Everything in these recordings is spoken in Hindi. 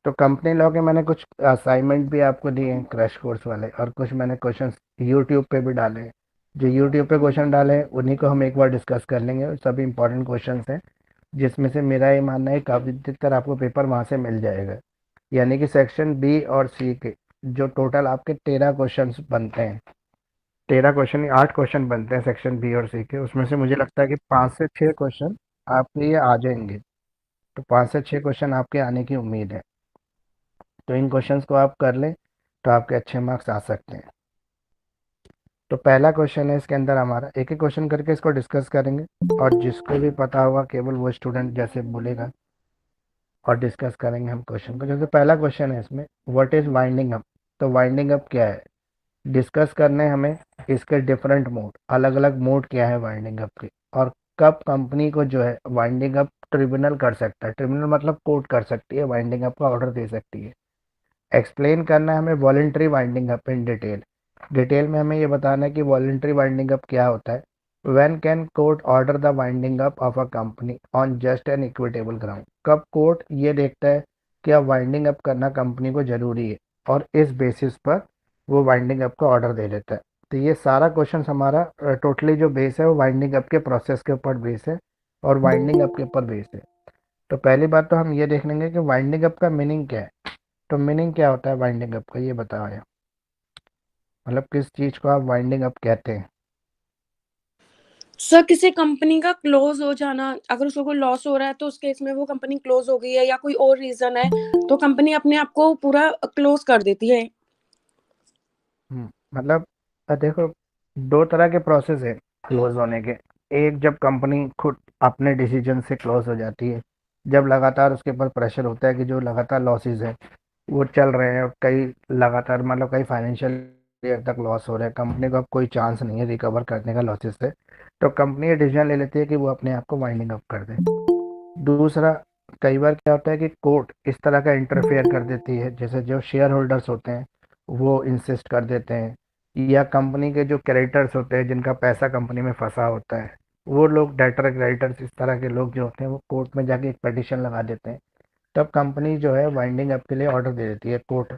तो कंपनी लॉ के मैंने कुछ असाइनमेंट भी आपको दिए हैं क्रैश कोर्स वाले, और कुछ मैंने क्वेश्चंस यूट्यूब पे भी डाले हैं। जो यूट्यूब पे क्वेश्चन डाले हैं उन्हीं को हम एक बार डिस्कस कर लेंगे, सभी इंपॉर्टेंट क्वेश्चंस हैं, जिसमें से मेरा ये मानना है काफ़ी अधिकतर आपको पेपर वहाँ से मिल जाएगा। यानी कि सेक्शन बी और सी के जो टोटल आपके 13 क्वेश्चंस बनते हैं, 13 क्वेश्चन, 8 क्वेश्चन बनते हैं सेक्शन बी और सी के, उसमें से मुझे लगता है कि 5 से 6 क्वेश्चन आपके ये आ जाएंगे। तो 5 से 6 क्वेश्चन आपके आने की उम्मीद है। तो इन क्वेश्चंस को आप कर लें तो आपके अच्छे मार्क्स आ सकते हैं। तो पहला क्वेश्चन है इसके अंदर हमारा, एक एक क्वेश्चन करके इसको डिस्कस करेंगे, और जिसको भी पता होगा केवल वो स्टूडेंट जैसे बोलेगा, और डिस्कस करेंगे हम क्वेश्चन को। जैसे पहला क्वेश्चन है इसमें, व्हाट इज वाइंडिंग अप। तो वाइंडिंग अप क्या है, डिस्कस करने हमें इसके डिफरेंट मोड, अलग अलग मोड क्या है वाइंडिंग अप के, और कब कंपनी को जो है वाइंडिंग अप ट्रिब्यूनल कर सकता है, ट्रिब्यूनल मतलब कोर्ट कर सकती है, वाइंडिंग अप का ऑर्डर दे सकती है। एक्सप्लेन करना है हमें voluntary winding up in detail, detail में हमें ये बताना है कि वॉलेंट्री वाइंडिंग अप क्या होता है। When can court order the winding up of a company on just and equitable ground, कब कोर्ट ये देखता है कि अब वाइंडिंग अप करना कंपनी को जरूरी है, और इस बेसिस पर वो वाइंडिंग अप का ऑर्डर दे देता है। तो ये सारा क्वेश्चन हमारा टोटली जो बेस है वो वाइंडिंग अप के प्रोसेस के ऊपर बेस है, और वाइंडिंग अप के ऊपर बेस है। तो पहली बात तो हम ये देख लेंगे कि वाइंडिंग अप का मीनिंग क्या है। तो मीनिंग क्या होता है वाइंडिंग अप का, ये बताओ यार, मतलब किस चीज को आप वाइंडिंग अप कहते हैं। सर किसी कंपनी का क्लोज हो जाना, अगर उसको कोई लॉस हो रहा है तो उस केस में वो कंपनी क्लोज हो गई है या कोई और रीजन है तो कंपनी अपने आप को पूरा क्लोज कर देती है। मतलब देखो, दो तरह के प्रोसेस है क्लोज होने के। एक, जब कंपनी खुद अपने डिसीजन से क्लोज हो जाती है, जब लगातार उसके ऊपर प्रेशर होता है कि जो लगातार लॉसेज है वो चल रहे हैं, और कई लगातार मतलब कई फाइनेंशियल ईयर तक लॉस हो रहा है, कंपनी को अब कोई चांस नहीं है रिकवर करने का लॉसेस से, तो कंपनी ये डिसीजन ले लेती है कि वो अपने आप को वाइंडिंग अप कर दे। दूसरा, कई बार क्या होता है कि कोर्ट इस तरह का इंटरफेयर कर देती है, जैसे जो शेयर होल्डर्स होते हैं वो इंसिस्ट कर देते हैं, या कंपनी के जो क्रेडिटर्स होते हैं जिनका पैसा कंपनी में फंसा होता है, वो लोग डेटर क्रेडिटर्स, इस तरह के लोग जो होते हैं वो कोर्ट में जाके एक पटिशन लगा देते हैं। तब कंपनी जो है वाइंडिंग अप के लिए ऑर्डर दे देती है, कोर्ट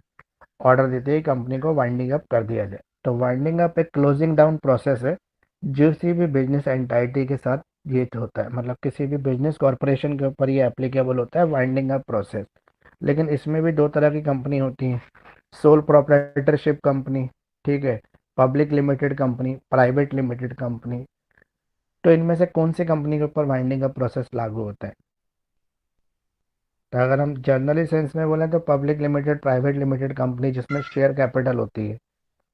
ऑर्डर देती है कंपनी को वाइंडिंग अप कर दिया जाए। तो वाइंडिंग अप एक क्लोजिंग डाउन प्रोसेस है, किसी भी बिजनेस एंटाइटी के साथ ये होता है, मतलब किसी भी बिजनेस कॉरपोरेशन के ऊपर ये एप्लीकेबल होता है वाइंडिंग अप प्रोसेस। लेकिन इसमें भी दो तरह की कंपनी होती हैं, सोल प्रोप्राइटरशिप कंपनी, ठीक है, public limited company, private limited company. तो इनमें से कौन सी कंपनी के ऊपर वाइंडिंग अप प्रोसेस लागू होता है। तो अगर हम जनरली सेंस में बोलें तो public limited, private limited company जिसमें शेयर कैपिटल होती है,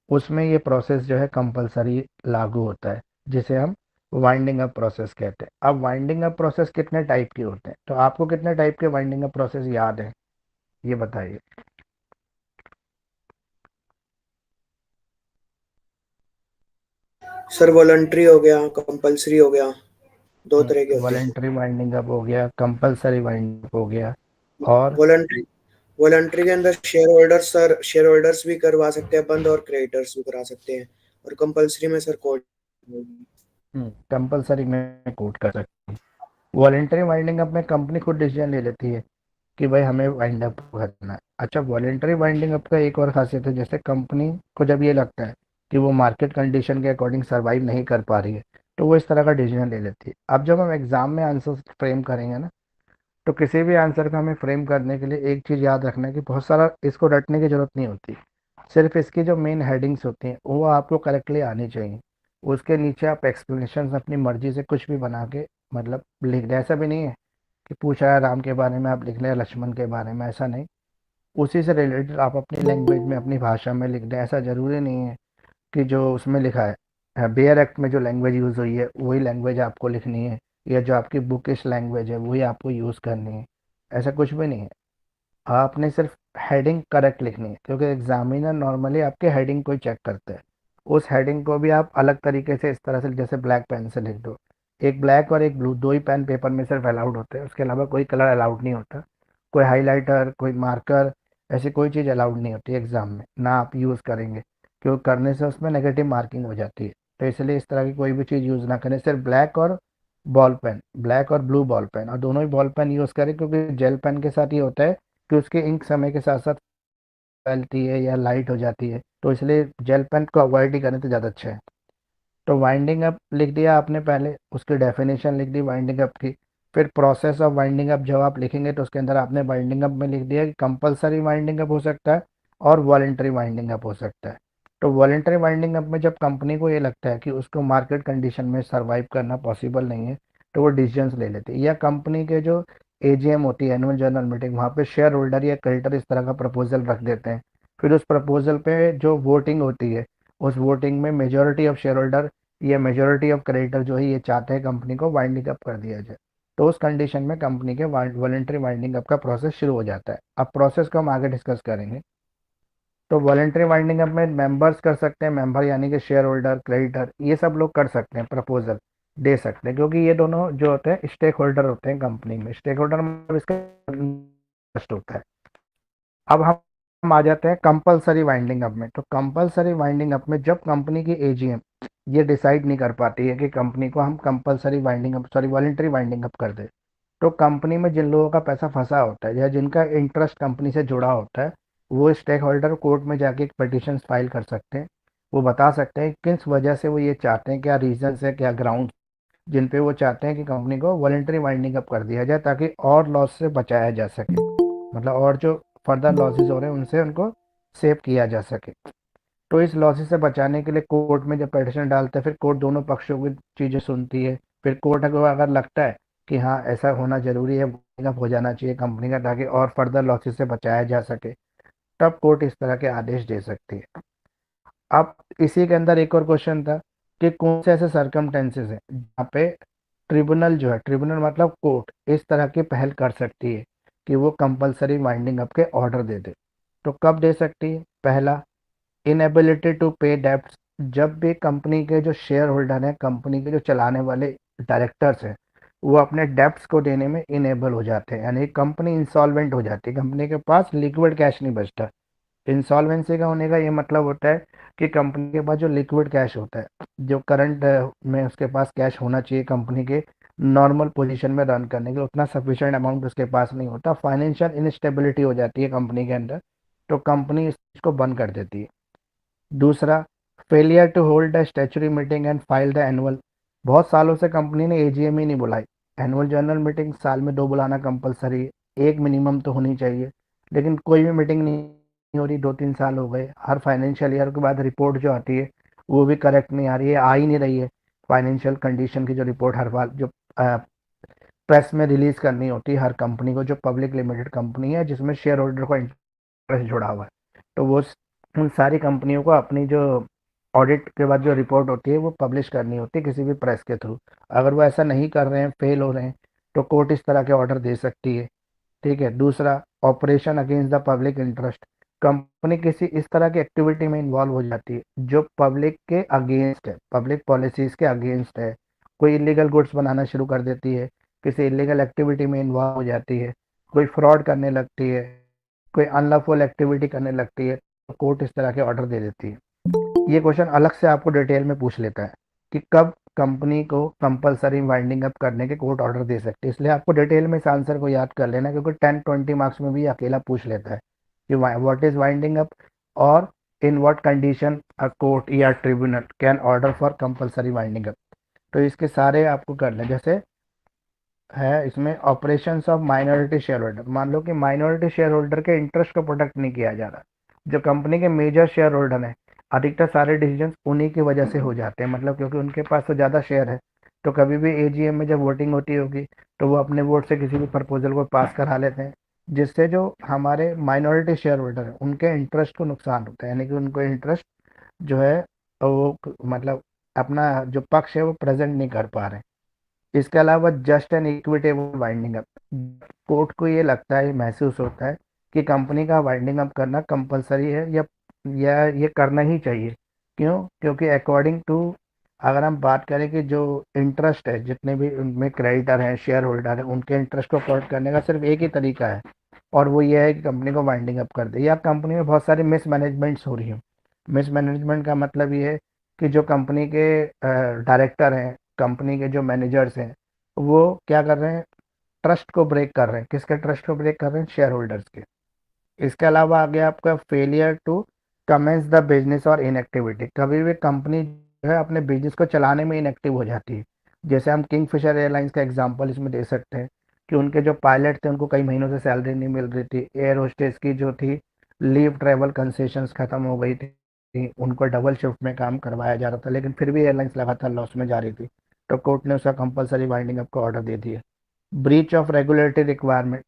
उसमें ये प्रोसेस जो है कंपलसरी लागू होता है, जिसे हम वाइंडिंग अप प्रोसेस कहते हैं। अब वाइंडिंग अप प्रोसेस कितने टाइप के होते हैं, तो आपको कितने टाइप के वाइंडिंग अप प्रोसेस याद है, ये बताइए। सर वॉलंटरी हो गया, कंपलसरी हो गया, दो तरह के होते हैं। वॉलेंट्री वाइंडिंग अप हो गया, कंपलसरी वाइंडिंग अप हो गया, और वॉलंटरी वॉलंटरी के अंदर शेयर होल्डर्स भी करवा सकते हैं बंद, और क्रेडिटर्स भी करा सकते हैं। और कंपलसरी में सर कोर्ट। कंपलसरी में कोट कर सकते हैं। वॉलेंट्री वाइंडिंग अप में कंपनी खुद डिसीजन ले लेती है कि भाई हमें वाइंड अप करना है। अच्छा, वॉलेंटरी वाइंडिंग अप का एक और खासियत है, जैसे कंपनी को जब ये लगता है कि वो मार्केट कंडीशन के अकॉर्डिंग सर्वाइव नहीं कर पा रही है, तो वो इस तरह का डिसीजन ले लेती है। अब जब हम एग्जाम में आंसर फ्रेम करेंगे ना, तो किसी भी आंसर को हमें फ्रेम करने के लिए एक चीज़ याद रखना है कि बहुत सारा इसको रटने की जरूरत नहीं होती, सिर्फ इसकी जो मेन हेडिंग्स होती हैं वो आपको करेक्टली आनी चाहिए। उसके नीचे आप एक्सप्लेनेशन अपनी मर्जी से कुछ भी बना के मतलब लिख दें, ऐसा भी नहीं है कि पूछा है राम के बारे में आप लिख लें, लक्ष्मण के बारे में, ऐसा नहीं। उसी से रिलेटेड आप अपनी लैंग्वेज में, अपनी भाषा में लिख दें, ऐसा ज़रूरी नहीं है कि जो उसमें लिखा है बेयर एक्ट में जो लैंग्वेज यूज़ हुई है वही लैंग्वेज आपको लिखनी है, या जो आपकी बुकिश लैंग्वेज है वही आपको यूज़ करनी है, ऐसा कुछ भी नहीं है। आपने सिर्फ हेडिंग करेक्ट लिखनी है, क्योंकि एग्जामिनर नॉर्मली आपके हेडिंग को ही चेक करता है। उस हेडिंग को भी आप अलग तरीके से इस तरह से, जैसे ब्लैक पेन से लिख दो, एक ब्लैक और एक ब्लू, दो ही पेन पेपर में सिर्फ अलाउड होते हैं, उसके अलावा कोई कलर अलाउड नहीं होता, कोई हाइलाइटर, कोई मार्कर, ऐसी कोई चीज़ अलाउड नहीं होती एग्जाम में, ना आप यूज़ करेंगे, क्योंकि करने से उसमें नेगेटिव मार्किंग हो जाती है। तो इसलिए इस तरह की कोई भी चीज़ यूज़ ना करें, सिर्फ ब्लैक और बॉल पेन, ब्लैक और ब्लू बॉल पेन, और दोनों ही बॉल पेन यूज़ करें, क्योंकि जेल पेन के साथ ये होता है कि उसकी इंक समय के साथ साथ फैलती है या लाइट हो जाती है, तो इसलिए जेल पेन को अवॉइड ही करें तो ज़्यादा अच्छा है। तो वाइंडिंग अप लिख दिया आपने पहले, उसकी डेफिनेशन लिख दी वाइंडिंग अप की। फिर प्रोसेस ऑफ वाइंडिंग अप जब आप लिखेंगे तो उसके अंदर आपने वाइंडिंग अप में लिख दिया कि कंपलसरी वाइंडिंग अप हो सकता है और वॉलेंटरी वाइंडिंग अप हो सकता है। तो वॉलेंटरी वाइंडिंग अप में जब कंपनी को ये लगता है कि उसको मार्केट कंडीशन में सर्वाइव करना पॉसिबल नहीं है, तो वो डिसीजंस ले लेती है, या कंपनी के जो एजीएम होती है, एनुअल जनरल मीटिंग, वहाँ पे शेयर होल्डर या क्रेडिटर इस तरह का प्रपोजल रख देते हैं। फिर उस प्रपोजल पे जो वोटिंग होती है, उस वोटिंग में मेजोरिटी ऑफ शेयर होल्डर या मेजोरिटी ऑफ क्रेडिटर जो है ये चाहते हैं कंपनी को वाइंडिंग अप कर दिया जाए, तो उस कंडीशन में कंपनी के वॉलेंटरी वाइंडिंग अप का प्रोसेस शुरू हो जाता है। अब प्रोसेस को हम आगे डिस्कस करेंगे। तो वॉलेंटरी वाइंडिंग अप में मेंबर्स कर सकते हैं, मेंबर यानी कि शेयर होल्डर, क्रेडिटर, ये सब लोग कर सकते हैं, प्रपोजल दे सकते हैं, क्योंकि ये दोनों जो होते हैं स्टेक होल्डर होते हैं कंपनी में। स्टेक होल्डर मतलब इसका इंटरेस्ट होता है। अब हम आ जाते हैं कंपलसरी वाइंडिंग अप में। तो कंपलसरी वाइंडिंग अप में जब कंपनी की एजीएम ये डिसाइड नहीं कर पाती है कि कंपनी को हम compulsory winding up, sorry, voluntary winding up कर दे, तो कंपनी में जिन लोगों का पैसा फंसा होता है या जिनका इंटरेस्ट कंपनी से जुड़ा होता है, वो स्टेक होल्डर कोर्ट में जाके एक पिटिशन फाइल कर सकते हैं। वो बता सकते हैं किस वजह से वो ये चाहते हैं, क्या रीजन है, क्या ग्राउंड जिन पे वो चाहते हैं कि कंपनी को वॉलेंटरी वाइंडिंग अप कर दिया जाए, ताकि और लॉस से बचाया जा सके, मतलब और जो फर्दर लॉसेस हो रहे हैं उनसे उनको सेव किया जा सके। तो इस लॉसेस से बचाने के लिए कोर्ट में जब पिटिशन डालते हैं, फिर कोर्ट दोनों पक्षों की चीज़ें सुनती है। फिर कोर्ट को अगर लगता है कि हाँ ऐसा होना जरूरी है, हो जाना चाहिए कंपनी का, ताकि और फर्दर लॉसेस से बचाया जा सके, तब कोर्ट इस तरह के आदेश दे सकती है। अब इसी के अंदर एक और क्वेश्चन था कि कौन से ऐसे सर्कमटेंसेस हैं जहाँ पे ट्रिब्यूनल जो है, ट्रिब्यूनल मतलब कोर्ट, इस तरह की पहल कर सकती है कि वो कंपलसरी वाइंडिंग अप के ऑर्डर दे दे। तो कब दे सकती है? पहला, इनएबिलिटी टू पे डेब्ट्स, जब भी कंपनी के जो शेयर होल्डर हैं, कंपनी के जो चलाने वाले डायरेक्टर्स हैं, वो अपने डेब्ट्स को देने में इनेबल हो जाते हैं, यानी कंपनी इंसॉल्वेंट हो जाती है, कंपनी के पास लिक्विड कैश नहीं बचता। इंसॉल्वेंसी का होने का ये मतलब होता है कि कंपनी के पास जो लिक्विड कैश होता है, जो करंट में उसके पास कैश होना चाहिए कंपनी के नॉर्मल पोजीशन में रन करने के लिए, उतना सफिशिएंट अमाउंट उसके पास नहीं होता, फाइनेंशियल इनस्टेबिलिटी हो जाती है कंपनी के अंदर, तो कंपनी इस चीज को बंद कर देती है। दूसरा, failure to hold the statutory meeting and file the annual, बहुत सालों से कंपनी ने एजीएम ही नहीं बुलाई। एनुअल जनरल मीटिंग साल में 2 बुलाना कंपलसरी है, एक मिनिमम तो होनी चाहिए, लेकिन कोई भी मीटिंग नहीं हो रही, 2-3 साल हो गए। हर फाइनेंशियल ईयर के बाद रिपोर्ट जो आती है वो भी करेक्ट नहीं आ रही है, आ ही नहीं रही है। फाइनेंशियल कंडीशन की जो रिपोर्ट हर बार जो प्रेस में रिलीज करनी होती है हर कंपनी को, जो पब्लिक लिमिटेड कंपनी है जिसमें शेयर होल्डर को इंटरेस्ट जुड़ा हुआ है, तो वो उन सारी कंपनियों को अपनी जो ऑडिट के बाद जो रिपोर्ट होती है वो पब्लिश करनी होती है किसी भी प्रेस के थ्रू। अगर वो ऐसा नहीं कर रहे हैं, फेल हो रहे हैं, तो कोर्ट इस तरह के ऑर्डर दे सकती है। ठीक है। दूसरा, operation against the public interest, company किसी इस तरह की एक्टिविटी में इन्वॉल्व हो जाती है जो पब्लिक के अगेंस्ट है, पब्लिक पॉलिसीज के अगेंस्ट है, कोई इलीगल गुड्स बनाना शुरू कर देती है, किसी इलीगल एक्टिविटी में इन्वॉल्व हो जाती है, कोई फ्रॉड करने लगती है, कोई अनलॉफुल एक्टिविटी करने लगती है, तो कोर्ट इस तरह के ऑर्डर दे देती है। ये क्वेश्चन अलग से आपको डिटेल में पूछ लेता है कि कब कंपनी को कंपलसरी वाइंडिंग अप करने के कोर्ट ऑर्डर दे सकते हैं, इसलिए आपको डिटेल में इस आंसर को याद कर लेना, क्योंकि 10-20 मार्क्स में भी अकेला पूछ लेता है कि व्हाट इज वाइंडिंग अप और in what condition a court या tribunal can order for compulsory winding up. तो इसके सारे आपको कर लें। जैसे है इसमें operations of minority shareholder, मान लो कि माइनॉरिटी शेयर होल्डर के इंटरेस्ट को प्रोटेक्ट नहीं किया जा रहा, जो कंपनी के मेजर शेयर होल्डर हैं, अधिकतर सारे डिसीजंस उन्हीं की वजह से हो जाते हैं, मतलब क्योंकि उनके पास तो ज़्यादा शेयर है, तो कभी भी एजीएम में जब वोटिंग होती होगी तो वो अपने वोट से किसी भी प्रपोजल को पास करा लेते हैं, जिससे जो हमारे माइनॉरिटी शेयर होल्डर हैं उनके इंटरेस्ट को नुकसान होता है, यानी कि उनको इंटरेस्ट जो है वो मतलब अपना जो पक्ष है वो प्रेजेंट नहीं कर पा रहे हैं। इसके अलावा just and equitable winding up, court को ये लगता है, महसूस होता है कि कंपनी का वाइंडिंग अप करना कंपलसरी है या ये करना ही चाहिए। क्यों? क्योंकि अकॉर्डिंग टू, अगर हम बात करें कि जो इंटरेस्ट है, जितने भी उनमें क्रेडिटर हैं, शेयर होल्डर हैं, उनके इंटरेस्ट को प्रोटेक्ट करने का सिर्फ एक ही तरीका है, और वो ये है कि कंपनी को वाइंडिंग अप कर दे, या कंपनी में बहुत सारी मिसमैनेजमेंट्स हो रही हो। मिसमैनेजमेंट का मतलब ये है कि जो कंपनी के डायरेक्टर हैं, कंपनी के जो मैनेजर्स हैं, वो क्या कर रहे हैं, ट्रस्ट को ब्रेक कर रहे हैं। किसके ट्रस्ट को ब्रेक कर रहे हैं? शेयर होल्डर्स के। इसके अलावा आ गया आपका failure to commence the business और इनएक्टिविटी। कभी भी कंपनी जो है अपने बिजनेस को चलाने में इनएक्टिव हो जाती है। जैसे हम किंगफिशर एयरलाइंस का एग्जांपल इसमें दे सकते हैं कि उनके जो पायलट थे उनको कई महीनों से सैलरी नहीं मिल रही थी। एयर होस्टेस की जो थी लीव ट्रैवल कंसेशंस खत्म हो गई थी, उनको डबल शिफ्ट में काम करवाया जा रहा था, लेकिन फिर भी एयरलाइंस लगातार लॉस में जा रही थी। तो कोर्ट ने उसका कंपलसरी वाइंडिंग अप का ऑर्डर दे दिया। ब्रीच ऑफ रेगुलेटरी रिक्वायरमेंट,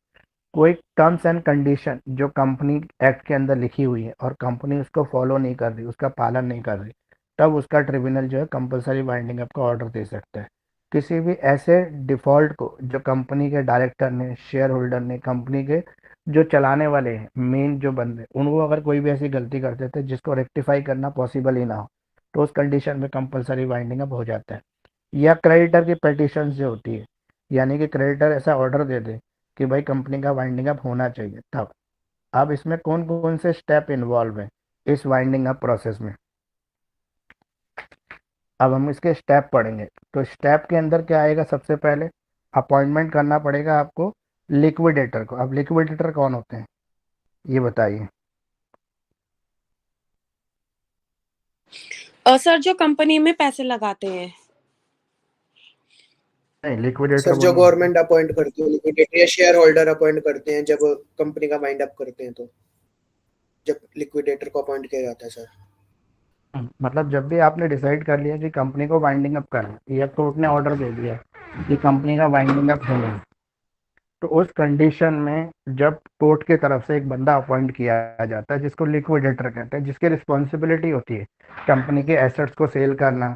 कोई टर्म्स एंड कंडीशन जो कंपनी एक्ट के अंदर लिखी हुई है और कंपनी उसको फॉलो नहीं कर रही, उसका पालन नहीं कर रही, तब उसका ट्रिब्यूनल जो है कंपलसरी वाइंडिंग अप का ऑर्डर दे सकता है। किसी भी ऐसे डिफॉल्ट को जो कंपनी के डायरेक्टर ने, शेयर होल्डर ने, कंपनी के जो चलाने वाले हैं, मेन जो बंदे, उनको अगर कोई भी ऐसी गलती करते थे जिसको रेक्टिफाई करना पॉसिबल ही ना हो, तो उस कंडीशन में कंपलसरी वाइंडिंग अप हो जाता है। या क्रेडिटर की पिटीशन जो होती है, यानी कि क्रेडिटर ऐसा ऑर्डर दे दे कि भाई कंपनी का वाइंडिंग अप होना चाहिए, तब। अब इसमें कौन कौन से स्टेप इन्वॉल्व हैं इस वाइंडिंग अप प्रोसेस में, अब हम इसके स्टेप पढ़ेंगे। तो स्टेप के अंदर क्या आएगा, सबसे पहले अपॉइंटमेंट करना पड़ेगा आपको लिक्विडेटर को। अब लिक्विडेटर कौन होते हैं ये बताइए। सर जो कंपनी में पैसे लगाते हैं। नहीं, लिक्विडेटर सर वो जो नहीं होते। गवर्नमेंट अपॉइंट करती है लिक्विडेटर या शेयर होल्डर अपॉइंट करते हैं, जब कंपनी का वाइंड अप करते हैं तो जब लिक्विडेटर को अपॉइंट किया जाता है सर। मतलब जब भी आपने डिसाइड कर लिया कि कंपनी को वाइंडिंग अप करना है, या कोर्ट ने ऑर्डर दे दिया कि कंपनी का वाइंडिंग अप होना है, तो उस कंडीशन में जब कोर्ट की तरफ से एक बंदा अपॉइंट किया जाता है जिसको लिक्विडेटर कहते हैं, जिसकी रिस्पॉन्सिबिलिटी होती है कंपनी के एसेट्स को सेल करना,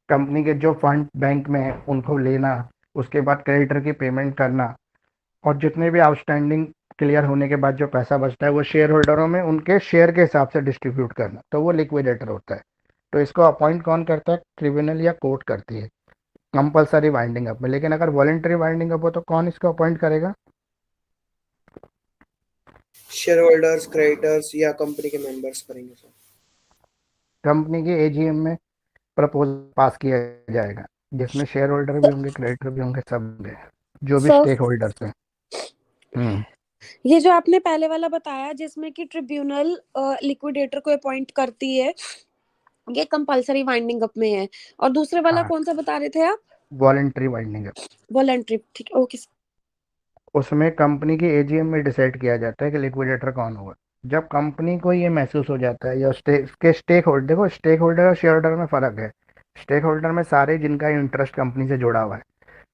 कंपनी के जो फंड बैंक में है उनको लेना, उसके बाद क्रेडिटर की पेमेंट करना, और जितने भी आउटस्टैंडिंग क्लियर होने के बाद जो पैसा बचता है वो शेयर होल्डरों में उनके शेयर के हिसाब से डिस्ट्रीब्यूट करना, तो वो लिक्विडेटर होता है। तो इसको अपॉइंट कौन करता है, ट्रिब्यूनल या कोर्ट करती है कंपलसरी वाइंडिंग अप में। लेकिन अगर वॉलेंटरी वाइंडिंग अप हो तो कौन इसको अपॉइंट करेगा, शेयर होल्डर्स, क्रेडिटर्स या कंपनी के मेंबर्स करेंगे सर। कंपनी के एजीएम में प्रपोजल पास किया जाएगा जिसमें शेयर होल्डर भी होंगे, क्रेडिटर भी होंगे, सब होंगे, जो भी सर स्टेक होल्डर्स हैं। ये जो आपने पहले वाला बताया जिसमें कि ट्रिब्यूनल लिक्विडेटर को अपॉइंट करती है, ये कंपलसरी वाइंडिंग अप में है। और दूसरे वाला हाँ, कौन सा बता रहे थे आप? Voluntary winding up. वॉलंटरी, ठीक है, ओके। उसमें कंपनी के एजीएम में डिसाइड किया जाता है कि लिक्विडेटर कौन होगा। जब कंपनी को ये महसूस हो जाता है, या स्टेक होल्डर, देखो स्टेक होल्डर और शेयर होल्डर में फ़र्क है। स्टेक होल्डर में सारे जिनका इंटरेस्ट कंपनी से जुड़ा हुआ है,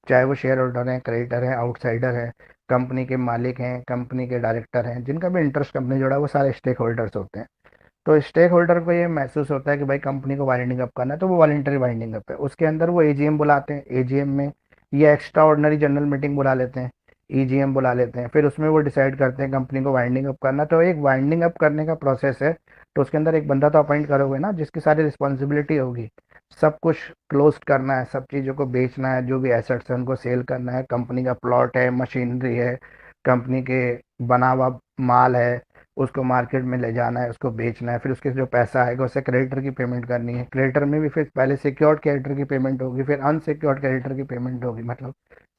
चाहे वो शेयर होल्डर हैं, क्रेडिटर हैं, आउटसाइडर हैं, कंपनी के मालिक हैं, कंपनी के डायरेक्टर हैं, जिनका भी इंटरेस्ट कंपनी से जुड़ा है, वो सारे स्टेक होल्डर्स होते हैं। तो स्टेक होल्डर को ये महसूस होता है कि भाई कंपनी को वाइंडिंग अप करना है, तो वो वॉलेंटरी वाइंडिंग अप है। उसके अंदर वो एजीएम बुलाते हैं, एजीएम में ये एक्स्ट्रा ऑर्डनरी जनरल मीटिंग बुला लेते हैं, ईजीएम बुला लेते हैं, फिर उसमें वो डिसाइड करते हैं कंपनी को वाइंडिंग अप करना। तो एक वाइंडिंग अप करने का प्रोसेस है, तो उसके अंदर एक बंदा तो अपॉइंट करोगे ना जिसकी सारी रिस्पॉन्सिबिलिटी होगी, सब कुछ क्लोज करना है, सब चीज़ों को बेचना है, जो भी एसेट्स है उनको सेल करना है, कंपनी का प्लॉट है, मशीनरी है, कंपनी के बना हुआ माल है, उसको मार्केट में ले जाना है, उसको बेचना है, फिर उसके जो पैसा आएगा उसे क्रेडिटर की पेमेंट करनी है। क्रेडिटर में भी फिर पहले सिक्योर्ड क्रेडिटर की पेमेंट होगी, फिर अनसिक्योर्ड क्रेडिटर की पेमेंट होगी, मतलब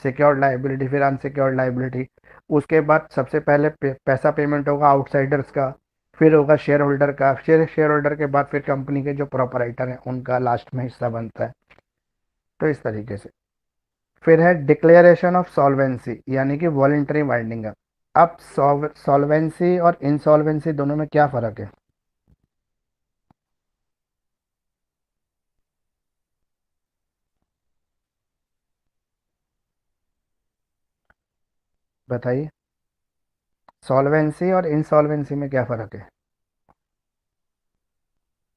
सिक्योर्ड लाइबिलिटी फिर अनसिक्योर्ड लाइबिलिटी। उसके बाद सबसे पहले पैसा पेमेंट होगा आउटसाइडर्स का, फिर होगा शेयर होल्डर का, शेयर होल्डर के बाद फिर कंपनी के जो प्रोपराइटर हैं उनका लास्ट में हिस्सा बनता है। तो इस तरीके से फिर है डिक्लेरेशन ऑफ सॉल्वेंसी, यानी कि वॉलेंटरी वाइंडिंग अप। अब सॉल्वेंसी और इंसॉल्वेंसी दोनों में क्या फ़र्क है, बताइए। सॉल्वेंसी और इंसॉल्वेंसी में क्या फ़र्क है।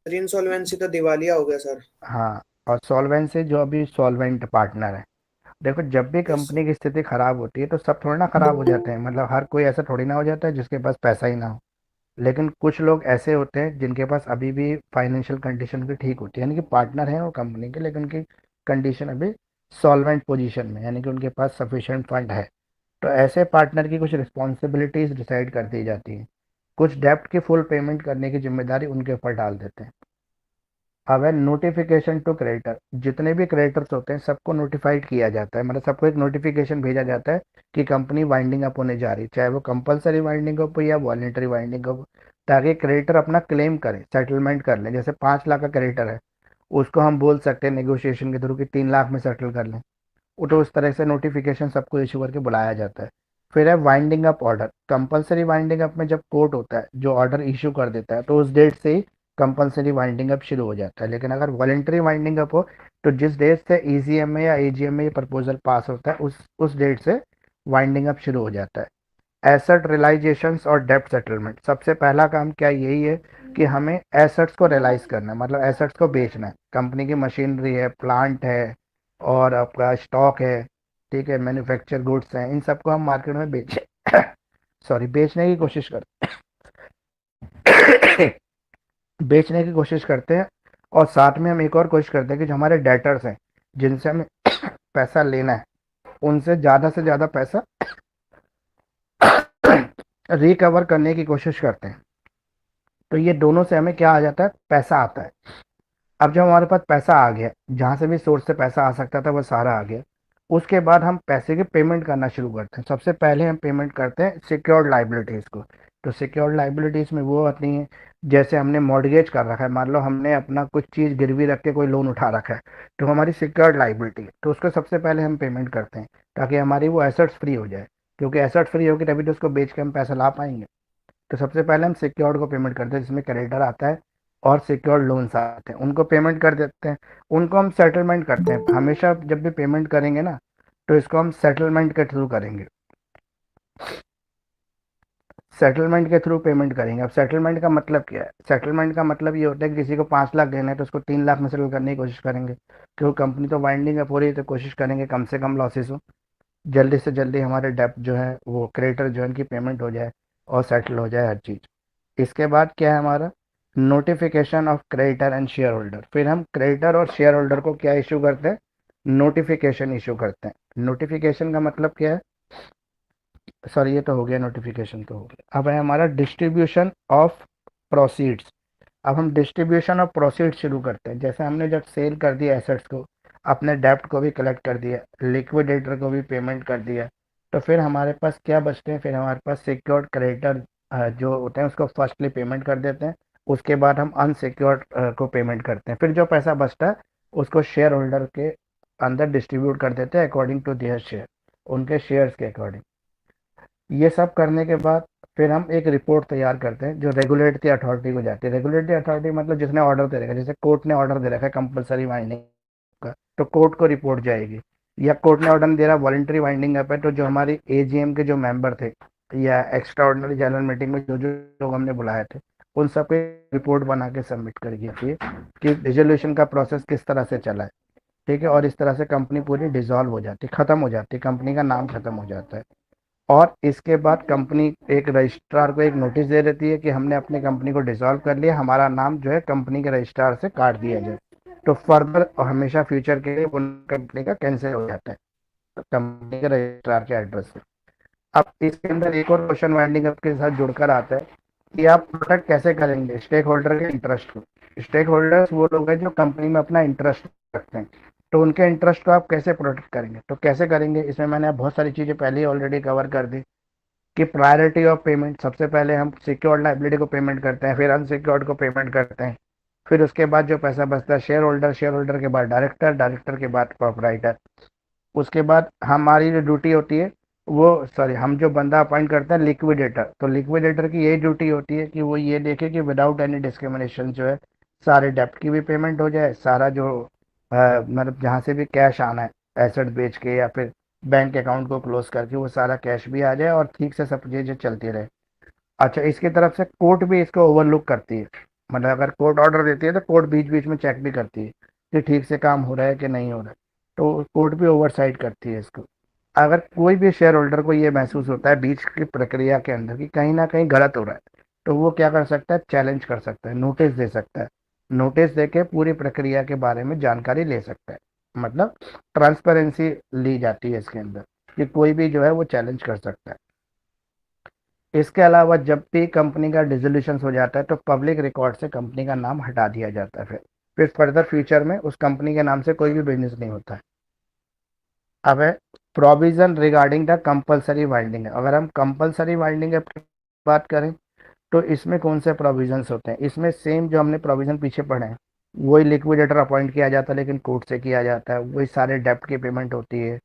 इंसॉल्वेंसी तो दिवालिया हो गया सर। हाँ, और सॉल्वेंसी जो अभी सॉल्वेंट पार्टनर है। देखो जब भी यस कंपनी की स्थिति खराब होती है तो सब थोड़ी ना खराब हो जाते हैं, मतलब हर कोई ऐसा थोड़ी ना हो जाता है जिसके पास पैसा ही ना हो। लेकिन कुछ लोग ऐसे होते हैं जिनके पास अभी भी फाइनेंशियल कंडीशन भी ठीक होती है, यानी कि पार्टनर हैं वो कंपनी के, लेकिन उनकी कंडीशन अभी सॉल्वेंट पोजीशन में, यानी कि उनके पास सफिशिएंट फंड है। तो ऐसे पार्टनर की कुछ रिस्पॉन्सिबिलिटीज डिसाइड कर दी जाती हैं, कुछ डेप्ट की फुल पेमेंट करने की जिम्मेदारी उनके ऊपर डाल देते हैं। अब है नोटिफिकेशन टू क्रेडिटर। जितने भी क्रेडिटर्स होते हैं सबको नोटिफाइड किया जाता है, मतलब सबको एक नोटिफिकेशन भेजा जाता है कि कंपनी वाइंडिंग अप होने जा रही है, चाहे वो कंपलसरी वाइंडिंग अप हो या वॉलेंटरी वाइंडिंग अप हो, ताकि क्रेडिटर अपना क्लेम करे, सेटलमेंट कर ले। जैसे 5 लाख का क्रेडिटर है, उसको हम बोल सकते हैं नेगोशिएशन के थ्रू कि 3 लाख में सेटल कर लें। वो तो उस तरह से नोटिफिकेशन सबको इशू करके बुलाया जाता है। फिर है winding up order. Compulsory winding up में जब कोर्ट होता है जो ऑर्डर इशू कर देता है, तो उस डेट से ही कंपलसरी वाइंडिंग अप शुरू हो जाता है। लेकिन अगर वॉलेंटरी वाइंडिंग अप हो, तो जिस डेट से ईजीएम में या एजीएम में ये प्रपोजल पास होता है, उस डेट से वाइंडिंग अप शुरू हो जाता है। एसेट रियलाइजेशंस और डेप्ट सेटलमेंट। सबसे पहला काम क्या यही है कि हमें एसेट्स को रियलाइज करना है, मतलब एसेट्स को बेचना है। कंपनी की मशीनरी है, प्लांट है, और आपका स्टॉक है, ठीक है, मैन्युफैक्चर गुड्स हैं, इन सबको हम मार्केट में बेचे सॉरी बेचने की कोशिश करते बेचने की कोशिश करते हैं। और साथ में हम एक और कोशिश करते हैं कि जो हमारे डेटर्स हैं, जिनसे हमें पैसा लेना है, उनसे ज़्यादा से ज़्यादा पैसा रिकवर करने की कोशिश करते हैं। तो ये दोनों से हमें क्या आ जाता है, पैसा आता है। अब जब हमारे पास पैसा आ गया, जहाँ से भी सोर्स से पैसा आ सकता था वो सारा आ गया, उसके बाद हम पैसे की पेमेंट करना शुरू करते हैं। सबसे पहले हम पेमेंट करते हैं सिक्योर्ड लाइबिलिटीज़ को। तो सिक्योर्ड लाइबिलिटीज़ में वो आती हैं, जैसे हमने मॉर्गेज कर रखा है, मान लो हमने अपना कुछ चीज़ गिरवी रख के कोई लोन उठा रखा है, तो हमारी सिक्योर्ड लाइबिलिटी है, तो उसको सबसे पहले हम पेमेंट करते हैं, ताकि हमारी वो एसेट्स फ्री हो जाए। क्योंकि एसेट फ्री होगी तभी तो उसको बेच के हम पैसा ला पाएंगे। तो सबसे पहले हम सिक्योर्ड को पेमेंट करते हैं, जिसमें क्रेडिटर आता है और सिक्योर्ड लोन्स आते हैं, उनको पेमेंट कर देते हैं। उनको हम सेटलमेंट करते हैं। हमेशा जब भी पेमेंट करेंगे ना, तो इसको हम सेटलमेंट के थ्रू करेंगे, सेटलमेंट के थ्रू पेमेंट करेंगे। अब सेटलमेंट का मतलब क्या है? सेटलमेंट का मतलब ये होता है कि किसी को 5 लाख देना है तो उसको 3 लाख में सेटल करने की कोशिश करेंगे, क्योंकि कंपनी तो वाइंडिंग अप हो रही है, तो कोशिश करेंगे कम से कम लॉसेस हो, जल्दी से जल्दी हमारे डेप्ट जो है वो क्रेडिटर जो है उनकी पेमेंट हो जाए और सेटल हो जाए हर चीज़। इसके बाद क्या है हमारा, notification of creditor and share holder. फिर हम क्रेडिटर और शेयर होल्डर को क्या इशू करते हैं, नोटिफिकेशन इशू करते हैं। नोटिफिकेशन का मतलब क्या है, सॉरी ये तो हो गया, नोटिफिकेशन तो हो गया। अब है हमारा डिस्ट्रीब्यूशन ऑफ प्रोसीड्स। अब हम डिस्ट्रीब्यूशन ऑफ प्रोसीड्स शुरू करते हैं। जैसे हमने जब सेल कर दिया एसेट्स को, अपने डेप्ट को भी कलेक्ट कर दिया, लिक्विडेटर को भी पेमेंट कर दिया, तो फिर हमारे पास क्या बचते हैं, फिर हमारे पास सिक्योर्ड क्रेडिटर जो होते हैं उसको फर्स्टली पेमेंट कर देते हैं। उसके बाद हम अनसिक्योर्ड को पेमेंट करते हैं। फिर जो पैसा बचता है उसको शेयर होल्डर के अंदर डिस्ट्रीब्यूट कर देते हैं अकॉर्डिंग टू देयर शेयर, उनके शेयर्स के अकॉर्डिंग। ये सब करने के बाद फिर हम एक रिपोर्ट तैयार करते हैं जो रेगुलेटरी अथॉरिटी को जाती है। रेगुलेटरी अथॉरिटी मतलब जिसने ऑर्डर दे रखा है, जैसे कोर्ट ने ऑर्डर दे रखा है कंपलसरी वाइंडिंग का, तो कोर्ट को रिपोर्ट जाएगी। या कोर्ट ने ऑर्डर दे रहा वॉलंटरी वाइंडिंग अप है, तो जो हमारी एजीएम के जो मेंबर थे या एक्स्ट्रा ऑर्डिनरी जनरल मीटिंग में जो जो लोग हमने बुलाए थे, उन सब पे रिपोर्ट बना के सबमिट करेगी कि रिजोल्यूशन का प्रोसेस किस तरह से चला है, ठीक है। और इस तरह से कंपनी पूरी डिसॉल्व हो जाती है, खत्म हो जाती है, कंपनी का नाम खत्म हो जाता है। और इसके बाद कंपनी एक रजिस्ट्रार को एक नोटिस दे देती है कि हमने अपनी कंपनी को डिसॉल्व कर लिया, हमारा नाम जो है कंपनी के रजिस्ट्रार से काट दिया जाए। तो फर्दर और हमेशा फ्यूचर के लिए उन कंपनी का कैंसिल हो जाता है कंपनी के रजिस्ट्रार के एड्रेस से। अब इसके अंदर एक और क्वेश्चन वाइंडिंग अप के साथ जुड़कर आता है कि आप प्रोटेक्ट कैसे करेंगे स्टेक होल्डर के इंटरेस्ट को। स्टेक होल्डर्स वो लोग हैं जो कंपनी में अपना इंटरेस्ट रखते हैं, तो उनके इंटरेस्ट को आप कैसे प्रोटेक्ट करेंगे, तो कैसे करेंगे, इसमें मैंने बहुत सारी चीज़ें पहले ही ऑलरेडी कवर कर दी कि प्रायोरिटी ऑफ पेमेंट। सबसे पहले हम सिक्योर्ड लाइबिलिटी को पेमेंट करते हैं, फिर अनसिक्योर्ड को पेमेंट करते हैं, फिर उसके बाद जो पैसा बचता है शेयर होल्डर, शेयर होल्डर के बाद डायरेक्टर, डायरेक्टर के बाद प्रोपराइटर। उसके बाद हमारी जो ड्यूटी होती है वो, सॉरी, हम जो बंदा अपॉइंट करते हैं लिक्विडेटर, तो लिक्विडेटर की यही ड्यूटी होती है कि वो ये देखे कि विदाउट एनी डिस्क्रिमिनेशन जो है सारे डेप्ट की भी पेमेंट हो जाए, सारा जो मतलब जहाँ से भी कैश आना है एसेट बेच के या फिर बैंक अकाउंट को क्लोज करके, वो सारा कैश भी आ जाए और ठीक से सब चीज़ें चलती रहे। अच्छा, इसकी तरफ से कोर्ट भी इसको ओवरलुक करती है, मतलब अगर कोर्ट ऑर्डर देती है तो कोर्ट बीच बीच में चेक भी करती है कि ठीक से काम हो रहा है कि नहीं हो रहा है, तो कोर्ट भी ओवरसाइट करती है इसको। अगर कोई भी शेयर होल्डर को ये महसूस होता है बीच की प्रक्रिया के अंदर कि कहीं ना कहीं गलत हो रहा है, तो वो क्या कर सकता है, चैलेंज कर सकता है, नोटिस दे सकता है। नोटिस देके पूरी प्रक्रिया के बारे में जानकारी ले सकता है, मतलब ट्रांसपेरेंसी ली जाती है इसके अंदर कि कोई भी जो है वो चैलेंज कर सकता है। इसके अलावा जब भी कंपनी का डिसोल्यूशन हो जाता है तो पब्लिक रिकॉर्ड से कंपनी का नाम हटा दिया जाता है फिर, फिर फर्दर फ्यूचर में उस कंपनी के नाम से कोई भी बिजनेस नहीं होता है। अब है provision regarding the compulsory winding. अगर हम कंपलसरी वाइंडिंग की बात करें तो इसमें कौन से प्रोविजंस होते हैं? इसमें सेम जो हमने प्रोविजन पीछे पढ़े हैं, वही लिक्विडेटर अपॉइंट किया जाता है लेकिन कोर्ट से किया जाता है, वही सारे डेब्ट की पेमेंट होती है,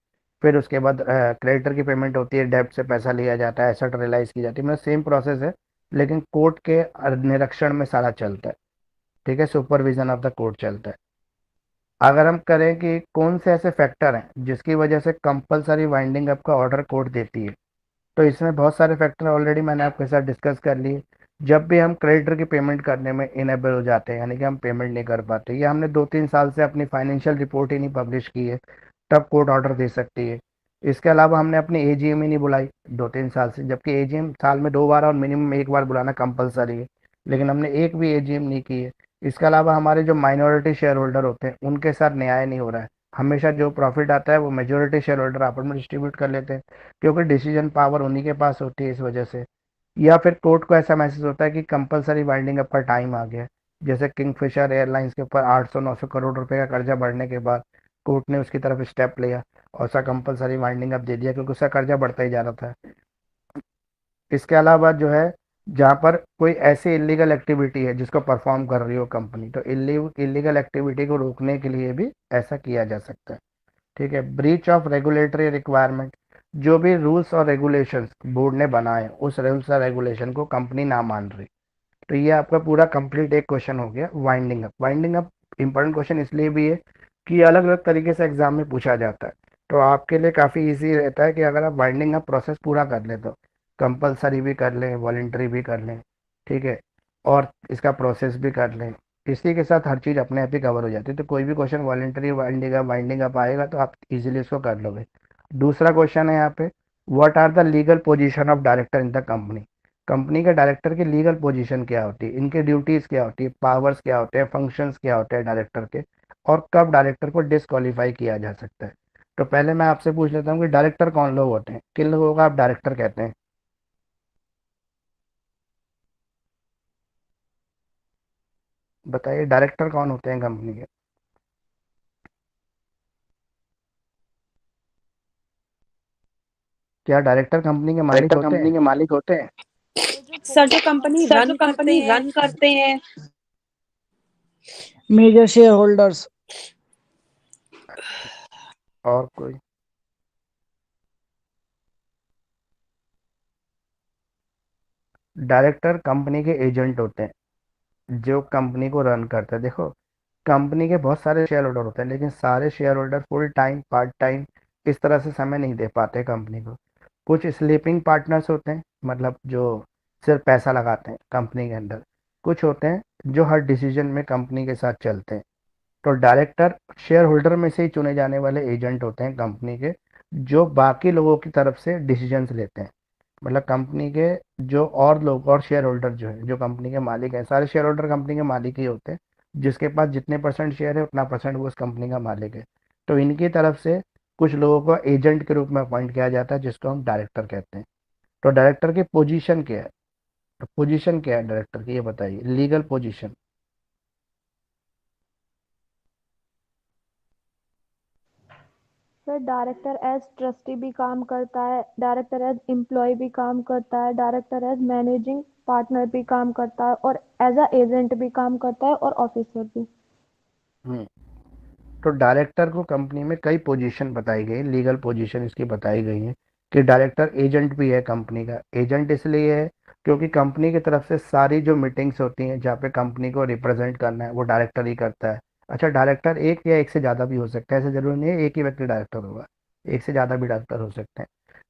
फिर उसके बाद क्रेडिटर की पेमेंट होती है, डेब्ट से पैसा लिया जाता है, एसेट रियलाइज की जाती है, मतलब सेम प्रोसेस है लेकिन कोर्ट के निरीक्षण में सारा चलता है। ठीक है, सुपरविजन ऑफ द कोर्ट चलता है। अगर हम करें कि कौन से ऐसे फैक्टर हैं जिसकी वजह से कंपलसरी वाइंडिंग अप का ऑर्डर कोर्ट देती है, तो इसमें बहुत सारे फैक्टर ऑलरेडी मैंने आपके साथ डिस्कस कर लिए। जब भी हम क्रेडिटर की पेमेंट करने में इनेबल हो जाते हैं, यानी कि हम पेमेंट नहीं कर पाते, या हमने 2-3 साल से अपनी फाइनेंशियल रिपोर्ट ही नहीं पब्लिश की है, तब कोर्ट ऑर्डर दे सकती है। इसके अलावा हमने अपनी एजीएम ही नहीं बुलाई 2-3 साल से, जबकि एजीएम साल में 2 बार और मिनिमम एक बार बुलाना कंपलसरी है, लेकिन हमने एक भी एजीएम नहीं की है। इसके अलावा हमारे जो माइनॉरिटी शेयर होल्डर होते हैं उनके साथ न्याय नहीं हो रहा है। हमेशा जो प्रॉफिट आता है वो मेजोरिटी शेयर होल्डर आपस में डिस्ट्रीब्यूट कर लेते हैं, क्योंकि डिसीजन पावर उन्हीं के पास होती है इस वजह से। या फिर कोर्ट को ऐसा महसूस होता है कि कंपलसरी वाइंडिंग अप का टाइम आ गया है। जैसे किंगफिशर एयरलाइंस के ऊपर 800-900 करोड़ रुपए का कर्जा बढ़ने के बाद कोर्ट ने उसकी तरफ स्टेप लिया और उसका कंपलसरी वाइंडिंग अप दे दिया, क्योंकि उसका कर्जा बढ़ता ही जा रहा था। इसके अलावा जो है, जहाँ पर कोई ऐसी इलीगल एक्टिविटी है जिसको परफॉर्म कर रही हो कंपनी, तो इलीगल एक्टिविटी को रोकने के लिए भी ऐसा किया जा सकता है। ठीक है, ब्रीच ऑफ रेगुलेटरी रिक्वायरमेंट, जो भी रूल्स और रेगुलेशंस बोर्ड ने बनाए उस रूल्स और रेगुलेशन को कंपनी ना मान रही, तो ये आपका पूरा कंप्लीट एक क्वेश्चन हो गया winding up. Winding up important question इसलिए भी है कि अलग अलग तरीके से एग्जाम में पूछा जाता है, तो आपके लिए काफ़ी इजी रहता है कि अगर आप वाइंडिंग अप प्रोसेस पूरा कर ले तो कंपलसरी भी कर लें, वॉलेंट्री भी कर लें, ठीक है, और इसका प्रोसेस भी कर लें, इसी के साथ हर चीज़ अपने आप ही कवर हो जाती है। तो कोई भी क्वेश्चन वॉलेंट्री वाइंडिंग अप आएगा तो आप इजीली इसको कर लोगे। दूसरा क्वेश्चन है यहाँ पे, what are the legal position of director in the company. Company के डायरेक्टर की लीगल पोजीशन क्या होती है, इनके ड्यूटीज क्या होती है, पावर्स क्या होते हैं, फंक्शंस क्या होते हैं डायरेक्टर के, और कब डायरेक्टर को डिसक्वालीफाई किया जा सकता है। तो पहले मैं आपसे पूछ लेता हूँ कि डायरेक्टर कौन लोग होते हैं, किन लोगों का आप डायरेक्टर कहते हैं? बताइए डायरेक्टर कौन होते हैं कंपनी के? क्या डायरेक्टर कंपनी के मालिक डायरेक्टर होते कंपनी हैं? के मालिक होते हैं? सर जो कंपनी सर जो रन करते कंपनी हैं, रन करते हैं, मेजर शेयर होल्डर्स। और कोई? डायरेक्टर कंपनी के एजेंट होते हैं जो कंपनी को रन करते हैं। देखो, कंपनी के बहुत सारे शेयर होल्डर होते हैं लेकिन सारे share holder full time part time इस तरह से समय नहीं दे पाते कंपनी को। कुछ स्लीपिंग पार्टनर्स होते हैं, मतलब जो सिर्फ पैसा लगाते हैं कंपनी के अंदर। कुछ होते हैं जो हर डिसीजन में कंपनी के साथ चलते हैं। तो डायरेक्टर शेयर होल्डर में से ही चुने जाने वाले एजेंट होते हैं कंपनी के, जो बाकी लोगों की तरफ से डिसीजंस लेते हैं। मतलब कंपनी के जो और लोग और शेयर होल्डर जो है, जो कंपनी के मालिक हैं, सारे शेयर होल्डर कंपनी के मालिक ही होते हैं। जिसके पास जितने परसेंट शेयर है उतना परसेंट वो उस कंपनी का मालिक है। तो इनकी तरफ से कुछ लोगों को एजेंट के रूप में अपॉइंट किया जाता है जिसको हम डायरेक्टर कहते हैं। तो डायरेक्टर की पोजीशन क्या है? तो पोजीशन क्या है डायरेक्टर की, ये बताइए, legal position. Sir director as trustee भी काम करता है, डायरेक्टर एज एम्प्लॉय भी काम करता है, डायरेक्टर एज मैनेजिंग पार्टनर भी काम करता है, और एज अ एजेंट भी काम करता है, और ऑफिसर भी। हम्म तो डायरेक्टर को कंपनी में कई पोजीशन बताई गई, लीगल पोजीशन इसकी बताई गई है कि डायरेक्टर एजेंट भी है कंपनी का। एजेंट इसलिए है क्योंकि कंपनी की तरफ से सारी जो मीटिंग्स होती हैं जहाँ पे कंपनी को रिप्रेजेंट करना है वो डायरेक्टर ही करता है। अच्छा, डायरेक्टर एक या एक से ज़्यादा भी हो सकता है, ऐसा जरूरी नहीं है एक ही व्यक्ति डायरेक्टर होगा, एक से ज़्यादा भी डायरेक्टर हो सकते हैं।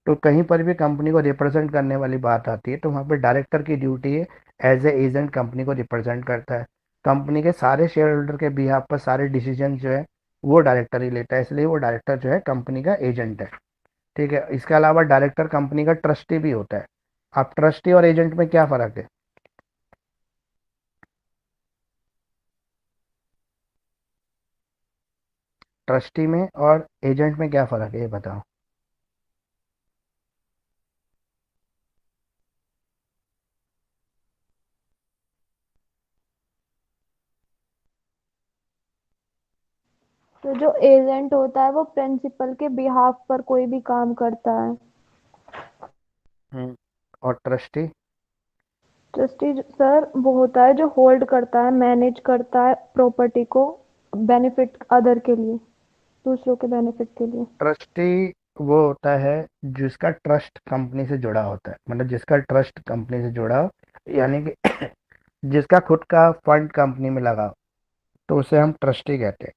तो कहीं पर भी कंपनी को रिप्रेजेंट करने वाली बात आती है तो वहाँ पे डायरेक्टर की ड्यूटी है एज ए एजेंट कंपनी को रिप्रेजेंट करता है। कंपनी के सारे शेयर होल्डर के बिहाफ पर सारे डिसीजन जो है वो डायरेक्टर ही लेता है, इसलिए वो डायरेक्टर जो है कंपनी का एजेंट है। ठीक है, इसके अलावा डायरेक्टर कंपनी का ट्रस्टी भी होता है। अब ट्रस्टी और एजेंट में क्या फ़र्क है? ट्रस्टी में और एजेंट में क्या फ़र्क है ये बताओ। तो जो एजेंट होता है वो प्रिंसिपल के बिहाफ पर कोई भी काम करता है। और ट्रस्टी? ट्रस्टी सर वो होता है जो होल्ड करता है, मैनेज करता है प्रॉपर्टी को, बेनिफिट अदर के लिए, दूसरों के बेनिफिट के लिए। ट्रस्टी वो होता है जिसका ट्रस्ट कंपनी से जुड़ा होता है, मतलब जिसका ट्रस्ट कंपनी से जुड़ा हो, यानी कि जिसका खुद का फंड कंपनी में लगा हो, तो उसे हम ट्रस्टी कहते हैं।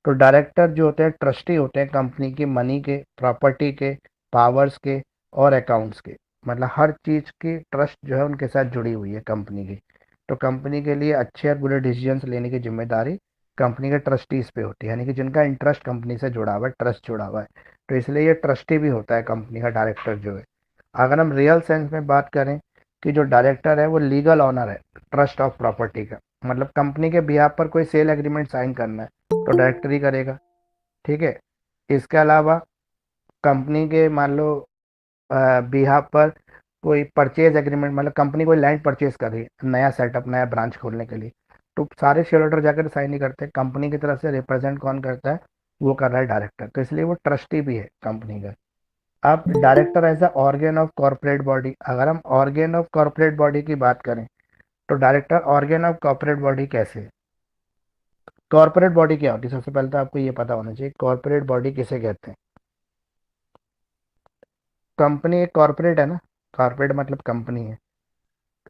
तो डायरेक्टर जो होते हैं ट्रस्टी होते हैं कंपनी की मनी के, प्रॉपर्टी के, पावर्स के और अकाउंट्स के, मतलब हर चीज़ की ट्रस्ट जो है उनके साथ जुड़ी हुई है कंपनी की। तो कंपनी के लिए अच्छे और बुरे डिसीजंस लेने की जिम्मेदारी कंपनी के ट्रस्टीज पे होती है, यानी कि जिनका इंटरेस्ट कंपनी से जुड़ा हुआ है, ट्रस्ट जुड़ा हुआ है। तो इसलिए ये ट्रस्टी भी होता है कंपनी का डायरेक्टर जो है। अगर हम रियल सेंस में बात करें कि जो डायरेक्टर है वो लीगल ऑनर है ट्रस्ट ऑफ प्रॉपर्टी का, मतलब कंपनी के बिहाफ पर कोई सेल एग्रीमेंट साइन करना है तो डायरेक्टर ही करेगा। ठीक है। इसके अलावा कंपनी के मान लो बिहाफ पर कोई परचेज एग्रीमेंट, मतलब कंपनी कोई लैंड परचेज कर रही है नया सेटअप, नया ब्रांच खोलने के लिए, तो सारे शेयर होल्डर जाकर साइन नहीं करते, कंपनी की तरफ से रिप्रेजेंट कौन करता है, वो कर रहा है डायरेक्टर, तो इसलिए वो ट्रस्टी भी है कंपनी का। अब director as a organ of corporate body, अगर हम ऑर्गेन ऑफ कॉर्पोरेट बॉडी की बात करें तो director organ of corporate body कैसे है? कॉर्पोरेट बॉडी क्या होती है? सबसे पहले तो आपको ये पता होना चाहिए कॉर्पोरेट बॉडी किसे कहते हैं। कंपनी एक कॉर्पोरेट है ना, कॉर्पोरेट मतलब कंपनी है,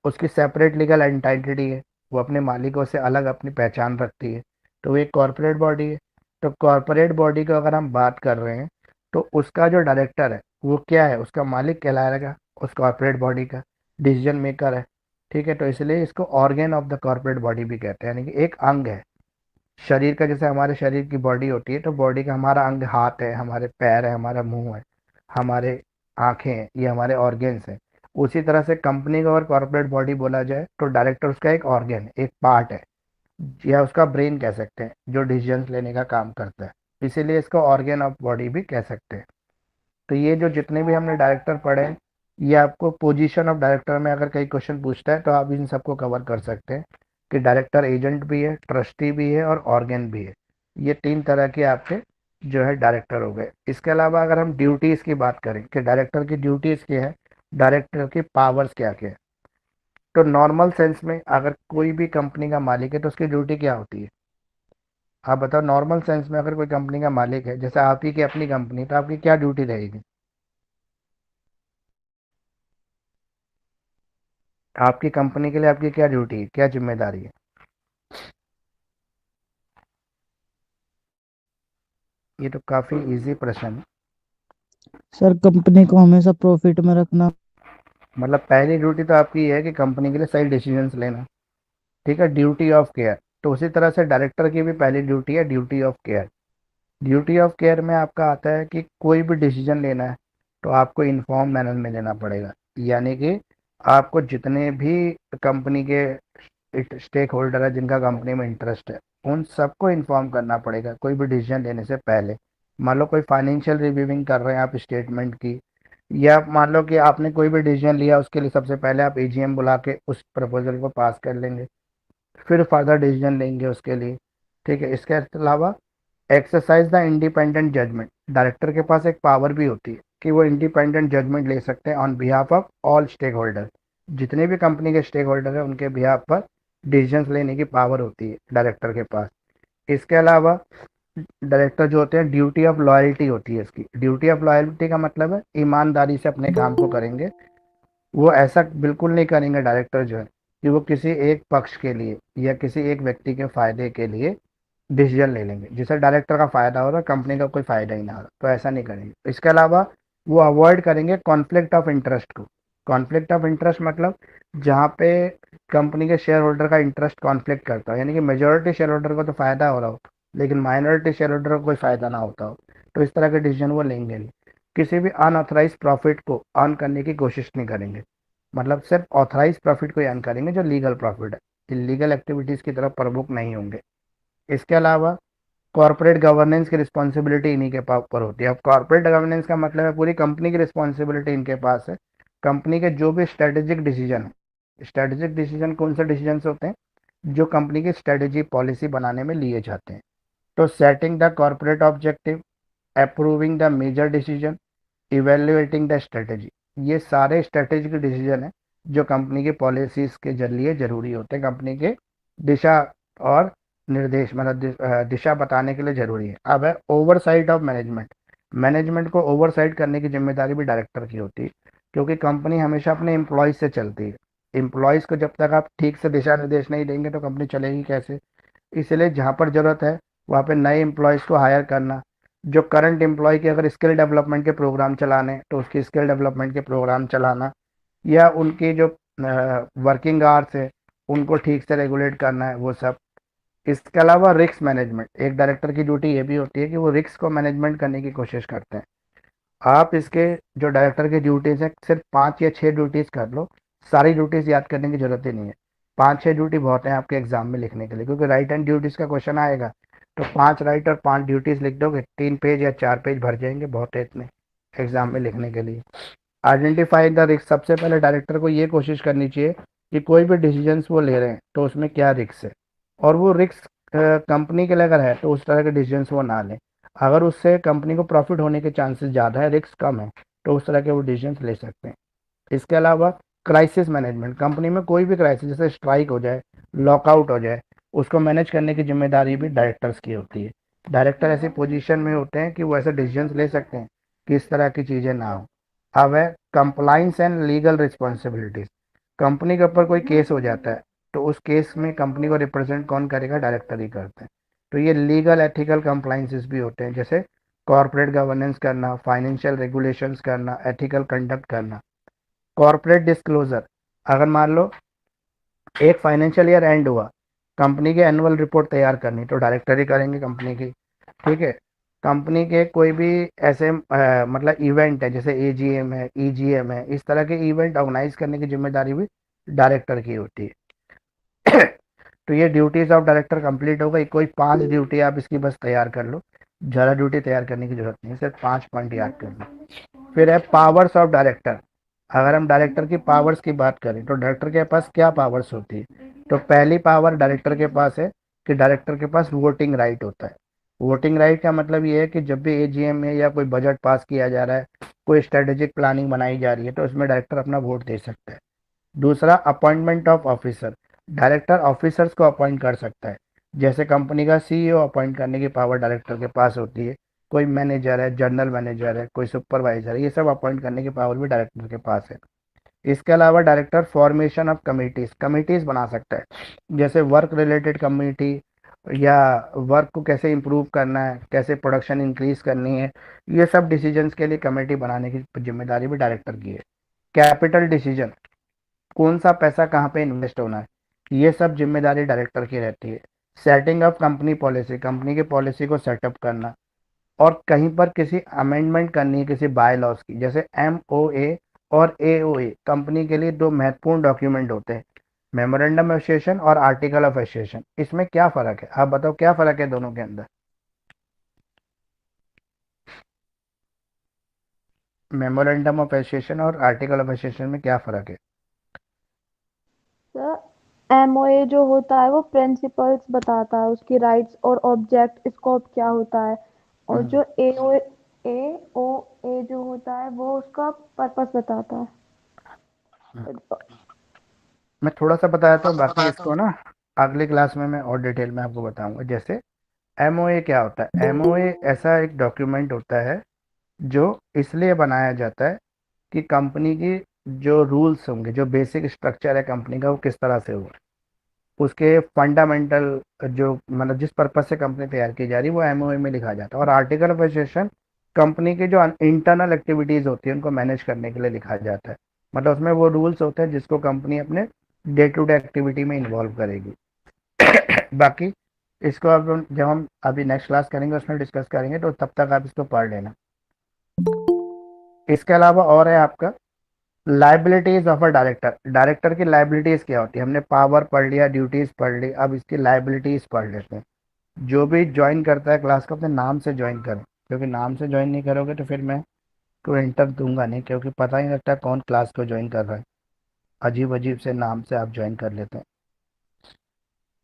उसकी सेपरेट लीगल एंटाइटी है, वो अपने मालिकों से अलग अपनी पहचान रखती है, तो वो एक कॉर्पोरेट बॉडी है। तो कॉर्पोरेट बॉडी की अगर हम बात कर रहे हैं तो उसका जो डायरेक्टर है वो क्या है, उसका मालिक कहलाएगा उस कॉर्पोरेट बॉडी का, डिसीजन मेकर है। ठीक है, तो इसलिए इसको organ of the corporate body भी कहते हैं, यानी कि एक अंग है शरीर का। जैसे हमारे शरीर की बॉडी होती है तो बॉडी का हमारा अंग हाथ है, हमारे पैर है, हमारा मुंह है, हमारे आंखें हैं, ये हमारे ऑर्गेन्स हैं। उसी तरह से कंपनी का और कॉर्पोरेट बॉडी बोला जाए तो डायरेक्टर उसका एक ऑर्गेन है, एक पार्ट है, या उसका ब्रेन कह सकते हैं जो डिसीजंस लेने का काम करता है, इसीलिए इसको ऑर्गेन ऑफ बॉडी भी कह सकते हैं। तो ये जो जितने भी हमने डायरेक्टर पढ़े हैं, ये आपको पोजीशन ऑफ डायरेक्टर में अगर कई क्वेश्चन पूछता है तो आप इन सबको कवर कर सकते हैं कि डायरेक्टर एजेंट भी है, ट्रस्टी भी है और ऑर्गेन भी है। ये तीन तरह के आपके जो है डायरेक्टर हो गए। इसके अलावा अगर हम ड्यूटीज़ की बात करें कि डायरेक्टर की ड्यूटीज़ क्या है, डायरेक्टर की पावर्स क्या क्या है, तो नॉर्मल सेंस में अगर कोई भी कंपनी का मालिक है तो उसकी ड्यूटी क्या होती है? आप बताओ, नॉर्मल सेंस में अगर कोई कंपनी का मालिक है, जैसे आप ही की अपनी कंपनी, तो आपकी क्या ड्यूटी रहेगी? आपकी कंपनी के लिए आपकी क्या ड्यूटी है, क्या जिम्मेदारी है? ये तो काफी इजी प्रश्न है। सर कंपनी को हमेशा प्रॉफिट में रखना। मतलब पहली ड्यूटी तो आपकी ये है कि कंपनी के लिए सही डिसीजंस लेना। ठीक है, ड्यूटी ऑफ केयर। तो उसी तरह से डायरेक्टर की भी पहली ड्यूटी है duty of care. Duty of care में आपका आता है कि कोई भी डिसीजन लेना है तो आपको इन्फॉर्म मैनर में लेना पड़ेगा, यानी कि आपको जितने भी कंपनी के स्टेक होल्डर है जिनका कंपनी में इंटरेस्ट है उन सबको इन्फॉर्म करना पड़ेगा कोई भी डिसीजन लेने से पहले। मान लो कोई फाइनेंशियल रिव्यूइंग कर रहे हैं आप स्टेटमेंट की, या मान लो कि आपने कोई भी डिसीजन लिया उसके लिए सबसे पहले आप एजीएम बुला के उस प्रपोजल को पास कर लेंगे, फिर फर्दर डिसीजन लेंगे उसके लिए। ठीक है, इसके अलावा exercise the independent judgment, director के पास एक पावर भी होती है कि वो इंडिपेंडेंट जजमेंट ले सकते हैं on behalf of all stake holder, जितने भी कंपनी के स्टेक होल्डर है उनके बिहाफ पर डिसीजंस लेने की पावर होती है डायरेक्टर के पास। इसके अलावा डायरेक्टर जो होते हैं ड्यूटी ऑफ लॉयल्टी होती है, इसकी ड्यूटी ऑफ लॉयल्टी का मतलब है ईमानदारी से अपने काम को करेंगे। वो ऐसा बिल्कुल नहीं करेंगे डायरेक्टर जो है कि वो किसी एक पक्ष के लिए या किसी एक व्यक्ति के फायदे के लिए डिसीजन ले लेंगे जिससे डायरेक्टर का फायदा हो रहा है, कंपनी का कोई फायदा ही ना हो रहा, तो ऐसा नहीं करेंगे। इसके अलावा वो अवॉइड करेंगे कॉन्फ्लिक्ट ऑफ इंटरेस्ट को। कॉन्फ्लिक्ट ऑफ इंटरेस्ट मतलब जहाँ पे कंपनी के शेयर होल्डर का इंटरेस्ट कॉन्फ्लिक्ट करता हो, यानी कि मेजोरिटी शेयर होल्डर को तो फायदा हो रहा हो लेकिन माइनॉरिटी शेयर होल्डर को कोई फायदा ना होता हो, तो इस तरह के डिसीजन वो लेंगे नहीं। किसी भी अनऑथराइज प्रॉफिट को अर्न करने की कोशिश नहीं करेंगे, मतलब सिर्फ ऑथराइज प्रॉफिट को अर्न करेंगे जो लीगल प्रॉफिट है, इलीगल एक्टिविटीज की तरफ प्रमुख नहीं होंगे। इसके अलावा कॉर्पोरेट गवर्नेंस की रिस्पॉन्सिबिलिटी इन्हीं के ऊपर होती है। अब कॉर्पोरेट गवर्नेंस का मतलब है पूरी कंपनी की रिस्पॉन्सिबिलिटी इनके पास है। कंपनी के जो भी स्ट्रेटेजिक डिसीजन है, स्ट्रेटेजिक डिसीजन कौन से डिसीजन होते हैं, जो कंपनी की स्ट्रेटेजी पॉलिसी बनाने में लिए जाते हैं, तो setting the corporate objective, approving the major decision, evaluating the strategy, ये सारे स्ट्रेटेजिक डिसीजन है जो कंपनी की पॉलिसीज के जरिए जरूरी होते हैं, कंपनी के दिशा और निर्देश मतलब दिशा बताने के लिए जरूरी है। अब है ओवरसाइट ऑफ मैनेजमेंट। मैनेजमेंट को ओवरसाइट करने की जिम्मेदारी भी डायरेक्टर की होती है, क्योंकि कंपनी हमेशा अपने एम्प्लॉयज से चलती है। एम्प्लॉयज को जब तक आप ठीक से दिशा निर्देश नहीं देंगे तो कंपनी चलेगी कैसे। इसलिए जहाँ पर ज़रूरत है वहाँ पे नए एम्प्लॉयज़ को हायर करना, जो करंट एम्प्लॉय के अगर स्किल डेवलपमेंट के प्रोग्राम चलाने तो उसकी स्किल डेवलपमेंट के प्रोग्राम चलाना, या उनकी जो वर्किंग आवर्स है उनको ठीक से रेगुलेट करना है, वो सब। इसके अलावा रिस्क मैनेजमेंट, एक डायरेक्टर की ड्यूटी ये भी होती है कि वो रिस्क को मैनेजमेंट करने की कोशिश करते हैं। आप इसके जो डायरेक्टर की ड्यूटीज़ है सिर्फ 5 या 6 ड्यूटीज़ कर लो, सारी ड्यूटीज़ याद करने की जरूरत ही नहीं है। 5-6 ड्यूटी बहुत है आपके एग्जाम में लिखने के लिए, क्योंकि राइट एंड ड्यूटीज़ का क्वेश्चन आएगा तो 5 राइट और 5 ड्यूटीज़ लिख दोगे, 3 पेज या 4 पेज भर जाएंगे, बहुत है इतने एग्जाम में लिखने के लिए। आइडेंटिफाई द रिस्क, सबसे पहले डायरेक्टर को ये कोशिश करनी चाहिए कि कोई भी डिसीजंस वो ले रहे हैं तो उसमें क्या रिस्क है, और वो रिस्क कंपनी के लिए अगर है तो उस तरह के डिसीजंस वो ना लें। अगर उससे कंपनी को प्रॉफिट होने के चांसेस ज़्यादा है, रिस्क कम है, तो उस तरह के वो डिसीजंस ले सकते हैं। इसके अलावा क्राइसिस मैनेजमेंट, कंपनी में कोई भी क्राइसिस जैसे स्ट्राइक हो जाए, लॉकआउट हो जाए, उसको मैनेज करने की जिम्मेदारी भी डायरेक्टर्स की होती है। डायरेक्टर ऐसी पोजीशन में होते हैं कि वो ऐसे डिसीजंस ले सकते हैं कि इस तरह की चीज़ें ना हो। अब है compliance and legal responsibilities. Company के ऊपर कोई केस हो जाता है तो उस केस में कंपनी को रिप्रेजेंट कौन करेगा, डायरेक्टर ही करते हैं। तो ये लीगल एथिकल कंप्लाइंसेस भी होते हैं, जैसे कॉर्पोरेट गवर्नेंस करना, फाइनेंशियल रेगुलेशंस करना, एथिकल कंडक्ट करना। कॉर्पोरेट डिस्क्लोजर, अगर मान लो एक फाइनेंशियल ईयर एंड हुआ, कंपनी की एनुअल रिपोर्ट तैयार करनी तो डायरेक्टर ही करेंगे कंपनी की, ठीक है। कंपनी के कोई भी ऐसे मतलब इवेंट है जैसे एजीएम है, ईजीएम है, इस तरह के इवेंट ऑर्गेनाइज करने की जिम्मेदारी भी डायरेक्टर की होती है। तो ये ड्यूटीज ऑफ डायरेक्टर कंप्लीट हो गई। कोई 5 ड्यूटी आप इसकी बस तैयार कर लो, ज़्यादा ड्यूटी तैयार करने की जरूरत नहीं है, सिर्फ 5 पॉइंट याद कर लो। फिर है पावर्स ऑफ डायरेक्टर। अगर हम डायरेक्टर की पावर्स की बात करें तो डायरेक्टर के पास क्या पावर्स होती है, तो पहली पावर डायरेक्टर के पास है कि डायरेक्टर के पास वोटिंग राइट होता है। वोटिंग राइट का मतलब ये है कि जब भी एजीएम में या कोई बजट पास किया जा रहा है, कोई स्ट्रेटेजिक प्लानिंग बनाई जा रही है, तो उसमें डायरेक्टर अपना वोट दे सकता है। दूसरा, appointment of officer. Director officers को अपॉइंट कर सकता है, जैसे कंपनी का सीईओ अपॉइंट करने की पावर डायरेक्टर के पास होती है। कोई मैनेजर है, जनरल मैनेजर है, कोई सुपरवाइजर है, ये सब अपॉइंट करने की पावर भी डायरेक्टर के पास है। इसके अलावा director formation of committees, committees बना सकता है, जैसे वर्क रिलेटेड कमिटी, या वर्क को कैसे इम्प्रूव करना है, कैसे प्रोडक्शन इंक्रीज करनी है, ये सब डिसीजंस के लिए कमेटी बनाने की जिम्मेदारी भी डायरेक्टर की है। कैपिटल डिसीजन, कौन सा पैसा कहाँ पे इन्वेस्ट होना है, ये सब जिम्मेदारी डायरेक्टर की रहती है। Setting up company policy, company की पॉलिसी को सेटअप करना, और कहीं पर किसी अमेंडमेंट करनी है किसी बाय लॉज की, जैसे एमओए और एओए कंपनी के लिए 2 महत्वपूर्ण डॉक्यूमेंट होते हैं, मेमोरेंडम ऑफ एसोसिएशन और आर्टिकल ऑफ एसोसिएशन। इसमें क्या फ़र्क है, आप बताओ क्या फ़र्क है दोनों के अंदर। मेमोरेंडम ऑफ एसोसिएशन और आर्टिकल ऑफ एसोसिएशन में क्या फ़र्क है। सर एमओए जो होता है वो प्रिंसिपल्स बताता है, उसकी राइट्स और ऑब्जेक्ट स्कोप क्या होता है, और जो एओए जो होता है वो उसका पर्पस बताता है। मैं थोड़ा सा बताया था, बाकी इसको ना अगली क्लास में मैं और डिटेल में आपको बताऊंगा। जैसे एमओए क्या होता है, एमओए ऐसा एक डॉक्यूमेंट होता है जो इसलिए बनाया जाता है कि कंपनी की जो रूल्स होंगे, जो बेसिक स्ट्रक्चर है कंपनी का, वो किस तरह से होगा, उसके फंडामेंटल जो मतलब जिस पर्पज से कंपनी तैयार की जा रही है वो एमओए में लिखा जाता है। और आर्टिकल ऑफ एसोसिएशन कंपनी की जो इंटरनल एक्टिविटीज होती है उनको मैनेज करने के लिए लिखा जाता है, मतलब उसमें वो रूल्स होते हैं जिसको कंपनी अपने डे टू डे एक्टिविटी में इन्वॉल्व करेगी। बाकी इसको अब जब हम अभी नेक्स्ट क्लास करेंगे उसमें डिस्कस करेंगे, तो तब तक आप इसको पढ़ लेना। इसके अलावा और है आपका liabilities of a director. Director की लाइबिलिटीज क्या होती है, हमने पावर पढ़ लिया, ड्यूटीज पढ़ ली, अब इसकी लाइबिलिटीज पढ़ लेते हैं। जो भी ज्वाइन करता है क्लास को अपने नाम से ज्वाइन करें, क्योंकि नाम से ज्वाइन नहीं करोगे तो फिर मैं को इंटर दूंगा नहीं, क्योंकि पता ही नहीं लगता कौन क्लास को ज्वाइन कर रहा है, अजीब अजीब से नाम से आप ज्वाइन कर लेते हैं।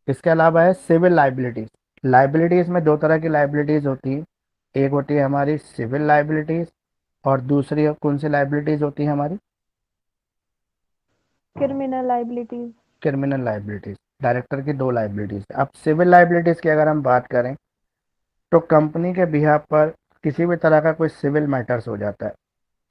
इसके अलावा है सिविल लाइबिलिटीज। लाइबिलिटीज में दो तरह की लाइबिलिटीज होती है, एक होती है हमारी सिविल लाइबिलिटीज और दूसरी कौन सी लाइबिलिटीज होती है हमारी? Criminal liabilities. Criminal liabilities. Director की दो लाइबिलिटीज। अब सिविल लाइबिलिटीज की अगर हम बात करें तो कंपनी के बिहाफ पर किसी भी तरह का कोई सिविल मैटर्स हो जाता है।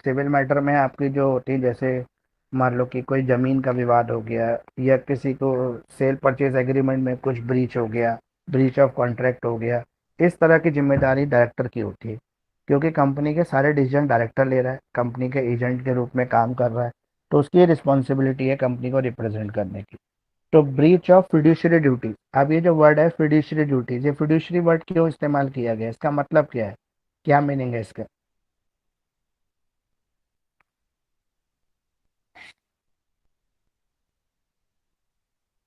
सिविल मैटर में आपकी जो होती है, जैसे मान लो कि कोई ज़मीन का विवाद हो गया या किसी को सेल परचेज एग्रीमेंट में कुछ ब्रीच हो गया, ब्रीच ऑफ कॉन्ट्रैक्ट हो गया, इस तरह की जिम्मेदारी डायरेक्टर की होती है, क्योंकि कंपनी के सारे डिसीजन डायरेक्टर ले रहा है, कंपनी के एजेंट के रूप में काम कर रहा है, तो उसकी रिस्पॉन्सिबिलिटी है कंपनी को रिप्रेजेंट करने की। तो ब्रीच ऑफ फिड्यूशियरी ड्यूटी, अब ये जो वर्ड है फिड्यूशियरी ड्यूटीज, ये फिड्यूशियरी वर्ड क्यों इस्तेमाल किया गया, इसका मतलब क्या है, क्या मीनिंग है इसका?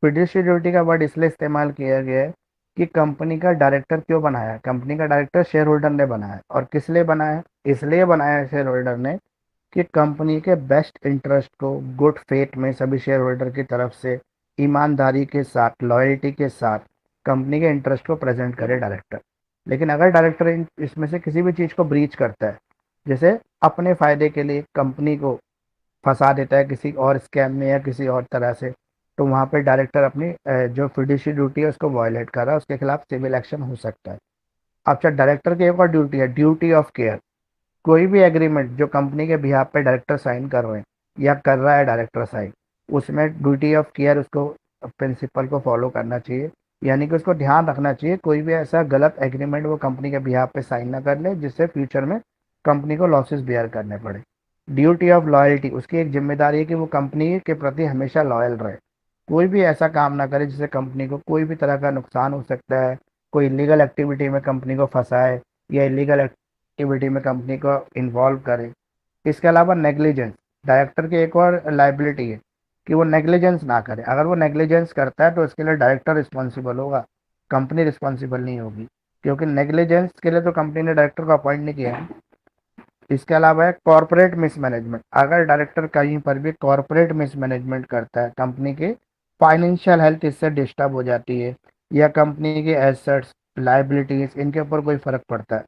फिड्यूशियरी का वर्ड इसलिए इस्तेमाल किया गया है कि कंपनी का डायरेक्टर क्यों बनाया है, कंपनी का डायरेक्टर शेयर होल्डर ने बनाया है, और किस लिए बनाया है, इसलिए बनाया है शेयर होल्डर ने कि कंपनी के बेस्ट इंटरेस्ट को गुड फेथ में सभी शेयर होल्डर की तरफ से ईमानदारी के साथ, लॉयल्टी के साथ कंपनी के इंटरेस्ट को प्रेजेंट करे डायरेक्टर। लेकिन अगर डायरेक्टर इसमें से किसी भी चीज़ को ब्रीच करता है, जैसे अपने फायदे के लिए कंपनी को फंसा देता है किसी और स्कैम में या किसी और तरह से, तो वहाँ पे डायरेक्टर अपनी जो फिड्यूशियरी ड्यूटी है उसको वायलेट कर रहा है, उसके खिलाफ सिविल एक्शन हो सकता है। अच्छा, डायरेक्टर की एक और ड्यूटी है, ड्यूटी ऑफ केयर। कोई भी एग्रीमेंट जो कंपनी के बिहाफ पे डायरेक्टर साइन कर रहे हैं या कर रहा है डायरेक्टर साइन, उसमें ड्यूटी ऑफ केयर उसको प्रिंसिपल को फॉलो करना चाहिए, यानी कि उसको ध्यान रखना चाहिए कोई भी ऐसा गलत एग्रीमेंट वो कंपनी के बिहाफ पे साइन ना कर ले जिससे फ्यूचर में कंपनी को लॉसेस बियर करने पड़े। ड्यूटी ऑफ लॉयल्टी, उसकी एक जिम्मेदारी है कि वो कंपनी के प्रति हमेशा लॉयल रहे, कोई भी ऐसा काम ना करे जिससे कंपनी को कोई भी तरह का नुकसान हो सकता है, कोई इलीगल एक्टिविटी में कंपनी को फंसाए या इलीगल एक्टिविटी में कंपनी को इन्वॉल्व करे। इसके अलावा नेग्लिजेंस, डायरेक्टर की एक और लाइबिलिटी है कि वो नेग्लिजेंस ना करे, अगर वो नेग्लिजेंस करता है तो इसके लिए डायरेक्टर रिस्पॉन्सिबल होगा, कंपनी रिस्पॉन्सिबल नहीं होगी, क्योंकि नेग्लिजेंस के लिए तो कंपनी ने डायरेक्टर को अपॉइंट नहीं किया है। इसके अलावा है कॉरपोरेट मिसमैनेजमेंट, अगर डायरेक्टर कहीं पर भी कॉरपोरेट मिसमैनेजमेंट करता है, कंपनी की फाइनेंशियल हेल्थ इससे डिस्टर्ब हो जाती है या कंपनी के एसेट्स, लाइबिलिटीज, इनके ऊपर कोई फर्क पड़ता है।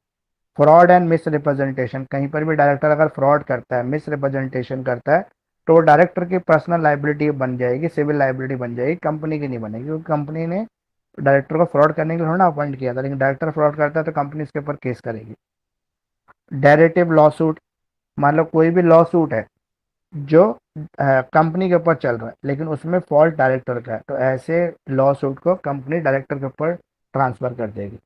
फ्रॉड एंड मिस रिप्रेजेंटेशन, कहीं पर भी डायरेक्टर अगर फ्रॉड करता है, मिस रिप्रेजेंटेशन करता है, तो डायरेक्टर की पर्सनल लाइबिलिटी बन जाएगी, सिविल लाइबिलिटी बन जाएगी, कंपनी की नहीं बनेगी, क्योंकि कंपनी ने डायरेक्टर को फ्रॉड करने के लिए थोड़ा ना अपॉइंट किया था, लेकिन डायरेक्टर फ्रॉड करता है तो कंपनी इसके ऊपर केस करेगी। डेरिवेटिव लॉ सूट, मान लो कोई भी लॉ सूट है जो कंपनी के ऊपर चल रहा है लेकिन उसमें फॉल्ट डायरेक्टर का है, तो ऐसे लॉ सूट को कंपनी डायरेक्टर के ऊपर ट्रांसफर कर देगी।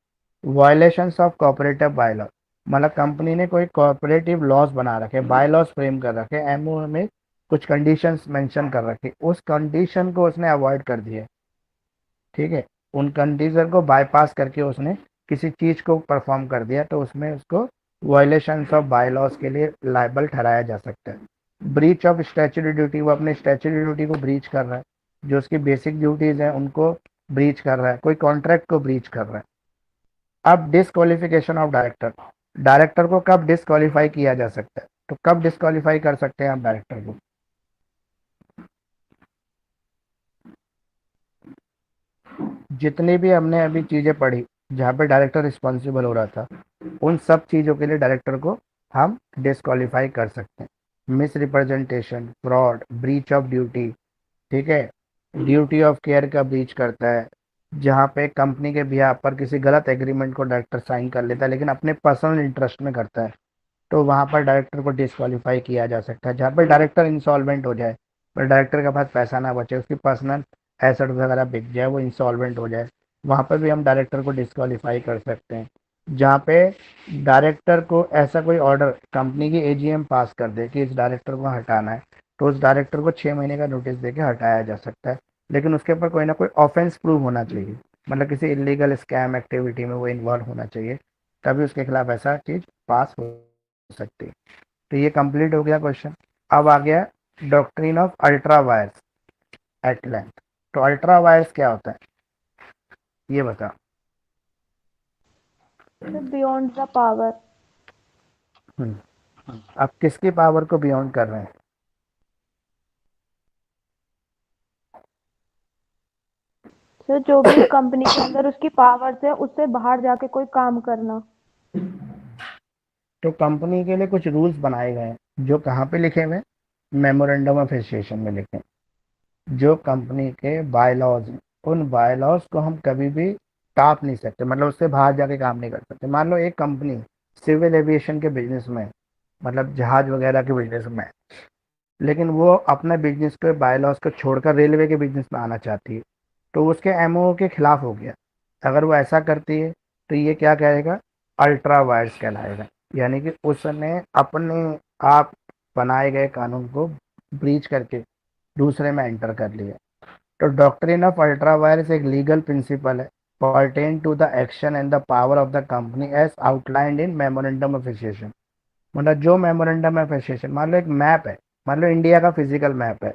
Violations of cooperative by law, मतलब कंपनी ने कोई कॉपरेटिव लॉज बना रखे, बाय लॉज फ्रेम कर रखे, एमओ में कुछ कंडीशंस मेंशन कर रखे, उस कंडीशन को उसने अवॉइड कर दिया, ठीक है, उन कंडीशन को बाईपास करके उसने किसी चीज को परफॉर्म कर दिया, तो उसमें उसको वायलेशंस ऑफ बाय लॉज के लिए लायबल ठहराया जा सकता है। ब्रीच ऑफ स्टैच्यूटरी ड्यूटी, वो अपने स्टैच्यूटरी ड्यूटी को ब्रीच कर रहा है, जो उसकी बेसिक ड्यूटीज हैं उनको ब्रीच कर रहा है, कोई कॉन्ट्रैक्ट को ब्रीच कर रहा है। अब डिसक्वालिफिकेशन ऑफ डायरेक्टर, डायरेक्टर को कब डिसक्वालीफाई किया जा सकता है, तो कब डिसक्वालीफाई कर सकते हैं आप डायरेक्टर को? जितनी भी हमने अभी चीजें पढ़ी जहाँ पे डायरेक्टर रिस्पॉन्सिबल हो रहा था, उन सब चीजों के लिए डायरेक्टर को हम डिसक्वालीफाई कर सकते हैं। Miss representation, fraud, breach of duty, ठीक है, ड्यूटी ऑफ केयर का ब्रीच करता है, जहाँ पे कंपनी के बिहाफ पर किसी गलत एग्रीमेंट को डायरेक्टर साइन कर लेता है लेकिन अपने पर्सनल इंटरेस्ट में करता है, तो वहाँ पर डायरेक्टर को डिस्क्वालीफाई किया जा सकता है। जहाँ पर डायरेक्टर इंसॉल्वेंट हो जाए, पर डायरेक्टर के पास पैसा ना बचे, उसकी पर्सनल एसेट वगैरह बिक जाए, वो इंसॉल्वेंट हो जाए, वहाँ पर भी हम डायरेक्टर को डिस्क्वालीफाई कर सकते हैं। जहाँ पे डायरेक्टर को ऐसा कोई ऑर्डर कंपनी की एजीएम पास कर दे कि इस डायरेक्टर को हटाना है, तो उस डायरेक्टर को 6 महीने का नोटिस देके हटाया जा सकता है, लेकिन उसके ऊपर कोई ना कोई ऑफेंस प्रूव होना चाहिए, मतलब किसी इलीगल स्कैम एक्टिविटी में वो इन्वॉल्व होना चाहिए, तभी उसके खिलाफ ऐसा चीज पास हो सकती है। तो ये कंप्लीट हो गया क्वेश्चन। अब आ गया doctrine of ultra vires at length. तो अल्ट्रा वायर्स क्या होता है ये बता। Beyond the power. अब किसकी पावर को बियॉन्ड कर रहे हैं? सर जो भी कंपनी के अंदर उसकी पावर्स है उससे बाहर जाके कोई काम करना। तो कंपनी के लिए कुछ रूल्स बनाए गए हैं जो कहाँ पे लिखे हुए हैं, मेमोरेंडम ऑफ एसोसिएशन में लिखे हैं। जो कंपनी के बायलॉज हैं उन बायलॉज को हम कभी भी टाप नहीं सकते, मतलब उससे बाहर जाके काम नहीं कर सकते। मान लो एक कंपनी सिविल एविएशन के बिजनेस में है, मतलब जहाज वगैरह के बिजनेस में है, लेकिन वो अपने बिजनेस के बायलॉज को छोड़कर रेलवे के बिजनेस में आना चाहती है, तो उसके एमओ के खिलाफ हो गया। अगर वो ऐसा करती है तो ये क्या कहेगा, अल्ट्रा वायर्स कहलाएगा। यानी कि उसने अपने आप बनाए गए कानून को ब्रीच करके दूसरे में एंटर कर लिया। तो डॉक्ट्रिन ऑफ अल्ट्रा वायर्स एक लीगल प्रिंसिपल है pertain to the action and the power of the company as outlined in memorandum of association. मतलब जो मेमोरेंडम ऑफ एसोसिएशन, मान लो एक मैप है, मान लो इंडिया का फिजिकल मैप है,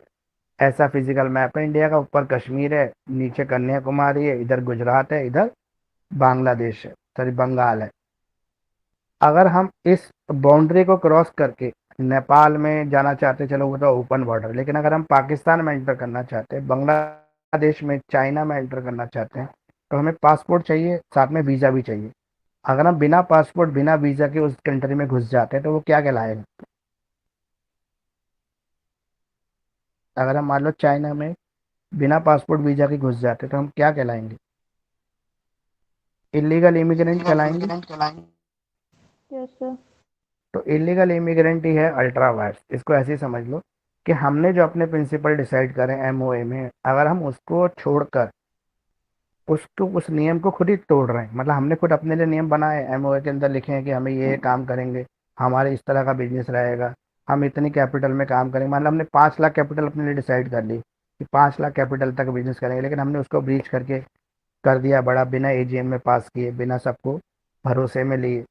ऐसा फिजिकल मैप है इंडिया का, ऊपर कश्मीर है, नीचे कन्याकुमारी है, इधर गुजरात है, इधर बांग्लादेश है, सॉरी बंगाल है। अगर हम इस बाउंड्री को क्रॉस करके नेपाल में जाना चाहते, चलो वो तो ओपन बॉर्डर, लेकिन अगर हम पाकिस्तान में एंटर करना चाहते हैं, बांग्लादेश में, चाइना में एंटर करना चाहते हैं, तो हमें पासपोर्ट चाहिए, साथ में वीज़ा भी चाहिए। अगर हम बिना पासपोर्ट बिना वीज़ा के उस कंट्री में घुस जाते हैं तो वो क्या कहलाएगा। अगर हम मान लो चाइना में बिना पासपोर्ट वीज़ा के घुस जाते हैं तो हम क्या कहलाएंगे, इलीगल इमिग्रेंट कहलाएंगे। Yes sir. तो इलीगल इमिग्रेंट ही है अल्ट्रा वायर्स। इसको ऐसे ही समझ लो कि हमने जो अपने प्रिंसिपल डिसाइड करें एमओए में, अगर हम उसको छोड़कर उसको उस नियम को खुद ही तोड़ रहे हैं, मतलब हमने खुद अपने लिए नियम बनाए, एमओए के अंदर लिखे हैं कि हमें ये काम करेंगे, हमारे इस तरह का बिजनेस रहेगा, हम इतनी कैपिटल में काम करेंगे। मान लो हमने 5 लाख कैपिटल अपने लिए डिसाइड कर ली कि 5 लाख कैपिटल तक बिजनेस करेंगे, लेकिन हमने उसको ब्रीच करके कर दिया बड़ा, बिना एजीएम में पास किए, बिना सबको भरोसे में लिए,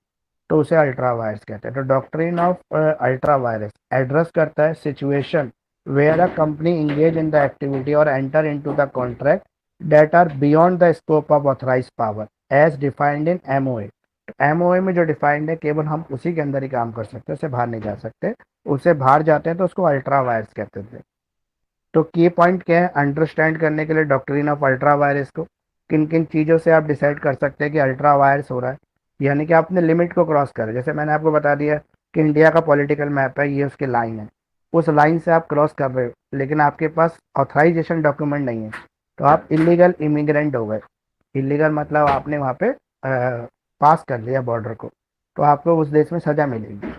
तो उसे अल्ट्रा वायरस कहते हैं। तो doctrine of ultra vires address करता है situation where a company engage in the activity और enter into the contract that are beyond the scope of authorised power as defined in MOA. तो एमओए में जो डिफाइंड है केवल हम उसी के अंदर ही काम कर सकते हैं, उससे बाहर नहीं जा सकते। उससे बाहर जाते हैं तो उसको अल्ट्रा वायरस कहते थे। तो की पॉइंट क्या है अंडरस्टैंड करने के लिए डॉक्ट्रिन ऑफ अल्ट्रा वायरस को, किन किन चीज़ों से आप डिसाइड कर सकते हैं कि अल्ट्रा वायरस हो रहा है। यानी कि आपने लिमिट को क्रॉस करें, जैसे मैंने आपको बता दिया कि इंडिया का पॉलिटिकल मैप है, ये उसकी लाइन है, उस लाइन से आप क्रॉस कर रहे हो लेकिन आपके पास ऑथराइजेशन डॉक्यूमेंट नहीं है, तो आप इलीगल इमिग्रेंट हो गए। इलीगल मतलब आपने वहाँ पे पास कर लिया बॉर्डर को, तो आपको उस देश में सज़ा मिलेगी।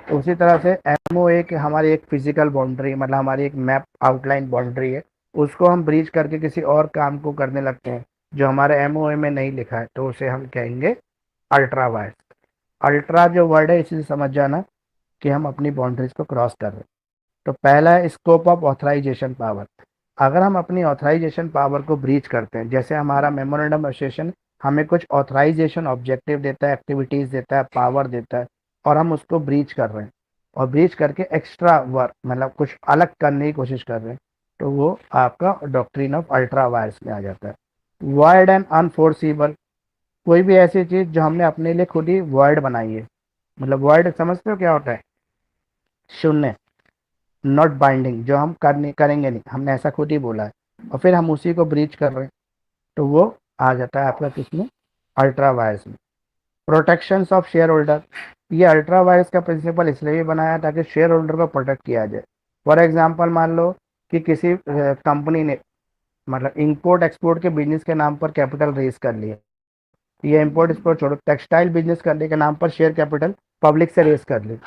तो उसी तरह से एमओए कि हमारी एक फिजिकल बाउंड्री, मतलब हमारी एक मैप आउटलाइन बाउंड्री है, उसको हम ब्रीच करके किसी और काम को करने लगते हैं जो हमारे एमओए में नहीं लिखा है, तो उसे हम कहेंगे अल्ट्रा वायर्स। अल्ट्रा जो वर्ड है इसी से समझ जाना कि हम अपनी बाउंड्रीज को क्रॉस कर रहे हैं। तो पहला है स्कोप ऑफ ऑथराइजेशन पावर। अगर हम अपनी ऑथराइजेशन पावर को ब्रीच करते हैं, जैसे हमारा मेमोरेंडम एसोसिएशन हमें कुछ ऑथराइजेशन ऑब्जेक्टिव देता है, एक्टिविटीज़ देता है, पावर देता है, और हम उसको ब्रीच कर रहे हैं और ब्रीच करके एक्स्ट्रा वर्क मतलब कुछ अलग करने की कोशिश कर रहे हैं, तो वो आपका डॉक्ट्रिन ऑफ अल्ट्रा वायर्स में आ जाता है। वायर्ड एंड अनफोर्सिबल, कोई भी ऐसी चीज़ जो हमने अपने लिए खुद ही वर्ड बनाई है, मतलब वर्ड समझते हो क्या होता है, शून्य, नॉट बाइंडिंग, जो हम करने करेंगे नहीं, हमने ऐसा खुद ही बोला है और फिर हम उसी को ब्रीच कर रहे हैं, तो वो आ जाता है आपका किसमें, अल्ट्रा वायर्स में। प्रोटेक्शंस ऑफ शेयर होल्डर, ये अल्ट्रा वायर्स का प्रिंसिपल इसलिए भी बनाया ताकि शेयर होल्डर को प्रोटेक्ट किया जाए। फॉर एग्जांपल मान लो कि किसी कंपनी ने मतलब इंपोर्ट एक्सपोर्ट के बिजनेस के नाम पर कैपिटल रेज कर लिया, ये इंपोर्ट एक्सपोर्ट छोड़ो, टेक्सटाइल बिजनेस करने के नाम पर शेयर कैपिटल पब्लिक से रेज कर ली,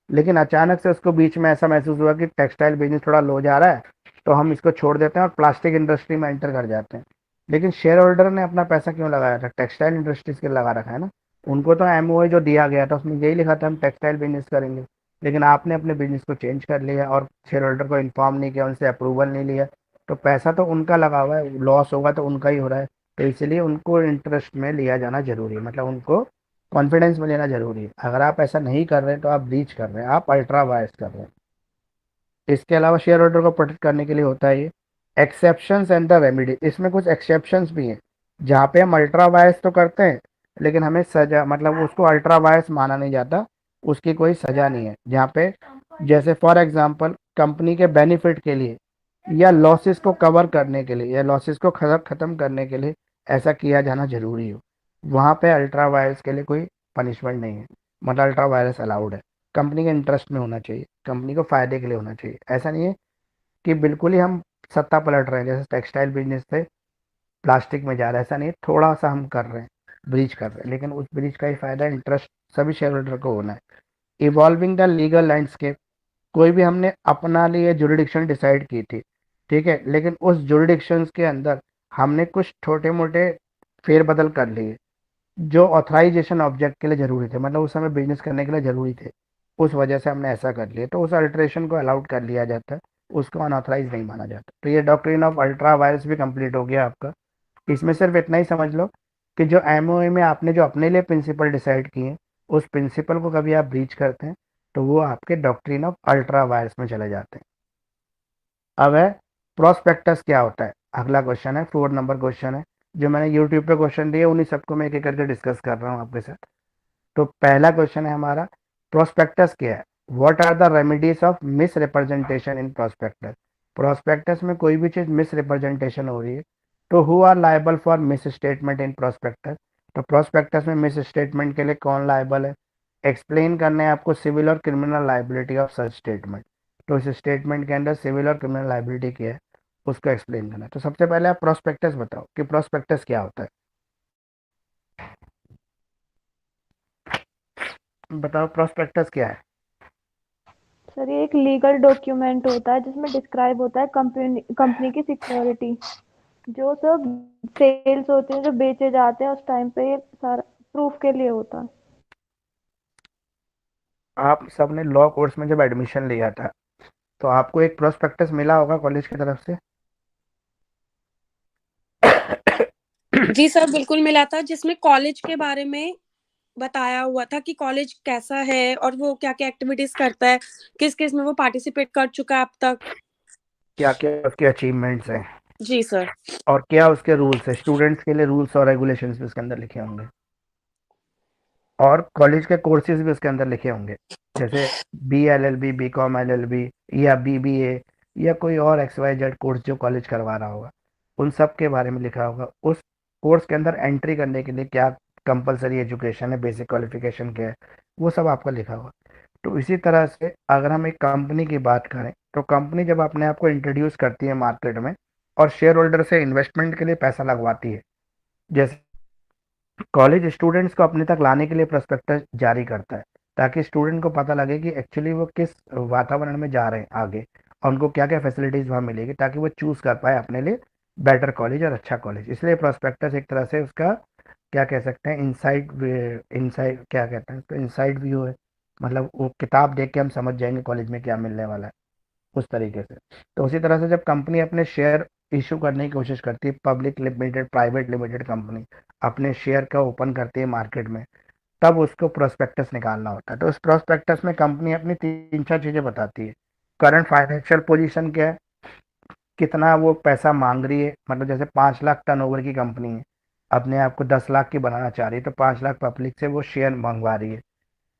लेकिन अचानक से उसको बीच में ऐसा महसूस हुआ कि टेक्सटाइल बिजनेस थोड़ा लो जा रहा है, तो हम इसको छोड़ देते हैं और प्लास्टिक इंडस्ट्री में एंटर कर जाते हैं। लेकिन शेयर होल्डर ने अपना पैसा क्यों लगाया था, टेक्सटाइल इंडस्ट्रीज के लगा रखा है ना, उनको तो एमओए जो दिया गया था उसमें यही लिखा था हम टेक्सटाइल बिजनेस करेंगे, लेकिन आपने अपने बिजनेस को चेंज कर लिया और शेयर होल्डर को इन्फॉर्म नहीं किया, उनसे अप्रूवल नहीं लिया, तो पैसा तो उनका लगा हुआ है, लॉस होगा तो उनका ही हो रहा है। तो इसलिए उनको इंटरेस्ट में लिया जाना जरूरी है, मतलब उनको कॉन्फिडेंस में लेना जरूरी है। अगर आप ऐसा नहीं कर रहे हैं तो आप ब्रीच कर रहे हैं, आप अल्ट्रा वायर्स कर रहे हैं। इसके अलावा शेयर होल्डर को प्रोटेक्ट करने के लिए होता है ये एक्सेप्शंस एंड द रेमेडी। इसमें कुछ एक्सेप्शंस भी हैं जहाँ पे हम अल्ट्रा वायर्स तो करते हैं लेकिन हमें सजा, मतलब उसको अल्ट्रा वायर्स माना नहीं जाता, उसकी कोई सजा नहीं है। जहाँ पे जैसे फॉर एग्जांपल कंपनी के बेनिफिट के लिए या लॉसेस को कवर करने के लिए या लॉसेस को खत्म करने के लिए ऐसा किया जाना जरूरी हो, वहाँ पे अल्ट्रा वायरस के लिए कोई पनिशमेंट नहीं है। मतलब अल्ट्रा वायरस अलाउड है, कंपनी के इंटरेस्ट में होना चाहिए, कंपनी को फायदे के लिए होना चाहिए। ऐसा नहीं है कि बिल्कुल ही हम सत्ता पलट रहे हैं, जैसे टेक्सटाइल बिजनेस से प्लास्टिक में जा रहा है, ऐसा नहीं है, थोड़ा सा हम कर रहे हैं, ब्रीच कर रहे हैं, लेकिन उस ब्रीच का ही फायदा इंटरेस्ट सभी शेयर होल्डर को होना है। इवॉल्विंग द लीगल लैंडस्केप, कोई भी हमने अपना लिए जुरिडिक्शन डिसाइड की थी, ठीक है, लेकिन उस जुरिडिक्शंस के अंदर हमने कुछ छोटे मोटे फेरबदल कर लिए जो ऑथराइजेशन ऑब्जेक्ट के लिए जरूरी थे, मतलब उस समय बिजनेस करने के लिए जरूरी थे, उस वजह से हमने ऐसा कर लिया, तो उस अल्ट्रेशन को अलाउड कर लिया जाता है, उसको अनऑथराइज नहीं माना जाता। तो ये डॉक्ट्रिन ऑफ अल्ट्रा वायरस भी कंप्लीट हो गया आपका। इसमें सिर्फ इतना ही समझ लो कि जो एमओए में आपने जो अपने लिए प्रिंसिपल डिसाइड किए, उस प्रिंसिपल को कभी आप ब्रीच करते हैं तो वो आपके डॉक्ट्रिन ऑफ अल्ट्रा वायरस में चले जाते हैं। अब है प्रोस्पेक्टस क्या होता है, अगला क्वेश्चन है, 4 नंबर क्वेश्चन है। जो मैंने यूट्यूब पे क्वेश्चन दिए उन्हीं सबको मैं एक एक करके डिस्कस कर रहा हूँ आपके साथ। तो पहला क्वेश्चन है हमारा, प्रोस्पेक्टस क्या है, what are the remedies of misrepresentation in prospectus. Prospectus में कोई भी चीज मिस रिप्रेजेंटेशन हो रही है तो who are liable for misstatement in prospectus. तो प्रोस्पेक्टस में मिस स्टेटमेंट के लिए कौन लायबल है, एक्सप्लेन करना है आपको सिविल और criminal liability of such statement. तो इस स्टेटमेंट के अंदर सिविल और क्रिमिनल लाइबिलिटी क्या है उसको एक्सप्लेन करना है। तो सबसे पहले आप प्रोस्पेक्टस बताओ कि प्रोस्पेक्टस क्या होता है, बताओ प्रोस्पेक्टस क्या है। सर ये एक लीगल डॉक्यूमेंट होता है जिसमें डिस्क्राइब होता है कंपनी कंपनी की सिक्योरिटी, जो सब सेल्स होते हैं जो बेचे जाते हैं उस टाइम पे, ये सारा प्रूफ के लिए होता है। आप सबने लॉ कोर्स में जब एडमिशन लिया था तो आपको एक प्रोस्पेक्टस मिला होगा कॉलेज की तरफ से। जी सर, बिल्कुल मिला था, जिसमें कॉलेज के बारे में बताया हुआ था कि कॉलेज कैसा है और वो क्या क्या एक्टिविटीज करता है, किस किस में वो पार्टिसिपेट कर चुका है अब तक। क्या क्या उसके अचीवमेंट्स हैं जी सर। और क्या उसके रूल्स है, स्टूडेंट्स के लिए रूल्स और रेगुलेशंस भी उसके अंदर लिखे होंगे, और कॉलेज के कोर्सेज भी उसके अंदर लिखे होंगे, जैसे BLLB, BCom LLB या BBA या कोई और XYZ कोर्स जो कॉलेज करवा रहा होगा, उन सब के बारे में लिखा होगा। उस कोर्स के अंदर एंट्री करने के लिए क्या कंपलसरी एजुकेशन है, बेसिक क्वालिफिकेशन क्या है, वो सब आपका लिखा होगा। तो इसी तरह से अगर हम एक कंपनी की बात करें तो कंपनी जब अपने आप को इंट्रोड्यूस करती है मार्केट में और शेयर होल्डर से इन्वेस्टमेंट के लिए पैसा लगवाती है, जैसे कॉलेज स्टूडेंट्स को अपने तक लाने के लिए प्रोस्पेक्टस जारी करता है ताकि स्टूडेंट को पता लगे कि एक्चुअली वो किस वातावरण में जा रहे हैं आगे, और उनको क्या क्या फैसिलिटीज वहाँ मिलेगी ताकि वो चूज कर पाए अपने लिए बेटर कॉलेज और अच्छा कॉलेज। इसलिए प्रोस्पेक्टस एक तरह से उसका क्या कह सकते हैं, इनसाइड क्या कहते हैं, तो इनसाइड व्यू है, मतलब वो किताब देख के हम समझ जाएंगे कॉलेज में क्या मिलने वाला है, उस तरीके से। तो उसी तरह से जब कंपनी अपने शेयर इशू करने की कोशिश करती है, public limited private limited company अपने शेयर का ओपन करती है मार्केट में, तब उसको प्रोस्पेक्टस निकालना होता है। तो उस प्रोस्पेक्टस में कंपनी अपनी 3-4 चीजें बताती है, करंट फाइनेंशियल पोजीशन क्या है, कितना वो पैसा मांग रही है, मतलब जैसे 5 लाख टर्नओवर की कंपनी है, अपने आप को 10 लाख की बनाना चाह रही है, तो 5 लाख पब्लिक से वो शेयर मंगवा रही है।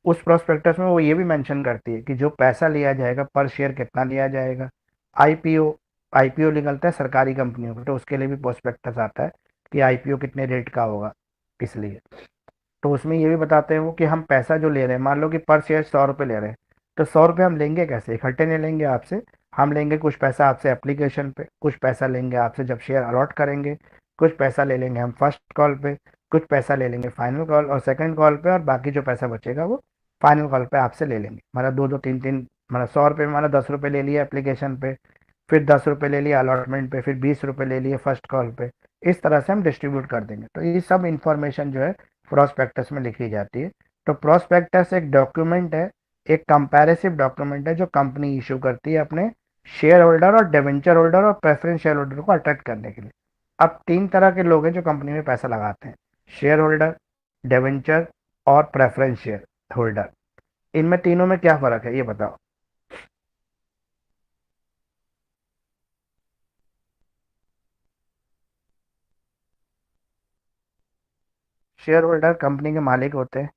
उस प्रोस्पेक्टस में वो ये भी मेंशन करती है कि जो पैसा लिया जाएगा पर शेयर कितना लिया जाएगा। आईपीओ आईपीओ निकलता है सरकारी कंपनियों को, तो उसके लिए भी प्रोस्पेक्टस आता है कि आईपीओ कितने रेट का होगा, इसलिए। तो उसमें ये भी बताते हैं वो कि हम पैसा जो ले रहे हैं, मान लो कि पर शेयर 100 रुपये ले रहे हैं, तो 100 रुपये हम लेंगे कैसे, इकट्ठे नहीं लेंगे आपसे, हम लेंगे कुछ पैसा आपसे एप्लीकेशन पे, कुछ पैसा लेंगे आपसे जब शेयर अलॉट करेंगे, कुछ पैसा ले लेंगे हम फर्स्ट कॉल पे, कुछ पैसा ले लेंगे फाइनल कॉल और सेकंड कॉल पे, और बाकी जो पैसा बचेगा वो फाइनल कॉल पे आपसे ले लेंगे। मतलब दो दो तीन तीन, मतलब 100 रुपये में मतलब 10 रुपये ले लिए एप्लीकेशन पे, फिर 10 रुपये ले लिए अलॉटमेंट पे, फिर 20 रुपये ले लिए फर्स्ट कॉल पे, इस तरह से हम डिस्ट्रीब्यूट कर देंगे। तो ये सब इंफॉर्मेशन जो है प्रोस्पेक्टस में लिखी जाती है। तो प्रोस्पेक्टस एक डॉक्यूमेंट है, एक कंपैरेसिव डॉक्यूमेंट है जो कंपनी इशू करती है अपने शेयर होल्डर और डिवेंचर होल्डर और प्रेफरेंस शेयर होल्डर को अट्रैक्ट करने के लिए। अब 3 तरह के लोग हैं जो कंपनी में पैसा लगाते हैं, शेयर होल्डर, डिवेंचर और प्रेफरेंस शेयर होल्डर। इनमें तीनों में क्या फर्क है ये बताओ। शेयर होल्डर कंपनी के मालिक होते हैं,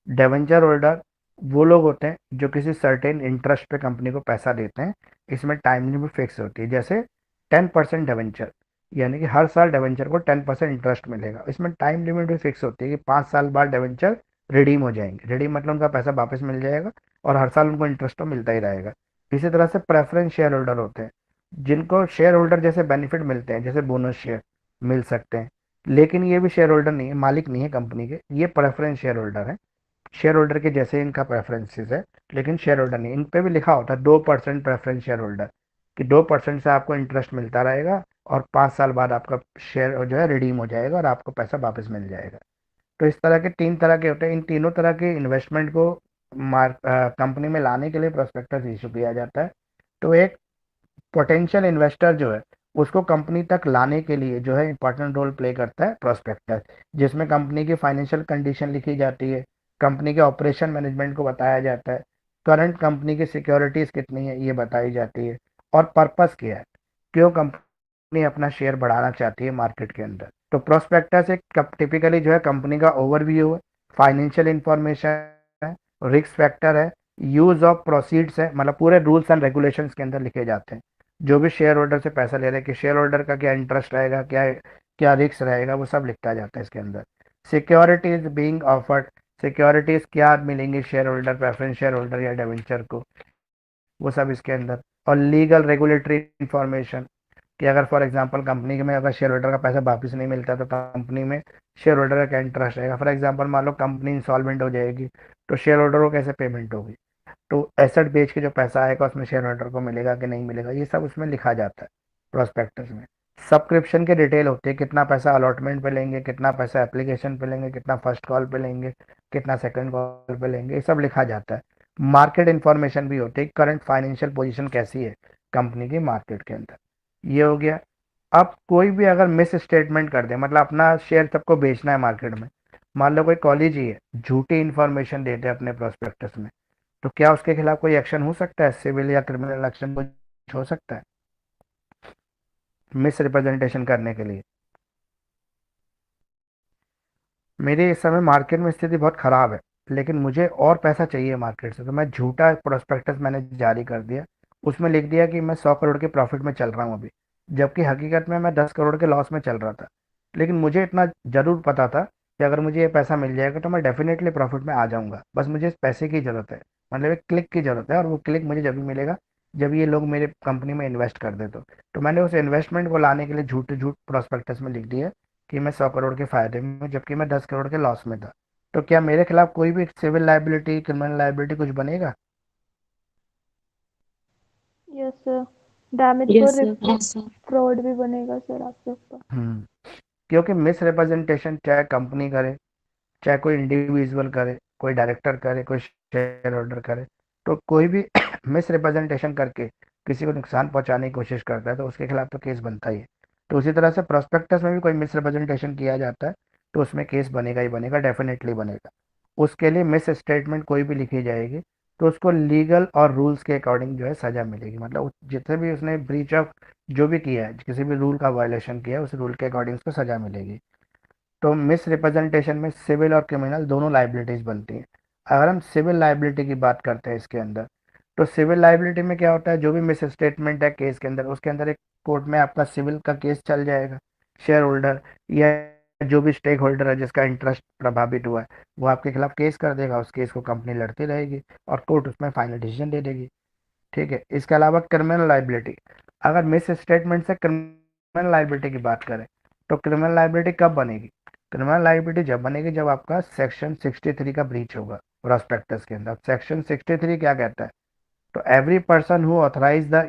डिवेंचर होल्डर वो लोग होते हैं जो किसी सर्टेन इंटरेस्ट पे कंपनी को पैसा देते हैं। इसमें टाइम लिमिट फिक्स होती है, जैसे 10% डिवेंचर, यानी कि हर साल डिवेंचर को 10% इंटरेस्ट मिलेगा। इसमें टाइम लिमिट भी फिक्स होती है कि 5 साल बाद डिवेंचर रिडीम हो जाएंगे। रिडीम मतलब उनका पैसा वापस मिल जाएगा और हर साल उनको इंटरेस्ट तो मिलता ही रहेगा। इसी तरह से प्रेफरेंस शेयर होल्डर होते हैं, जिनको शेयर होल्डर जैसे बेनिफिट मिलते हैं, जैसे बोनस शेयर मिल सकते हैं, लेकिन ये भी शेयर होल्डर नहीं है, मालिक नहीं है कंपनी के, ये प्रेफरेंस शेयर होल्डर है। शेयर होल्डर के जैसे इनका प्रेफरेंसेस है, लेकिन शेयर होल्डर नहीं। इन पे भी लिखा होता है 2% प्रेफरेंस शेयर होल्डर, कि 2% से आपको इंटरेस्ट मिलता रहेगा और 5 साल बाद आपका शेयर जो है रिडीम हो जाएगा और आपको पैसा वापस मिल जाएगा। तो इस तरह के 3 तरह के होते हैं। इन तीनों तरह के इन्वेस्टमेंट को कंपनी में लाने के लिए प्रोस्पेक्टस इशू किया जाता है। तो एक पोटेंशियल इन्वेस्टर जो है, उसको कंपनी तक लाने के लिए जो है इंपॉर्टेंट रोल प्ले करता है प्रोस्पेक्टस, जिसमें कंपनी की फाइनेंशियल कंडीशन लिखी जाती है, कंपनी के ऑपरेशन मैनेजमेंट को बताया जाता है, करंट कंपनी की सिक्योरिटीज कितनी है ये बताई जाती है, और पर्पस क्या है, क्यों कंपनी अपना शेयर बढ़ाना चाहती है मार्केट के अंदर। तो प्रोस्पेक्टस एक टिपिकली जो है कंपनी का ओवरव्यू है, फाइनेंशियल इंफॉर्मेशन है, रिस्क फैक्टर है, यूज ऑफ प्रोसीड्स है, मतलब पूरे रूल्स एंड रेगुलेशंस के अंदर लिखे जाते हैं। जो भी शेयर होल्डर से पैसा ले रहे हैं कि शेयर होल्डर का क्या इंटरेस्ट रहेगा, क्या क्या रिस्क रहेगा, वो सब लिखा जाता है इसके अंदर। सिक्योरिटीज बीइंग ऑफर्ड, सिक्योरिटीज क्या मिलेंगी share holder, preference share holder या डिवेंचर को, वो सब इसके अंदर। और लीगल रेगुलेटरी इंफॉर्मेशन, कि अगर फॉर एग्जांपल कंपनी में अगर शेयर होल्डर का पैसा वापस नहीं मिलता तो कंपनी में शेयर होल्डर का क्या इंटरेस्ट रहेगा। फॉर एग्जांपल मान लो कंपनी इंसॉल्वेंट हो जाएगी, तो शेयर होल्डर को कैसे पेमेंट होगी, तो एसेट बेच के जो पैसा आएगा उसमें शेयर होल्डर को मिलेगा कि नहीं मिलेगा, ये सब उसमें लिखा जाता है प्रोस्पेक्टस में। सब्सक्रिप्शन के डिटेल होते हैं, कितना पैसा अलॉटमेंट पे लेंगे, कितना पैसा एप्लीकेशन पे लेंगे, कितना फर्स्ट कॉल पे लेंगे, कितना सेकंड कॉल पे लेंगे, ये सब लिखा जाता है। मार्केट इन्फॉर्मेशन भी होती है, करंट फाइनेंशियल पोजीशन कैसी है कंपनी की मार्केट के अंदर, ये हो गया। अब कोई भी अगर मिस स्टेटमेंट कर दे, मतलब अपना शेयर सबको बेचना है मार्केट में, मान लो कोई कॉलेज ही है, झूठी इन्फॉर्मेशन देते हैं अपने प्रोस्पेक्टस में, तो क्या उसके खिलाफ कोई एक्शन हो सकता है, सिविल या क्रिमिनल एक्शन कुछ हो सकता है मिस रिप्रेजेंटेशन करने के लिए। मेरे इस समय मार्केट में स्थिति बहुत ख़राब है, लेकिन मुझे और पैसा चाहिए मार्केट से, तो मैं झूठा प्रोस्पेक्टस मैंने जारी कर दिया। उसमें लिख दिया कि मैं 100 करोड़ के प्रॉफिट में चल रहा हूँ अभी, जबकि हकीकत में मैं 10 करोड़ के लॉस में चल रहा था। लेकिन मुझे इतना ज़रूर पता था कि अगर मुझे ये पैसा मिल जाएगा तो मैं डेफिनेटली प्रॉफिट में आ जाऊँगा, बस मुझे इस पैसे की ज़रूरत है, मतलब एक क्लिक की ज़रूरत है, और वो क्लिक मुझे जब भी मिलेगा जब ये लोग मेरे कंपनी में इन्वेस्ट कर दे। तो मैंने उस इन्वेस्टमेंट को लाने के लिए झूठ झूठ प्रोस्पेक्टस में लिख दिया कि मैं 100 करोड़ के फायदे में हूं, जबकि मैं 10 करोड़ के लॉस में था। तो क्या मेरे खिलाफ कोई भी सिविल लाइबिलिटी, क्रिमिनल लाइबिलिटी कुछ बनेगा? Yes sir, damage yes for sir. Fraud भी बनेगा सर आपके ऊपर। क्योंकि मिस रिप्रेजेंटेशन चाहे कंपनी करे, चाहे कोई इंडिविजुअल करे, कोई डायरेक्टर करे, कोई शेयर होल्डर करे, तो कोई भी मिस रिप्रेजेंटेशन करके किसी को नुकसान पहुंचाने की कोशिश करता है तो उसके खिलाफ तो केस बनता ही है। तो उसी तरह से प्रोस्पेक्टस में भी कोई मिस रिप्रेजेंटेशन किया जाता है तो उसमें केस बनेगा ही बनेगा, डेफिनेटली बनेगा। उसके लिए मिस स्टेटमेंट कोई भी लिखी जाएगी तो उसको लीगल और रूल्स के अकॉर्डिंग जो है सजा मिलेगी, मतलब जितने भी उसने ब्रीच ऑफ जो भी किया है, किसी भी रूल का वायलेशन किया है, उस रूल के अकॉर्डिंग उसको सजा मिलेगी। तो मिस रिप्रेजेंटेशन में सिविल और क्रिमिनल दोनों लाइबिलिटीज बनती हैं। अगर हम सिविल लाइबिलिटी की बात करते हैं इसके अंदर, तो सिविल लाइबिलिटी में क्या होता है, जो भी मिस स्टेटमेंट है केस के अंदर, उसके अंदर एक कोर्ट में आपका सिविल का केस चल जाएगा। शेयर होल्डर या जो भी स्टेक होल्डर है जिसका इंटरेस्ट प्रभावित हुआ है, वो आपके खिलाफ केस कर देगा, उस केस को कंपनी लड़ती रहेगी और कोर्ट उसमें फाइनल डिसीजन दे देगी। ठीक है। इसके अलावा क्रिमिनल लाइबिलिटी, अगर मिस स्टेटमेंट से क्रिमिनल लाइबिलिटी की बात करें तो क्रिमिनल लाइबिलिटी कब बनेगी? क्रिमिनल लाइबिलिटी जब बनेगी जब आपका सेक्शन 63 का ब्रीच होगा प्रोस्पेक्टस के अंदर। सेक्शन 63 क्या कहता है? तो every person who authorized the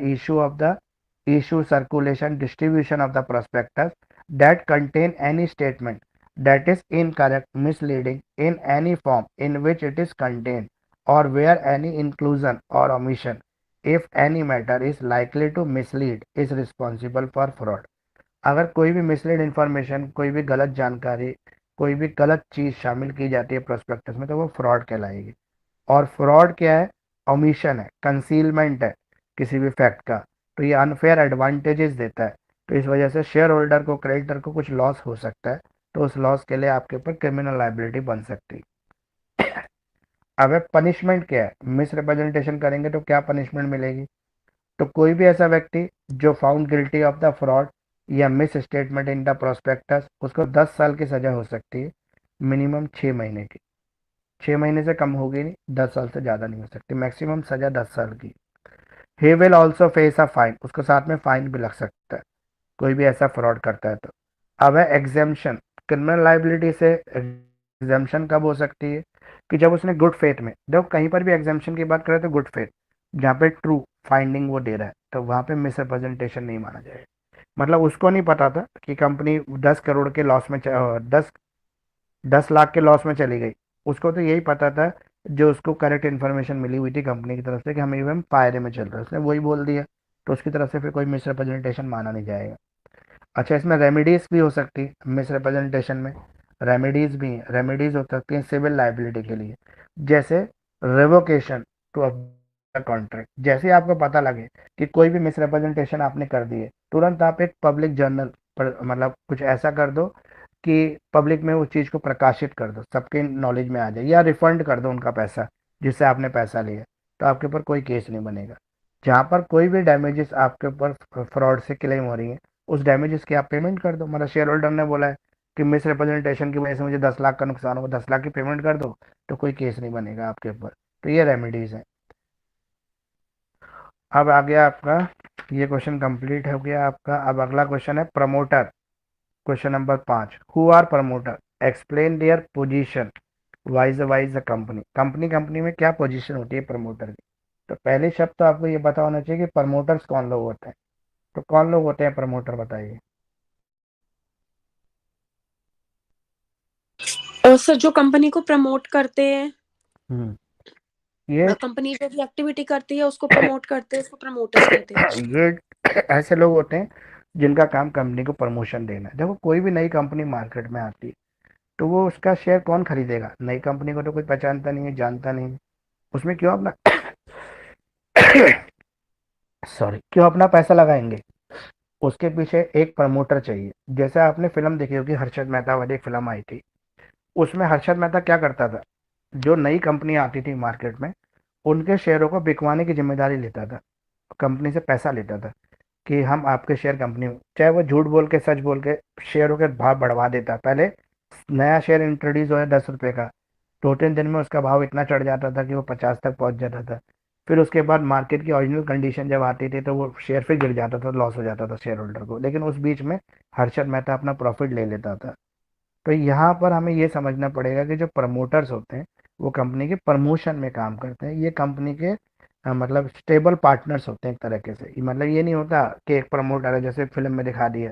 issue, circulation, distribution of the prospectus that contain any statement that is incorrect, misleading in any form in which it is contained, or where any inclusion or omission, if any matter is likely to mislead, is responsible for fraud. अगर कोई भी मिसलीड इंफॉर्मेशन, कोई भी गलत जानकारी, कोई भी गलत चीज शामिल की जाती है प्रोस्पेक्टस में तो वो फ्रॉड कहलाएगी। और फ्रॉड क्या है? ओमिशन है, कंसीलमेंट है किसी भी फैक्ट का। तो ये अनफेयर एडवांटेजेस देता है, तो इस वजह से शेयर होल्डर को, क्रेडिटर को कुछ लॉस हो सकता है, तो उस लॉस के लिए आपके ऊपर क्रिमिनल लाइबिलिटी बन सकती है। अब पनिशमेंट क्या है, मिस रिप्रेजेंटेशन करेंगे तो क्या पनिशमेंट मिलेगी? तो कोई भी ऐसा व्यक्ति जो found guilty of the fraud या misstatement in the prospectus, उसको 10 साल की सजा हो सकती है, मिनिमम 6 महीने की। 6 महीने से कम होगी नहीं, 10 साल से ज़्यादा नहीं हो सकती, मैक्सिमम सजा 10 साल की। He will also face a fine, उसको साथ में फाइन भी लग सकता है कोई भी ऐसा फ्रॉड करता है तो। अब है एग्जेम्पशन, क्रिमिनल लाइबिलिटी से एग्जेम्पशन कब हो सकती है? कि जब उसने गुड फेथ में, देखो कहीं पर भी एग्जेम्पशन की बात करें तो गुड फेथ, जहाँ पे ट्रू फाइंडिंग वो दे रहा है तो वहाँ पे मिसरिप्रेजेंटेशन नहीं माना जाएगा। मतलब उसको नहीं पता था कि कंपनी 10 करोड़ के लॉस में 10 लाख के लॉस में चली गई, उसको तो यही पता था जो उसको करेक्ट इन्फॉर्मेशन मिली हुई थी कंपनी की तरफ से कि हमें इवन फायदे में चल रहा है, उसने वही बोल दिया, तो उसकी तरफ से फिर कोई मिसरिप्रेजेंटेशन माना नहीं जाएगा। अच्छा, इसमें रेमेडीज भी हो सकती है मिस रिप्रेजेंटेशन में, रेमेडीज भी हैं, रेमेडीज हो सकती हैं सिविल लाइबिलिटी के लिए, जैसे रिवोकेशन टू अ कॉन्ट्रैक्ट। जैसे ही आपको पता लगे कि कोई भी मिस रिप्रेजेंटेशन आपने कर दी है, तुरंत आप एक पब्लिक जर्नल पर मतलब कुछ ऐसा कर दो कि पब्लिक में उस चीज़ को प्रकाशित कर दो, सबके नॉलेज में आ जाए, या रिफंड कर दो उनका पैसा जिससे आपने पैसा लिया, तो आपके ऊपर कोई केस नहीं बनेगा। जहाँ पर कोई भी डैमेजेस आपके ऊपर फ्रॉड से क्लेम हो रही है, उस डैमेजेस की आप पेमेंट कर दो। मतलब शेयर होल्डर ने बोला है कि मिस रिप्रेजेंटेशन की वजह से मुझे 10 लाख का नुकसान होगा, 10 लाख की पेमेंट कर दो, तो कोई केस नहीं बनेगा आपके ऊपर। तो ये रेमेडीज है। अब आ गया आपका, ये क्वेश्चन कंप्लीट हो गया आपका। अब अगला क्वेश्चन है promoter, question number 5, who are promoter, explain their position wise the company. Company company में क्या पोजीशन होती है प्रमोटर की? तो पहले शब्द तो आपको ये पता होना चाहिए कि प्रमोटर्स कौन लोग होते हैं। तो कौन लोग होते हैं प्रमोटर, बताइए। सर जो कंपनी को प्रमोट करते हैं, हम्म ये कंपनी जो भी एक्टिविटी करती है उसको प्रमोट करते हैं, उसको प्रमोटर्स कहते हैं। ये ऐसे लोग होते हैं जिनका काम कंपनी को प्रमोशन देना है। देखो कोई भी नई कंपनी मार्केट में आती है तो वो उसका शेयर कौन खरीदेगा? नई कंपनी को तो कोई पहचानता नहीं है, जानता नहीं है, उसमें क्यों अपना सॉरी, क्यों अपना पैसा लगाएंगे? उसके पीछे एक प्रमोटर चाहिए। जैसे आपने फिल्म देखी होगी, हर्षद मेहता वाली एक फिल्म आई थी, उसमें हर्षद मेहता क्या करता था, जो नई कंपनी आती थी मार्केट में उनके शेयरों को बिकवाने की जिम्मेदारी लेता था, कंपनी से पैसा लेता था कि हम आपके शेयर कंपनी में, चाहे वो झूठ बोल के सच बोल के शेयरों के भाव बढ़वा देता। पहले नया शेयर इंट्रोड्यूस हुआ 10 रुपए का, 2-3 दिन में उसका भाव इतना चढ़ जाता था कि वो 50 तक पहुंच जाता था। फिर उसके बाद मार्केट की ओरिजिनल कंडीशन जब आती थी तो वो शेयर फिर गिर जाता था, लॉस हो जाता था शेयर होल्डर को, लेकिन उस बीच में हर्षद मेहता अपना प्रॉफिट ले लेता था। तो यहाँ पर हमें ये समझना पड़ेगा कि जो प्रमोटर्स होते हैं वो कंपनी के प्रमोशन में काम करते हैं। ये कंपनी के मतलब स्टेबल पार्टनर्स होते हैं एक तरीके से। मतलब ये नहीं होता कि एक प्रमोटर है जैसे फिल्म में दिखा दिया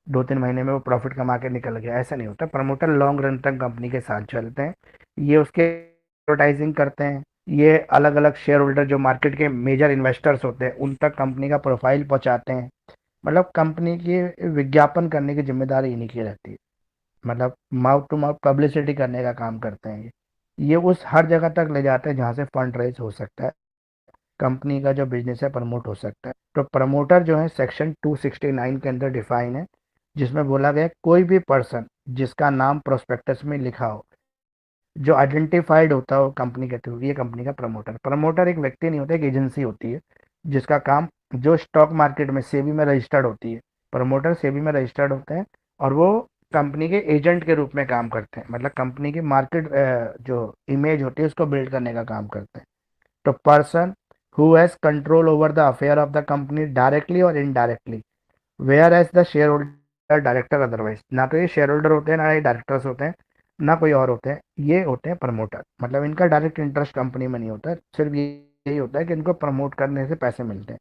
2-3 महीने में वो प्रॉफिट कमा के निकल गया, ऐसा नहीं होता। प्रमोटर लॉन्ग रन तक कंपनी के साथ चलते हैं, ये उसके एडवर्टाइजिंग करते हैं, ये अलग अलग शेयर होल्डर जो मार्केट के मेजर इन्वेस्टर्स होते हैं उन तक कंपनी का प्रोफाइल पहुंचाते हैं। मतलब कंपनी की विज्ञापन करने की जिम्मेदारी इन्हीं की रहती है। मतलब माउथ टू माउथ पब्लिसिटी करने का काम करते हैं ये उस हर जगह तक ले जाते हैं जहाँ से फंड रेज हो सकता है, कंपनी का जो बिजनेस है प्रमोट हो सकता है। तो प्रमोटर जो है सेक्शन 269 के अंदर डिफाइन है, जिसमें बोला गया है, कोई भी पर्सन जिसका नाम प्रोस्पेक्टस में लिखा हो, जो आइडेंटिफाइड होता हो कंपनी के थ्रू, ये कंपनी का प्रमोटर। प्रमोटर एक व्यक्ति नहीं होता, एक एजेंसी होती है जिसका काम, जो स्टॉक मार्केट में सेबी में रजिस्टर्ड होती है, प्रमोटर सेबी में रजिस्टर्ड होते हैं और वो कंपनी के एजेंट के रूप में काम करते हैं। मतलब कंपनी की मार्केट जो इमेज होती है उसको बिल्ड करने का काम करते हैं। तो person who has control over the affair of the company directly और indirectly, whereas the shareholder director otherwise. ना तो ये शेयर होल्डर होते हैं, ना ये डायरेक्टर्स होते हैं, ना कोई और होते हैं, ये होते हैं प्रमोटर। मतलब इनका डायरेक्ट इंटरेस्ट कंपनी में नहीं होता है, सिर्फ यही होता है कि इनको प्रमोट करने से पैसे मिलते हैं।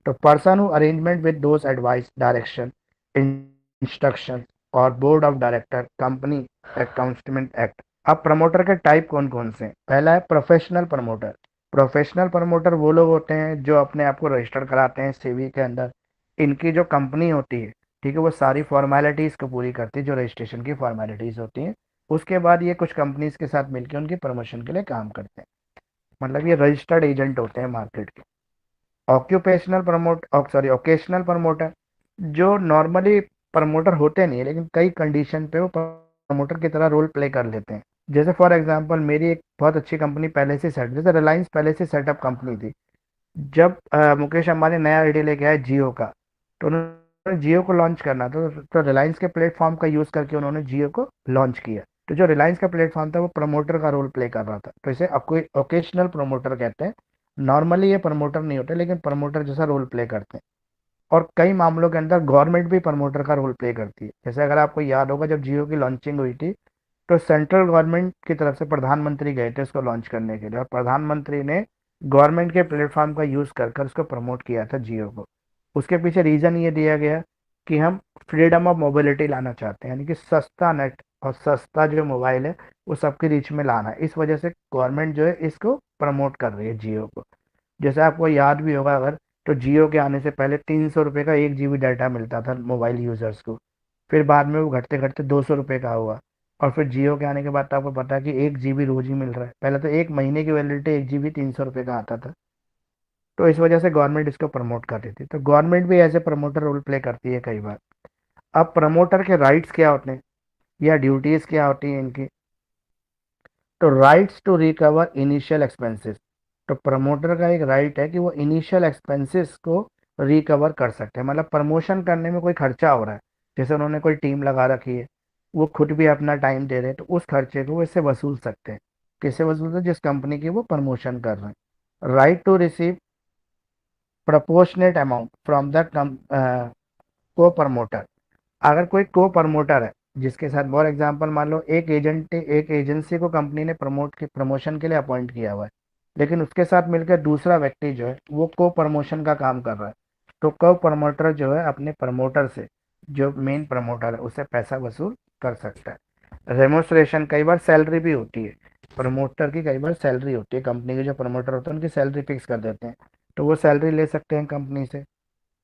तो person who arrangement with those advice direction instruction और बोर्ड ऑफ डायरेक्टर कंपनी अकाउंटमेंट एक्ट। अब प्रमोटर के टाइप कौन कौन से हैं? पहला है प्रोफेशनल प्रमोटर। प्रोफेशनल प्रमोटर वो लोग होते हैं जो अपने आप को रजिस्टर कराते हैं सेबी के अंदर। इनकी जो कंपनी होती है, ठीक है, वो सारी फॉर्मेलिटीज़ को पूरी करती है जो रजिस्ट्रेशन की फॉर्मेलिटीज़ होती हैं। उसके बाद ये कुछ कंपनीज के साथ मिलकर उनकी प्रमोशन के लिए काम करते हैं। मतलब ये रजिस्टर्ड एजेंट होते हैं मार्केट के। Occupational promote sorry occasional promoter, जो नॉर्मली प्रमोटर होते नहीं है लेकिन कई कंडीशन पे वो प्रमोटर की तरह रोल प्ले कर लेते हैं। जैसे फॉर एग्जांपल मेरी एक बहुत अच्छी कंपनी पहले से सेट, जैसे रिलायंस पहले से सेटअप कंपनी थी। जब मुकेश अंबानी नया आइडिया लेके आए जियो का, तो उन्होंने जियो को लॉन्च करना था, तो रिलायंस के प्लेटफॉर्म का यूज करके उन्होंने जियो को लॉन्च किया। तो जो रिलायंस का प्लेटफॉर्म था वो प्रमोटर का रोल प्ले कर रहा था, तो इसे ओकेशनल प्रमोटर कहते हैं। नॉर्मली ये प्रमोटर नहीं होते, लेकिन प्रमोटर जैसा रोल प्ले करते हैं। और कई मामलों के अंदर गवर्नमेंट भी प्रमोटर का रोल प्ले करती है। जैसे अगर आपको याद होगा, जब जियो की लॉन्चिंग हुई थी, तो सेंट्रल गवर्नमेंट की तरफ से प्रधानमंत्री गए थे उसको लॉन्च करने के लिए, और प्रधानमंत्री ने गवर्नमेंट के प्लेटफॉर्म का यूज कर कर उसको प्रमोट किया था जियो को। उसके पीछे रीजन ये दिया गया कि हम फ्रीडम ऑफ मोबिलिटी लाना चाहते हैं, यानी कि सस्ता नेट और सस्ता जो मोबाइल है वो सबकी रीच में लाना है। इस वजह से गवर्नमेंट जो है इसको प्रमोट कर रही है जियो को। जैसे आपको याद भी होगा अगर, तो जियो के आने से पहले 300 रुपये का 1 GB डाटा मिलता था मोबाइल यूजर्स को। फिर बाद में वो घटते घटते 200 रुपये का हुआ। और फिर जियो के आने के बाद तो आपको पता है कि 1 GB रोज ही मिल रहा है। पहले तो एक महीने की वैलिडिटी 1 GB 300 रुपये का आता था। तो इस वजह से गवर्नमेंट इसको प्रमोट कर रही थी। तो गवर्नमेंट भी ऐसे प्रमोटर रोल प्ले करती है कई बार। अब प्रमोटर के राइट्स क्या होते हैं या ड्यूटीज क्या होती हैं इनकी, तो rights to recover initial expenses. तो प्रमोटर का एक राइट है कि वो इनिशियल एक्सपेंसेस को रिकवर कर सकते हैं। मतलब प्रमोशन करने में कोई खर्चा हो रहा है, जैसे उन्होंने कोई टीम लगा रखी है, वो खुद भी अपना टाइम दे रहे हैं, तो उस खर्चे को वो इससे वसूल सकते हैं। किससे वसूलते हैं? जिस कंपनी की वो प्रमोशन कर रहे हैं। Right to receive proportionate amount from the co promoter. अगर कोई को प्रमोटर है जिसके साथ, फॉर एग्जांपल मान लो एक एजेंसी को कंपनी ने प्रमोशन के लिए अपॉइंट किया हुआ है, लेकिन उसके साथ मिलकर दूसरा व्यक्ति जो है वो को प्रमोशन का काम कर रहा है, तो को प्रमोटर जो है अपने प्रमोटर से, जो मेन प्रमोटर है, उससे पैसा वसूल कर सकता है। रेमोस्ट्रेशन, कई बार सैलरी भी होती है प्रमोटर की, कई बार सैलरी होती है कंपनी के, जो प्रमोटर होते हैं उनकी सैलरी फिक्स कर देते हैं, तो वो सैलरी ले सकते हैं कंपनी से।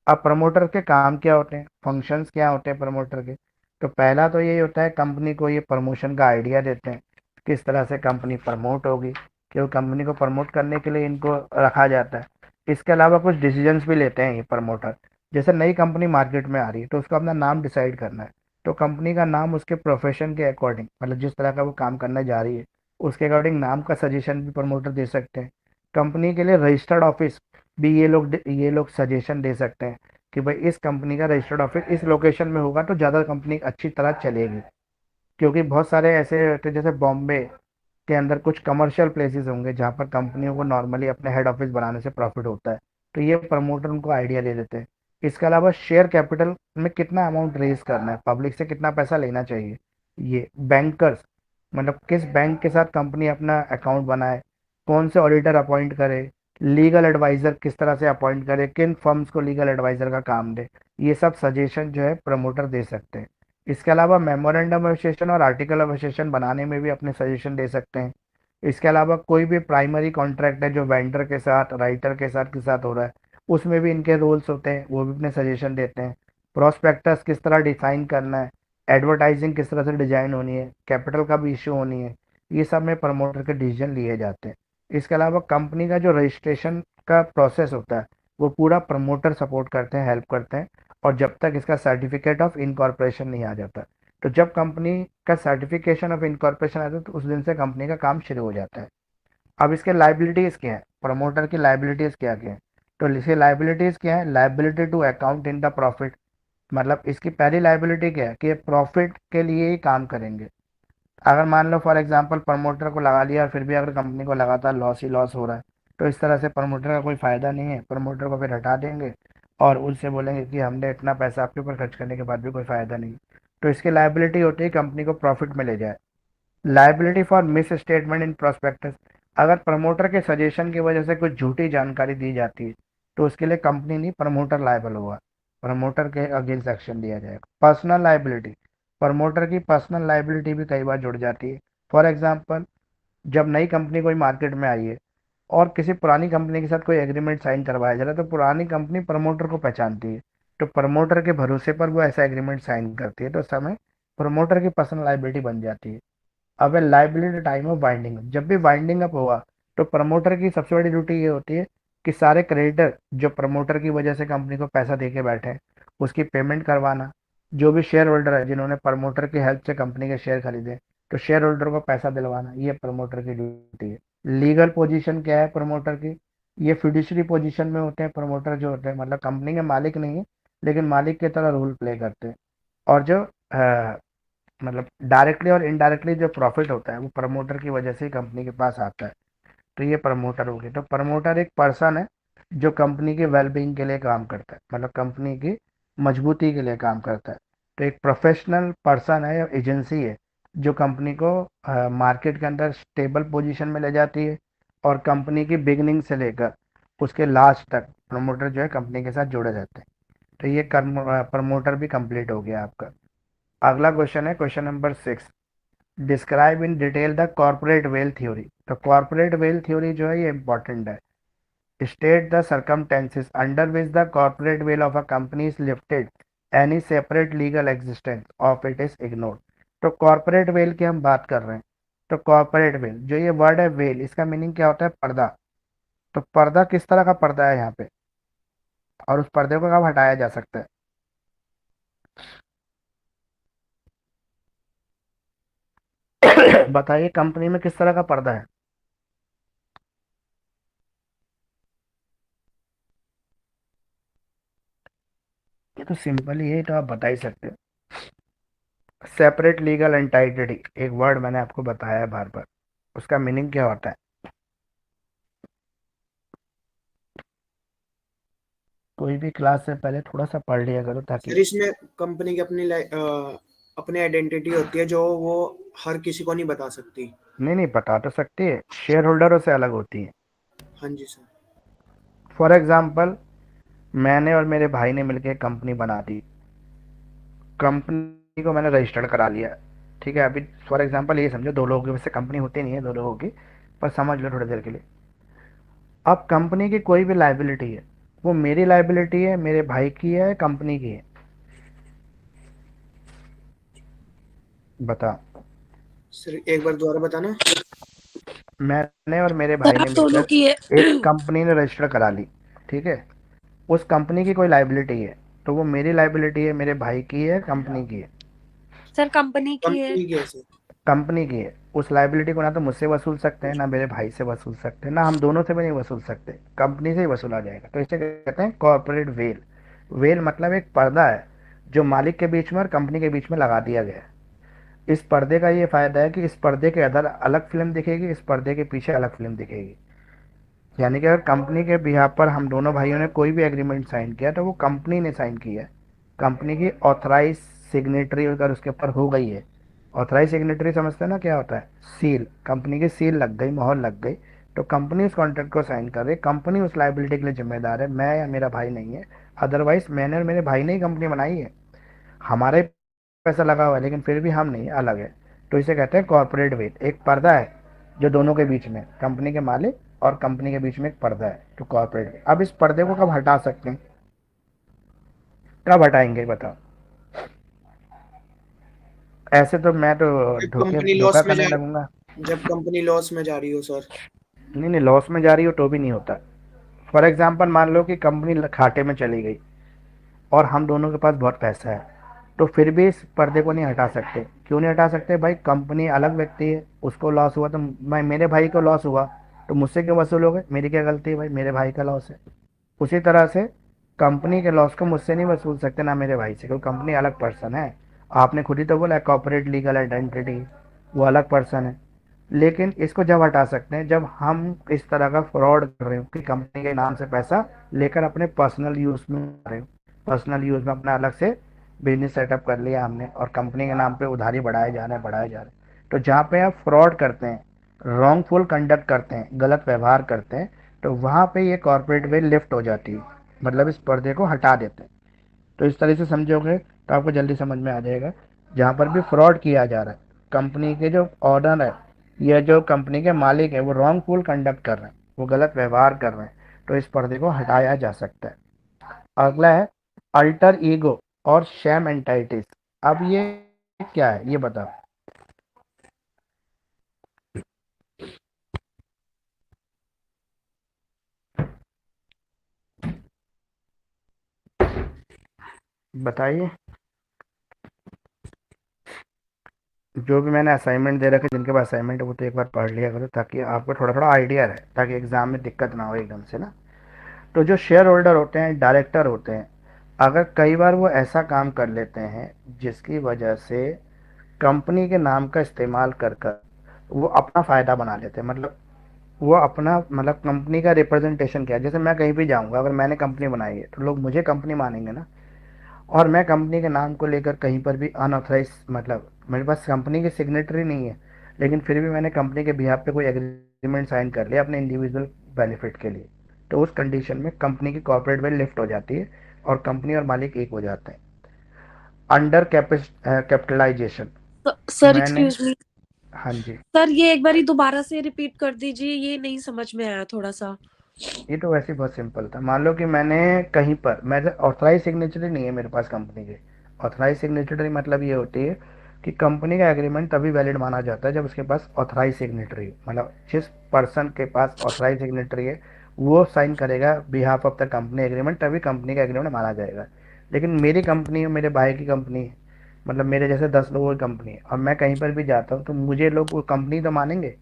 अब प्रमोटर के काम क्या होते हैं, फंक्शंस क्या होते हैं प्रमोटर के, तो पहला तो यही होता है कंपनी को ये प्रमोशन का आइडिया देते हैं, किस तरह से कंपनी प्रमोट होगी, क्योंकि कंपनी को प्रमोट करने के लिए इनको रखा जाता है। इसके अलावा कुछ डिसीजंस भी लेते हैं ये प्रमोटर। जैसे नई कंपनी मार्केट में आ रही है तो उसको अपना नाम डिसाइड करना है, तो कंपनी का नाम उसके प्रोफेशन के अकॉर्डिंग, मतलब जिस तरह का वो काम करने जा रही है उसके अकॉर्डिंग नाम का सजेशन भी प्रमोटर दे सकते हैं। कंपनी के लिए रजिस्टर्ड ऑफिस भी ये लोग सजेशन दे सकते हैं कि भाई इस कंपनी का रजिस्टर्ड ऑफिस इस लोकेशन में होगा तो ज़्यादा कंपनी अच्छी तरह चलेगी। क्योंकि बहुत सारे ऐसे होते हैं, जैसे बॉम्बे के अंदर कुछ कमर्शियल प्लेसेस होंगे जहाँ पर कंपनियों को नॉर्मली अपने हेड ऑफिस बनाने से प्रॉफिट होता है, तो ये प्रमोटर उनको आइडिया दे देते हैं। इसके अलावा शेयर कैपिटल में कितना अमाउंट रेज करना है, पब्लिक से कितना पैसा लेना चाहिए, ये बैंकर्स, मतलब किस बैंक के साथ कंपनी अपना अकाउंट बनाए, कौन से ऑडिटर अपॉइंट करे, लीगल एडवाइजर किस तरह से अपॉइंट करे, किन फर्म्स को लीगल एडवाइजर का काम दे, ये सब सजेशन जो है प्रमोटर दे सकते हैं। इसके अलावा मेमोरेंडम ऑफ एसोसिएशन और आर्टिकल ऑफ एसोसिएशन बनाने में भी अपने सजेशन दे सकते हैं। इसके अलावा कोई भी प्राइमरी कॉन्ट्रैक्ट है जो वेंडर के साथ, राइटर के साथ हो रहा है, उसमें भी इनके रोल्स होते हैं, वो भी अपने सजेशन देते हैं। प्रोस्पेक्टस किस तरह डिजाइन करना है, एडवर्टाइजिंग किस तरह से डिजाइन होनी है, कैपिटल का भी इशू होनी है, ये सब में प्रमोटर के डिसीजन लिए जाते हैं। इसके अलावा कंपनी का जो रजिस्ट्रेशन का प्रोसेस होता है वो पूरा प्रमोटर सपोर्ट करते हैं, हेल्प करते हैं, और जब तक इसका सर्टिफिकेट ऑफ इनकॉर्पोरेशन नहीं आ जाता। तो जब कंपनी का सर्टिफिकेशन ऑफ इनकॉर्पोरेशन आता है तो उस दिन से कंपनी का काम शुरू हो जाता है। अब इसके लाइबिलिटीज क्या है, प्रमोटर की लाइबिलिटीज क्या क्या है, तो इसकी लाइबिलिटीज क्या है, liability to account in the profit. मतलब इसकी पहली लाइबिलिटी क्या है कि ये प्रॉफिट के लिए ही काम करेंगे। अगर मान लो फॉर एग्जांपल प्रमोटर को लगा लिया और फिर भी अगर कंपनी को लगातार लॉस ही लॉस हो रहा है, तो इस तरह से प्रमोटर का कोई फायदा नहीं है, प्रमोटर को फिर हटा देंगे और उनसे बोलेंगे कि हमने इतना पैसा आपके ऊपर खर्च करने के बाद भी कोई फायदा नहीं। तो इसकी लाइबिलिटी होती है कंपनी को प्रॉफिट में ले जाए। Liability for misstatement in prospectus. अगर प्रमोटर के सजेशन की वजह से कुछ झूठी जानकारी दी जाती है तो उसके लिए कंपनी नहीं, प्रमोटर लायबल होगा, प्रमोटर के अगेंस्ट एक्शन लिया जाएगा। पर्सनल लाइबिलिटी, प्रमोटर की पर्सनल लाइबिलिटी भी कई बार जुड़ जाती है। फॉर एग्जांपल, जब नई कंपनी कोई मार्केट में आई है और किसी पुरानी कंपनी के साथ कोई एग्रीमेंट साइन करवाया जा रहा है, तो पुरानी कंपनी प्रमोटर को पहचानती है, तो प्रमोटर के भरोसे पर वो ऐसा एग्रीमेंट साइन करती है, तो उस समय प्रमोटर की पर्सनल लाइबिलिटी बन जाती है। अब लाइबिलिटी टाइम ऑफ वाइंडिंग, जब भी वाइंडिंग अप होगा तो प्रमोटर की सबसे बड़ी ड्यूटी ये होती है कि सारे क्रेडिटर जो प्रमोटर की वजह से कंपनी को पैसा दे के बैठे हैं उसकी पेमेंट करवाना। जो भी शेयर होल्डर है जिन्होंने प्रमोटर की हेल्प से कंपनी के शेयर खरीदे, तो शेयर होल्डर को पैसा दिलवाना, ये प्रमोटर की ड्यूटी है। लीगल पोजीशन क्या है प्रमोटर की? ये फिड्यूशरी पोजीशन में होते हैं प्रमोटर जो होते हैं, मतलब कंपनी के मालिक नहीं है लेकिन मालिक की तरह रोल प्ले करते हैं। और जो मतलब डायरेक्टली और इनडायरेक्टली जो प्रॉफिट होता है वो प्रमोटर की वजह से ही कंपनी के पास आता है। तो ये प्रमोटर हो गए। तो प्रमोटर एक पर्सन है जो कंपनी के वेलबींग के लिए काम करता है, मतलब कंपनी की मजबूती के लिए काम करता है। तो एक प्रोफेशनल पर्सन है या एजेंसी है जो कंपनी को मार्केट के अंदर स्टेबल पोजीशन में ले जाती है, और कंपनी की बिगनिंग से लेकर उसके लास्ट तक प्रमोटर जो है कंपनी के साथ जुड़े रहते हैं। तो ये प्रमोटर भी कंप्लीट हो गया आपका। अगला क्वेश्चन है question number 6, describe in detail the corporate veil theory. तो कॉर्पोरेट वेल थ्योरी जो है ये इंपॉर्टेंट है। State the circumstances under which the corporate will of a company is lifted, any separate legal existence of it is ignored। तो कॉर्पोरेट वेल की हम बात कर रहे हैं। तो कॉर्पोरेट वेल, जो ये वर्ड है वेल, इसका मीनिंग क्या होता है? पर्दा। तो पर्दा किस तरह का पर्दा है यहाँ पे, और उस पर्दे को कब हटाया जा सकता है? बताइए, कंपनी में किस तरह का पर्दा है? ये तो सिंपल ही है, तो आप बता ही सकते हो। सेपरेट लीगल एंटाइटी, एक वर्ड मैंने आपको बताया है बार बार, उसका मीनिंग क्या होता है? कोई भी क्लास से पहले थोड़ा सा पढ़ लिया करो ताकि। सर इसमें कंपनी की अपनी आइडेंटिटी होती है जो वो हर किसी को नहीं बता सकती। नहीं नहीं, बता तो सकती है, शेयर होल्डरों से अलग होती है। हाँ जी सर। फॉर एग्जाम्पल, मैंने और मेरे भाई ने मिलकर कंपनी बना दी, कंपनी को मैंने रजिस्टर्ड करा लिया, ठीक है। अभी फॉर एग्जाम्पल ये समझो, दो लोगों की वैसे कंपनी होती नहीं है दो लोगों की, पर समझ लो थोड़ी देर के लिए। अब कंपनी की कोई भी लाइबिलिटी है, वो मेरी लाइबिलिटी है, मेरे भाई की है, कंपनी की है? बता। सर एक बार दोबारा बताना। मैंने और मेरे सर भाई ने आप दोनों मिलकर की है। एक कंपनी ने रजिस्टर करा ली, ठीक है। उस कंपनी की कोई लाइबिलिटी है, तो वो मेरी लाइबिलिटी है, मेरे भाई की है, कंपनी की है? सर कंपनी की है। कंपनी की है सर। कंपनी की है। उस लाइबिलिटी को ना तो मुझसे वसूल सकते हैं, ना मेरे भाई से वसूल सकते हैं, ना हम दोनों से भी नहीं वसूल सकते, कंपनी से ही वसूला जाएगा। तो इसे कहते हैं कॉर्पोरेट वेल। वेल मतलब एक पर्दा है जो मालिक के बीच में और कंपनी के बीच में लगा दिया गया है। इस पर्दे का ये फायदा है कि इस पर्दे के अंदर अलग फिल्म दिखेगी, इस पर्दे के पीछे अलग फिल्म दिखेगी। यानी कि अगर कंपनी के बिहाफ पर हम दोनों भाइयों ने कोई भी एग्रीमेंट साइन किया तो वो कंपनी ने साइन किया है, कंपनी की ऑथराइज सिग्नेटरी अगर उसके ऊपर हो गई है। ऑथराइज सिग्नेटरी समझते हैं ना क्या होता है? सील, कंपनी की सील लग गई, मोहर लग गई, तो कंपनी उस कॉन्ट्रैक्ट को साइन कर रही है, कंपनी उस लाइबिलिटी के लिए जिम्मेदार है, मैं या मेरा भाई नहीं है। अदरवाइज मैंने और मेरे भाई ने ही कंपनी बनाई है, हमारा ही पैसा लगा हुआ है, लेकिन फिर भी हम नहीं, अलग है। तो इसे कहते हैं कॉर्पोरेट वेल। एक पर्दा है जो दोनों के बीच में, कंपनी के मालिक और कंपनी के बीच में एक पर्दा है, तो कॉर्पोरेट वेल। अब इस पर्दे को कब हटा सकते हैं, कब हटाएंगे बताओ? ऐसे तो मैं तो जब धोखे कंपनी धोखा लॉस में करने जा लगूंगा। जब कंपनी लॉस में जा रही हो सर। नहीं नहीं, लॉस में जा रही हो तो भी नहीं होता। फॉर एग्जाम्पल मान लो कि कंपनी घाटे में चली गई और हम दोनों के पास बहुत पैसा है, तो फिर भी इस पर्दे को नहीं हटा सकते। क्यों नहीं हटा सकते भाई? कंपनी अलग व्यक्ति है, उसको लॉस हुआ तो मैं, मेरे भाई को लॉस हुआ तो मुझसे क्यों वसूलोगे? मेरी क्या गलती है भाई? मेरे भाई का लॉस है। उसी तरह से कंपनी के लॉस को मुझसे नहीं वसूल सकते, ना मेरे भाई से, क्योंकि कंपनी अलग पर्सन है। आपने खुद ही तो बोला कॉर्पोरेट लीगल आइडेंटिटी, वो अलग पर्सन है। लेकिन इसको जब हटा सकते हैं जब हम इस तरह का फ्रॉड कर रहे हो कि कंपनी के नाम से पैसा लेकर अपने पर्सनल यूज में कर रहे हो, पर्सनल यूज में अपना अलग से बिजनेस सेटअप कर लिया हमने, और कंपनी के नाम पे उधारी बढ़ाए जा रहे हैं, बढ़ाए जा रहे हैं। तो जहाँ पे आप फ्रॉड करते हैं, रॉन्गफुल कंडक्ट करते हैं, गलत व्यवहार करते हैं, तो वहाँ पे ये कॉर्पोरेट वे लिफ्ट हो जाती है, मतलब इस पर्दे को हटा देते हैं। तो इस तरह से समझोगे तो आपको जल्दी समझ में आ जाएगा। जहाँ पर भी फ्रॉड किया जा रहा है, कंपनी के जो ऑनर है या जो कंपनी के मालिक है वो रॉन्गफुल कंडक्ट कर रहे हैं, वो गलत व्यवहार कर रहे हैं, तो इस पर्दे को हटाया जा सकता है। अगला है अल्टर ईगो और शैम एंटाइटिस। अब ये क्या है ये बताओ? बताइए। जो भी मैंने असाइनमेंट दे रखे, जिनके पास असाइनमेंट है वो तो एक बार पढ़ लिया करो, ताकि आपको थोड़ा थोड़ा आइडिया रहे, ताकि एग्जाम में दिक्कत ना हो एकदम से ना। तो जो शेयर होल्डर होते हैं, डायरेक्टर होते हैं, अगर कई बार वो ऐसा काम कर लेते हैं जिसकी वजह से कंपनी के नाम का इस्तेमाल कर कर वो अपना फ़ायदा बना लेते हैं, मतलब वो अपना मतलब कंपनी का रिप्रेजेंटेशन किया। जैसे मैं कहीं भी जाऊंगा, अगर मैंने कंपनी बनाई है तो लोग मुझे कंपनी मानेंगे ना, और मैं कंपनी के नाम को लेकर कहीं पर भी अनऑथराइज, मतलब मेरे पास कंपनी की सिग्नेचरी नहीं है, लेकिन फिर भी मैंने कंपनी के बिहाफ पे कोई एग्रीमेंट साइन कर लिया अपने इंडिविजुअल बेनिफिट के लिए, तो उस कंडीशन में कंपनी की कॉर्पोरेट वेल लिफ्ट हो जाती है और कंपनी और मालिक एक हो जाते हैं। अंडर कैपिटलाइजेशन सर मैंने, एक्सक्यूज मी, हाँ जी, सर ये एक बार दोबारा से रिपीट कर दीजिए, ये नहीं समझ में आया थोड़ा सा। ये तो वैसे ही बहुत सिंपल था। मान लो कि मैंने कहीं पर, मेरे ऑथराइज सिग्नेचरी नहीं है मेरे पास कंपनी के। ऑथराइज सिग्नेचरी मतलब ये होती है कि कंपनी का एग्रीमेंट तभी वैलिड माना जाता है जब उसके पास ऑथराइज सिग्नेटरी, मतलब जिस पर्सन के पास ऑथराइज सिग्नेटरी है वो साइन करेगा behalf of the company agreement, तभी कंपनी का एग्रीमेंट माना जाएगा। लेकिन मेरी कंपनी है, मेरे भाई की कंपनी है, मतलब मेरे जैसे 10 लोगों की कंपनी है, और मैं कहीं पर भी जाता हूँ तो मुझे लोग वो कंपनी तो मानेंगे।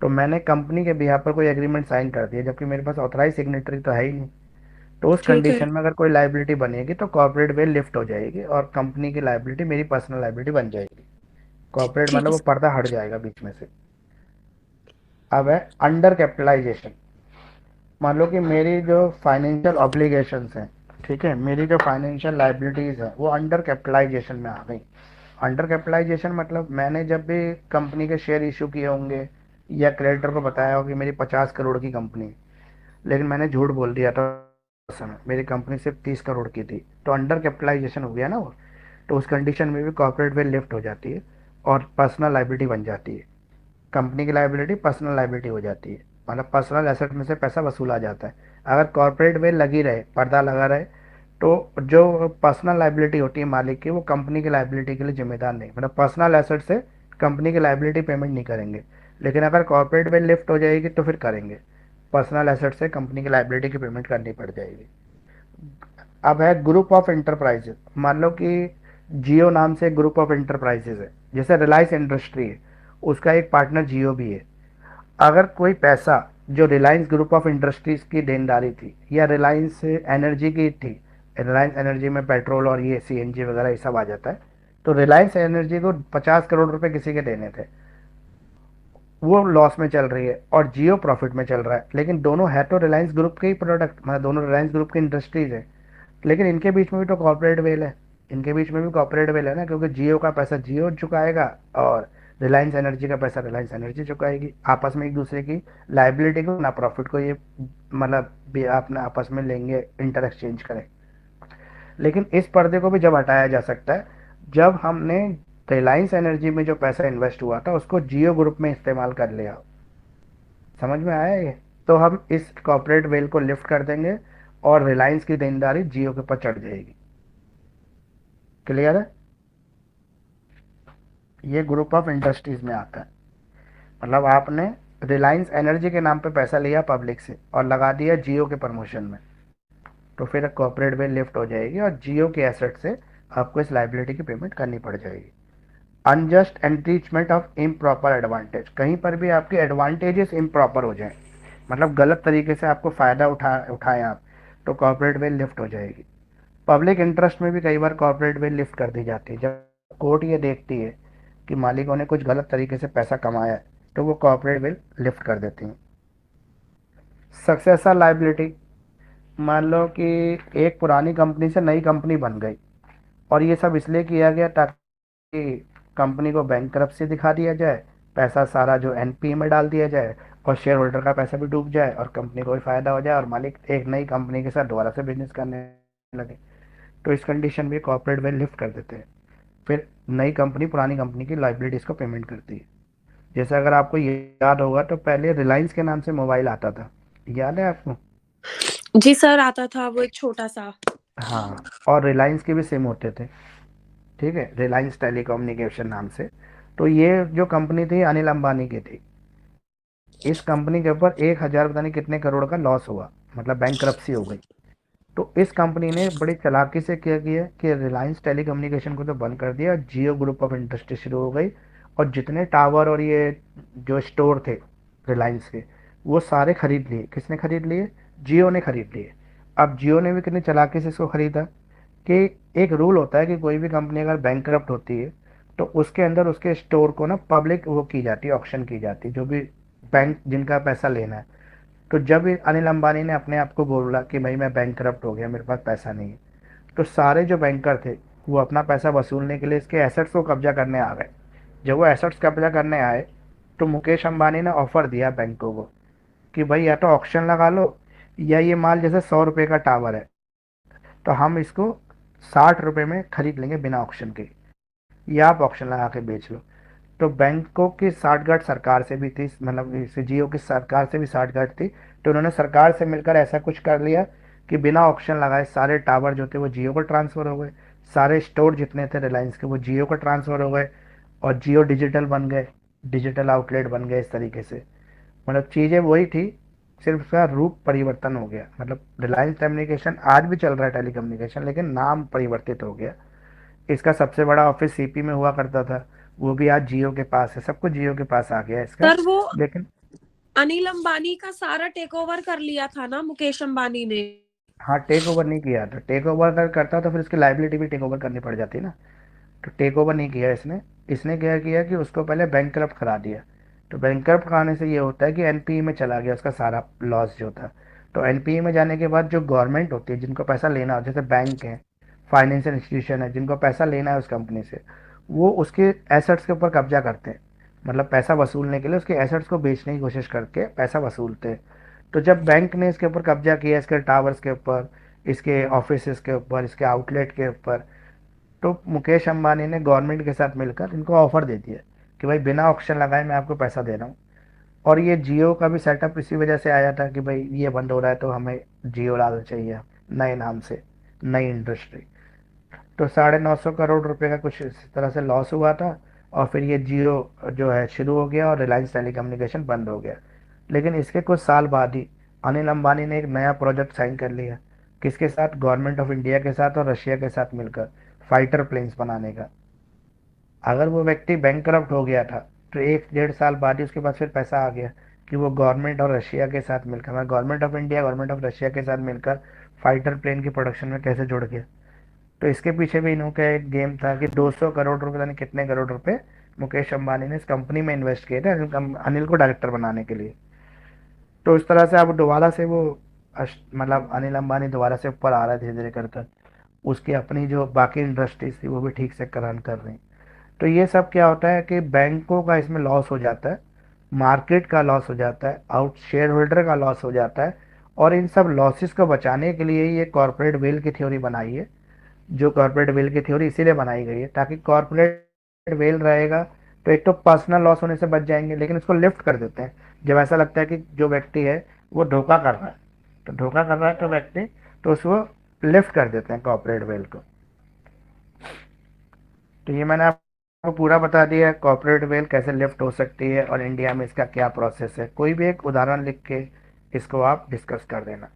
तो मैंने कंपनी के बिहाफ पर कोई एग्रीमेंट साइन कर दिया जबकि मेरे पास ऑथराइज सिग्नेटरी तो है ही नहीं। तो उस ठीक है। कंडीशन में अगर कोई लाइबिलिटी बनेगी तो कॉर्पोरेट वेल लिफ्ट हो जाएगी और कंपनी की लाइबिलिटी मेरी पर्सनल लाइबिलिटी बन जाएगी। कॉर्पोरेट ठीक मतलब है वो सर। पर्दा हट जाएगा बीच में से। अब है अंडर कैपिटलाइजेशन। मान लो कि मेरी जो फाइनेंशियल ऑब्लिगेशंस हैं, ठीक है, मेरी जो फाइनेंशियल लाइबिलिटीज़ हैं वो अंडर कैपिटलाइजेशन में आ गई। अंडर कैपिटलाइजेशन मतलब मैंने जब भी कंपनी के शेयर इशू किए होंगे या क्रेडिटर को बताया हो कि मेरी 50 करोड़ की कंपनी है, लेकिन मैंने झूठ बोल दिया था उस समय मेरी कंपनी सिर्फ 30 करोड़ की थी, तो अंडर कैपिटलाइजेशन हो गया ना वो। तो उस कंडीशन में भी कॉर्पोरेट वेल लिफ्ट हो जाती है और पर्सनल लाइबिलिटी बन जाती है। कंपनी की लाइबिलिटी पर्सनल लाइबिलिटी हो जाती है, मतलब पर्सनल एसेट में से पैसा वसूला जाता है। अगर कॉर्पोरेट वेल लगी रहे, पर्दा लगा रहे, तो जो पर्सनल लाइबिलिटी होती है मालिक की वो कंपनी की लाइबिलिटी के लिए जिम्मेदार नहीं, मतलब पर्सनल एसेट से कंपनी की लाइबिलिटी पेमेंट नहीं करेंगे। लेकिन अगर कॉर्पोरेट वेल लिफ्ट हो जाएगी तो फिर करेंगे, पर्सनल एसेट से कंपनी की लाइबिलिटी की पेमेंट करनी पड़ जाएगी। अब है ग्रुप ऑफ इंटरप्राइजेज। मान लो कि जियो नाम से ग्रुप ऑफ इंटरप्राइजेज है, जैसे रिलायंस इंडस्ट्री है, उसका एक पार्टनर जियो भी है। अगर कोई पैसा जो रिलायंस ग्रुप ऑफ इंडस्ट्रीज की देनदारी थी या रिलायंस एनर्जी की थी, रिलायंस एनर्जी में पेट्रोल और ये सीएनजी वगैरह ये सब आ जाता है, तो रिलायंस एनर्जी को 50 करोड़ रुपए किसी के देने थे, वो लॉस में चल रही है और जियो प्रॉफिट में चल रहा है, लेकिन दोनों है तो रिलायंस ग्रुप के ही प्रोडक्ट, मतलब दोनों रिलायंस ग्रुप की इंडस्ट्रीज है। लेकिन इनके बीच में भी तो कॉर्पोरेट वेल है, इनके बीच में भी कॉर्पोरेट वेल है ना, क्योंकि जियो का पैसा जियो चुकाएगा और रिलायंस एनर्जी का पैसा रिलायंस एनर्जी चुकाएगी। आपस में एक दूसरे की लाइबिलिटी को ना प्रॉफिट को ये मतलब भी अपने आपस में लेंगे, इंटर एक्सचेंज करें। लेकिन इस पर्दे को भी जब हटाया जा सकता है जब हमने रिलायंस एनर्जी में जो पैसा इन्वेस्ट हुआ था उसको जियो ग्रुप में इस्तेमाल कर लिया। समझ में आया ये? तो हम इस कॉर्पोरेट वेल को लिफ्ट कर देंगे और रिलायंस की देनदारी जियो के ऊपर चढ़ जाएगी। क्लियर है? ये ग्रुप ऑफ इंडस्ट्रीज में आता है। मतलब आपने रिलायंस एनर्जी के नाम पे पैसा लिया पब्लिक से और लगा दिया जियो के प्रमोशन में, तो फिर कॉर्पोरेट वेल लिफ्ट हो जाएगी और जियो के एसेट से आपको इस लाइबिलिटी की पेमेंट करनी पड़ जाएगी। अनजस्ट एंट्रीचमेंट ऑफ इम्प्रॉपर एडवांटेज, कहीं पर भी आपके एडवांटेजेस इम्प्रॉपर हो जाए, मतलब गलत तरीके से आपको फ़ायदा उठाएं आप, तो कॉर्पोरेट वेल लिफ्ट हो जाएगी। पब्लिक इंटरेस्ट में भी कई बार कॉर्पोरेट वेल लिफ्ट कर दी जाती है। जब कोर्ट ये देखती है कि मालिकों ने कुछ गलत तरीके से पैसा कमाया है तो वो कॉर्पोरेट वेल लिफ्ट कर देती हैं। सक्सेसर लाइबिलिटी, मान लो कि एक पुरानी कंपनी से नई कंपनी बन गई और ये सब इसलिए किया गया ताकि कंपनी को बैंकरप्सी दिखा दिया जाए, पैसा सारा जो एनपीए में डाल दिया जाए और शेयर होल्डर का पैसा भी डूब जाए और कंपनी को भी फायदा हो जाए और मालिक एक नई कंपनी के साथ दोबारा से बिजनेस करने लगे। तो इस कंडीशन में कॉर्पोरेट वेल लिफ्ट कर देते हैं। फिर नई कंपनी पुरानी कंपनी की लाइबिलिटीज़ को पेमेंट करती है। जैसे अगर आपको ये याद होगा तो पहले रिलायंस के नाम से मोबाइल आता था, याद है आपको? जी सर, आता था वो एक छोटा सा। हाँ, और रिलायंस के भी सिम होते थे, ठीक है, रिलायंस टेलीकम्युनिकेशन नाम से। तो ये जो कंपनी थी अनिल अंबानी की थी। इस कंपनी के ऊपर 1000 पता नहीं कितने करोड़ का लॉस हुआ, मतलब बैंकरप्सी हो गई। तो इस कंपनी ने बड़ी चालाकी से क्या किया कि रिलायंस टेलीकम्युनिकेशन को तो बंद कर दिया, जियो ग्रुप ऑफ इंडस्ट्री शुरू हो गई, और जितने टावर और ये जो स्टोर थे रिलायंस के, वो सारे खरीद लिए। किसने खरीद लिए? जियो ने खरीद लिए। अब जियो ने भी कितनी चालाकी से इसको खरीदा कि एक रूल होता है कि कोई भी कंपनी अगर बैंकरप्ट होती है तो उसके अंदर उसके स्टोर को ना पब्लिक वो की जाती है, ऑक्शन की जाती है, जो भी बैंक जिनका पैसा लेना है। तो जब ये अनिल अंबानी ने अपने आप को बोला कि भाई मैं बैंकरप्ट हो गया, मेरे पास पैसा नहीं है, तो सारे जो बैंकर थे वो अपना पैसा वसूलने के लिए इसके एसेट्स को कब्जा करने आ गए। जब वो एसेट्स कब्जा करने आए तो मुकेश अंबानी ने ऑफर दिया बैंकों को कि भाई या तो ऑक्शन लगा लो, या ये माल जैसे 100 रुपये का टावर है तो हम इसको 60 रुपये में खरीद लेंगे बिना ऑक्शन के, या आप ऑक्शन लगा के बेच लो। तो बैंकों की साठगांठ सरकार से भी थी, मतलब इस जियो की सरकार से भी साठगांठ थी, तो उन्होंने सरकार से मिलकर ऐसा कुछ कर लिया कि बिना ऑक्शन लगाए सारे टावर जो थे वो जियो को ट्रांसफ़र हो गए, सारे स्टोर जितने थे रिलायंस के वो जियो को ट्रांसफ़र हो गए, और जियो डिजिटल बन गए, डिजिटल आउटलेट बन गए इस तरीके से। मतलब चीज़ें वही थी, सिर्फ उसका रूप परिवर्तन हो गया। मतलब रिलायंस कम्युनिकेशन आज भी चल रहा है टेलीकम्युनिकेशन, लेकिन नाम परिवर्तित हो गया। इसका सबसे बड़ा ऑफिस सीपी में हुआ करता था, वो भी आज जियो के पास है, सब कुछ जियो के पास आ गया है इसका। सर वो लेकिन अनिल अंबानी का सारा टेक ओवर कर लिया था ना मुकेश अंबानी ने। हाँ, टेक ओवर नहीं किया था। टेक ओवर अगर करता तो फिर इसकी लाइबिलिटी भी टेक ओवर करनी पड़ जाती ना। तो टेक ओवर नहीं किया इसने। इसने क्या किया कि उसको पहले बैंकरप्ट करा दिया। तो बैंकरप्ट कराने से ये होता है कि एनपीई में चला गया उसका सारा लॉस जो था। तो एनपीई में जाने के बाद जो गवर्नमेंट होती है जिनको पैसा लेना हो, जैसे बैंक है, फाइनेंशियल इंस्टीट्यूशन है, जिनको पैसा लेना है उस कंपनी से, वो उसके एसेट्स के ऊपर कब्जा करते हैं। मतलब पैसा वसूलने के लिए उसके एसेट्स को बेचने की कोशिश करके पैसा वसूलते हैं। तो जब बैंक ने इसके ऊपर कब्जा किया, इसके टावर्स के ऊपर, इसके ऑफिस के ऊपर, इसके आउटलेट के ऊपर, तो मुकेश अंबानी ने गवर्नमेंट के साथ मिलकर इनको ऑफर दे दिया कि भाई बिना ऑक्शन लगाए मैं आपको पैसा दे रहा हूँ। और ये जियो का भी सेटअप इसी वजह से आया था कि भाई ये बंद हो रहा है तो हमें जियो डालना चाहिए नए नाम से, नई इंडस्ट्री। तो 950 करोड़ रुपए का कुछ इस तरह से लॉस हुआ था, और फिर ये जियो जो है शुरू हो गया और रिलायंस टेलीकम्युनिकेशन बंद हो गया। लेकिन इसके कुछ साल बाद ही अनिल अंबानी ने एक नया प्रोजेक्ट साइन कर लिया। किसके साथ? गवर्नमेंट ऑफ इंडिया के साथ और रशिया के साथ मिलकर, फाइटर प्लेन्स बनाने का। अगर वो व्यक्ति बैंकरप्ट हो गया था तो 1 डेढ़ साल बाद ही उसके पास फिर पैसा आ गया कि वो गवर्नमेंट और रशिया के साथ मिलकर, मतलब government of India government of Russia के साथ मिलकर फाइटर प्लेन की प्रोडक्शन में कैसे जुड़ गया। तो इसके पीछे भी इन्हों का एक गेम था कि 200 करोड़ रुपए, यानी कितने करोड़ रुपए मुकेश अंबानी ने इस कंपनी में इन्वेस्ट किए थे अनिल को डायरेक्टर बनाने के लिए। तो इस तरह से अब दोबारा से वो मतलब अनिल अंबानी दोबारा से ऊपर आ रहा है धीरे धीरे कर कर। उसकी अपनी जो बाकी इंडस्ट्रीज थी वो भी ठीक से रन कर रही। तो ये सब क्या होता है कि बैंकों का इसमें लॉस हो जाता है, मार्केट का लॉस हो जाता है, आउट शेयर होल्डर का लॉस हो जाता है। और इन सब लॉसेस को बचाने के लिए ये कॉर्पोरेट वेल की थ्योरी बनाई है। जो कॉर्पोरेट वेल की थ्योरी इसीलिए बनाई गई है ताकि कॉर्पोरेट वेल रहेगा तो एक तो पर्सनल लॉस होने से बच जाएंगे, लेकिन इसको लिफ्ट कर देते हैं जब ऐसा लगता है कि जो व्यक्ति है वो धोखा कर रहा है। तो धोखा कर रहा है तो व्यक्ति, तो उसको लिफ्ट कर देते हैं कॉर्पोरेट वेल को। तो ये मैंने आपको पूरा बता दिया है कॉर्पोरेट वेल कैसे लिफ्ट हो सकती है और इंडिया में इसका क्या प्रोसेस है। कोई भी एक उदाहरण लिख के इसको आप डिस्कस कर देना।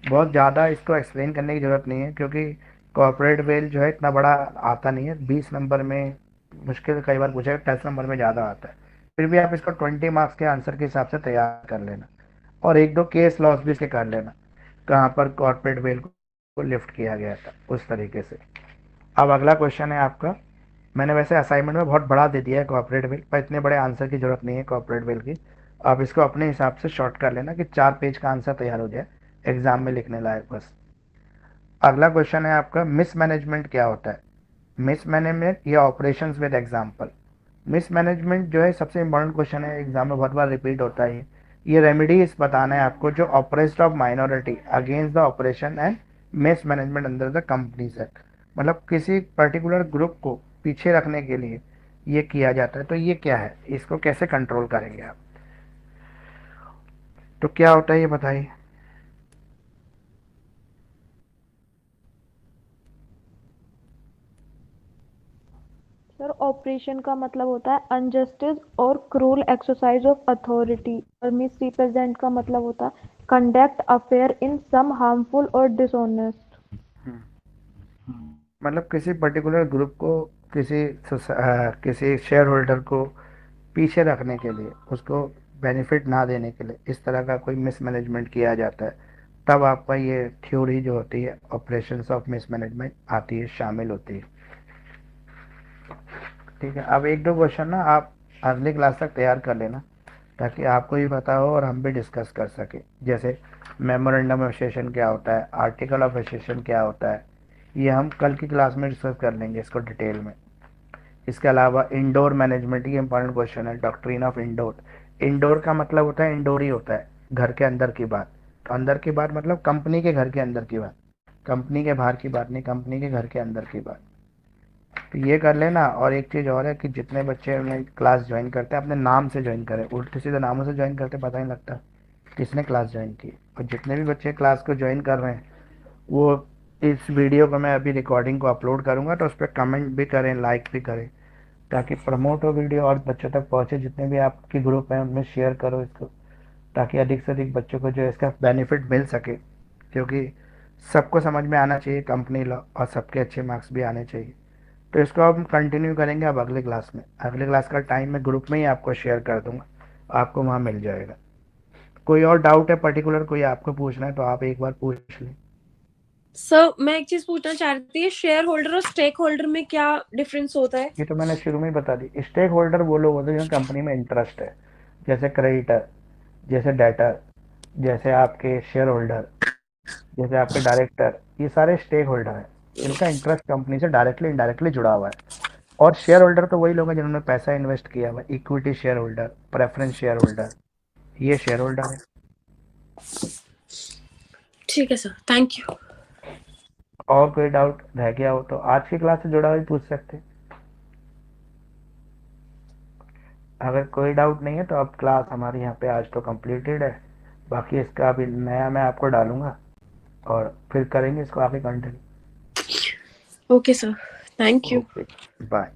बहुत ज़्यादा इसको एक्सप्लेन करने की ज़रूरत नहीं है क्योंकि कॉर्पोरेट वेल जो है इतना बड़ा आता नहीं है। 20 नंबर में मुश्किल कई बार पूछेगा, 10 नंबर में ज़्यादा आता है। फिर भी आप इसको 20 मार्क्स के आंसर के हिसाब से तैयार कर लेना, और एक दो केस लॉस भी इसके कर लेना कहाँ पर कॉर्पोरेट वेल को लिफ्ट किया गया था उस तरीके से। अब अगला क्वेश्चन है आपका। मैंने वैसे असाइनमेंट में बहुत बड़ा दे दिया है कॉर्पोरेट वेल, पर इतने बड़े आंसर की ज़रूरत नहीं है कॉर्पोरेट वेल की। आप इसको अपने हिसाब से शॉर्ट कर लेना कि 4 पेज का आंसर तैयार हो जाए एग्जाम में लिखने लायक बस। अगला क्वेश्चन है आपका, मिस मैनेजमेंट क्या होता है? मिस मैनेजमेंट या operations with example. Miss management जो है सबसे इंपॉर्टेंट क्वेश्चन है, एग्जाम में बहुत बार रिपीट होता है। ये रेमेडीज बताना है आपको जो oppressed of minority against the operation and miss management under the companies act. मतलब किसी पर्टिकुलर ग्रुप को पीछे रखने के लिए ये किया जाता है। तो ये क्या है, इसको कैसे कंट्रोल करेंगे आप? तो क्या होता है ये बताइए। सर ऑपरेशन का मतलब होता है अनजस्टिस और क्रूल एक्सरसाइज ऑफ अथॉरिटी, और मिस रिप्रेजेंट का मतलब होता है conduct affair in some harmful or dishonest. मतलब किसी पर्टिकुलर ग्रुप को किसी शेयर होल्डर को पीछे रखने के लिए, उसको बेनिफिट ना देने के लिए इस तरह का कोई मिसमैनेजमेंट किया जाता है, तब आपका ये थ्योरी जो होती है ऑपरेशंस ऑफ मिसमैनेजमेंट आती है, शामिल होती है। ठीक है, अब एक दो क्वेश्चन ना आप अगली क्लास तक तैयार कर लेना ताकि आपको भी पता हो और हम भी डिस्कस कर सके। जैसे मेमोरेंडम ऑफ एसोसिएशन क्या होता है, आर्टिकल ऑफ एसोसिएशन क्या होता है, ये हम कल की क्लास में डिस्कस कर लेंगे इसको डिटेल में। इसके अलावा इंडोर मैनेजमेंट, ये इंपॉर्टेंट क्वेश्चन है, डॉक्ट्रिन ऑफ इंडोर। इंडोर का मतलब होता है, इंडोर ही होता है घर के अंदर की बात। तो अंदर की बात मतलब कंपनी के घर के अंदर की बात, कंपनी के बाहर की बात नहीं, कंपनी के घर के अंदर की बात। तो ये कर लेना। और एक चीज़ और है कि जितने बच्चे क्लास ज्वाइन करते हैं अपने नाम से ज्वाइन करें, उल्टे सीधे नामों से ज्वाइन करते पता नहीं लगता किसने क्लास ज्वाइन की। और जितने भी बच्चे क्लास को ज्वाइन कर रहे हैं वो इस वीडियो को मैं अभी रिकॉर्डिंग को अपलोड करूँगा तो उस पर कमेंट भी करें, लाइक भी करें, ताकि प्रमोट हो वीडियो और बच्चों तक पहुँचे। जितने भी आपके ग्रुप हैं उनमें शेयर करो इसको, ताकि अधिक से अधिक बच्चों को जो है इसका बेनिफिट मिल सके। क्योंकि सबको समझ में आना चाहिए कंपनी लॉ और सबके अच्छे मार्क्स भी आने चाहिए। तो इसको हम कंटिन्यू करेंगे अब अगले क्लास में। अगले क्लास का टाइम मैं ग्रुप में ही आपको शेयर कर दूंगा, आपको वहाँ मिल जाएगा। कोई और डाउट है पर्टिकुलर, कोई आपको पूछना है तो आप एक बार पूछ लें। सर मैं एक चीज पूछना चाह रही थी, शेयर होल्डर और स्टेक होल्डर में क्या डिफरेंस होता है? ये तो मैंने शुरू में ही बता दी। स्टेक होल्डर वो लोग होते हैं जिन्हें कंपनी में इंटरेस्ट है, जैसे क्रेडिटर, जैसे डेटर, जैसे आपके शेयर होल्डर, जैसे आपके डायरेक्टर, ये सारे स्टेक होल्डर हैं। इनका इंटरेस्ट कंपनी से डायरेक्टली इनडायरेक्टली जुड़ा हुआ है। और शेयर होल्डर तो वही लोग हैं जिन्होंने पैसा इन्वेस्ट किया हुआ, equity share holder, preference share holder, ये शेयर होल्डर है। ठीक है सर, थैंक यू। और कोई डाउट रह गया हो तो आज की क्लास से जुड़ा हुआ भी पूछ सकते हैं। अगर कोई डाउट नहीं है तो अब क्लास हमारी यहाँ पे आज तो कंप्लीटेड है। बाकी इसका अभी नया मैं आपको डालूंगा और फिर करेंगे इसको आगे continue. Okay sir, thank you. Okay, bye.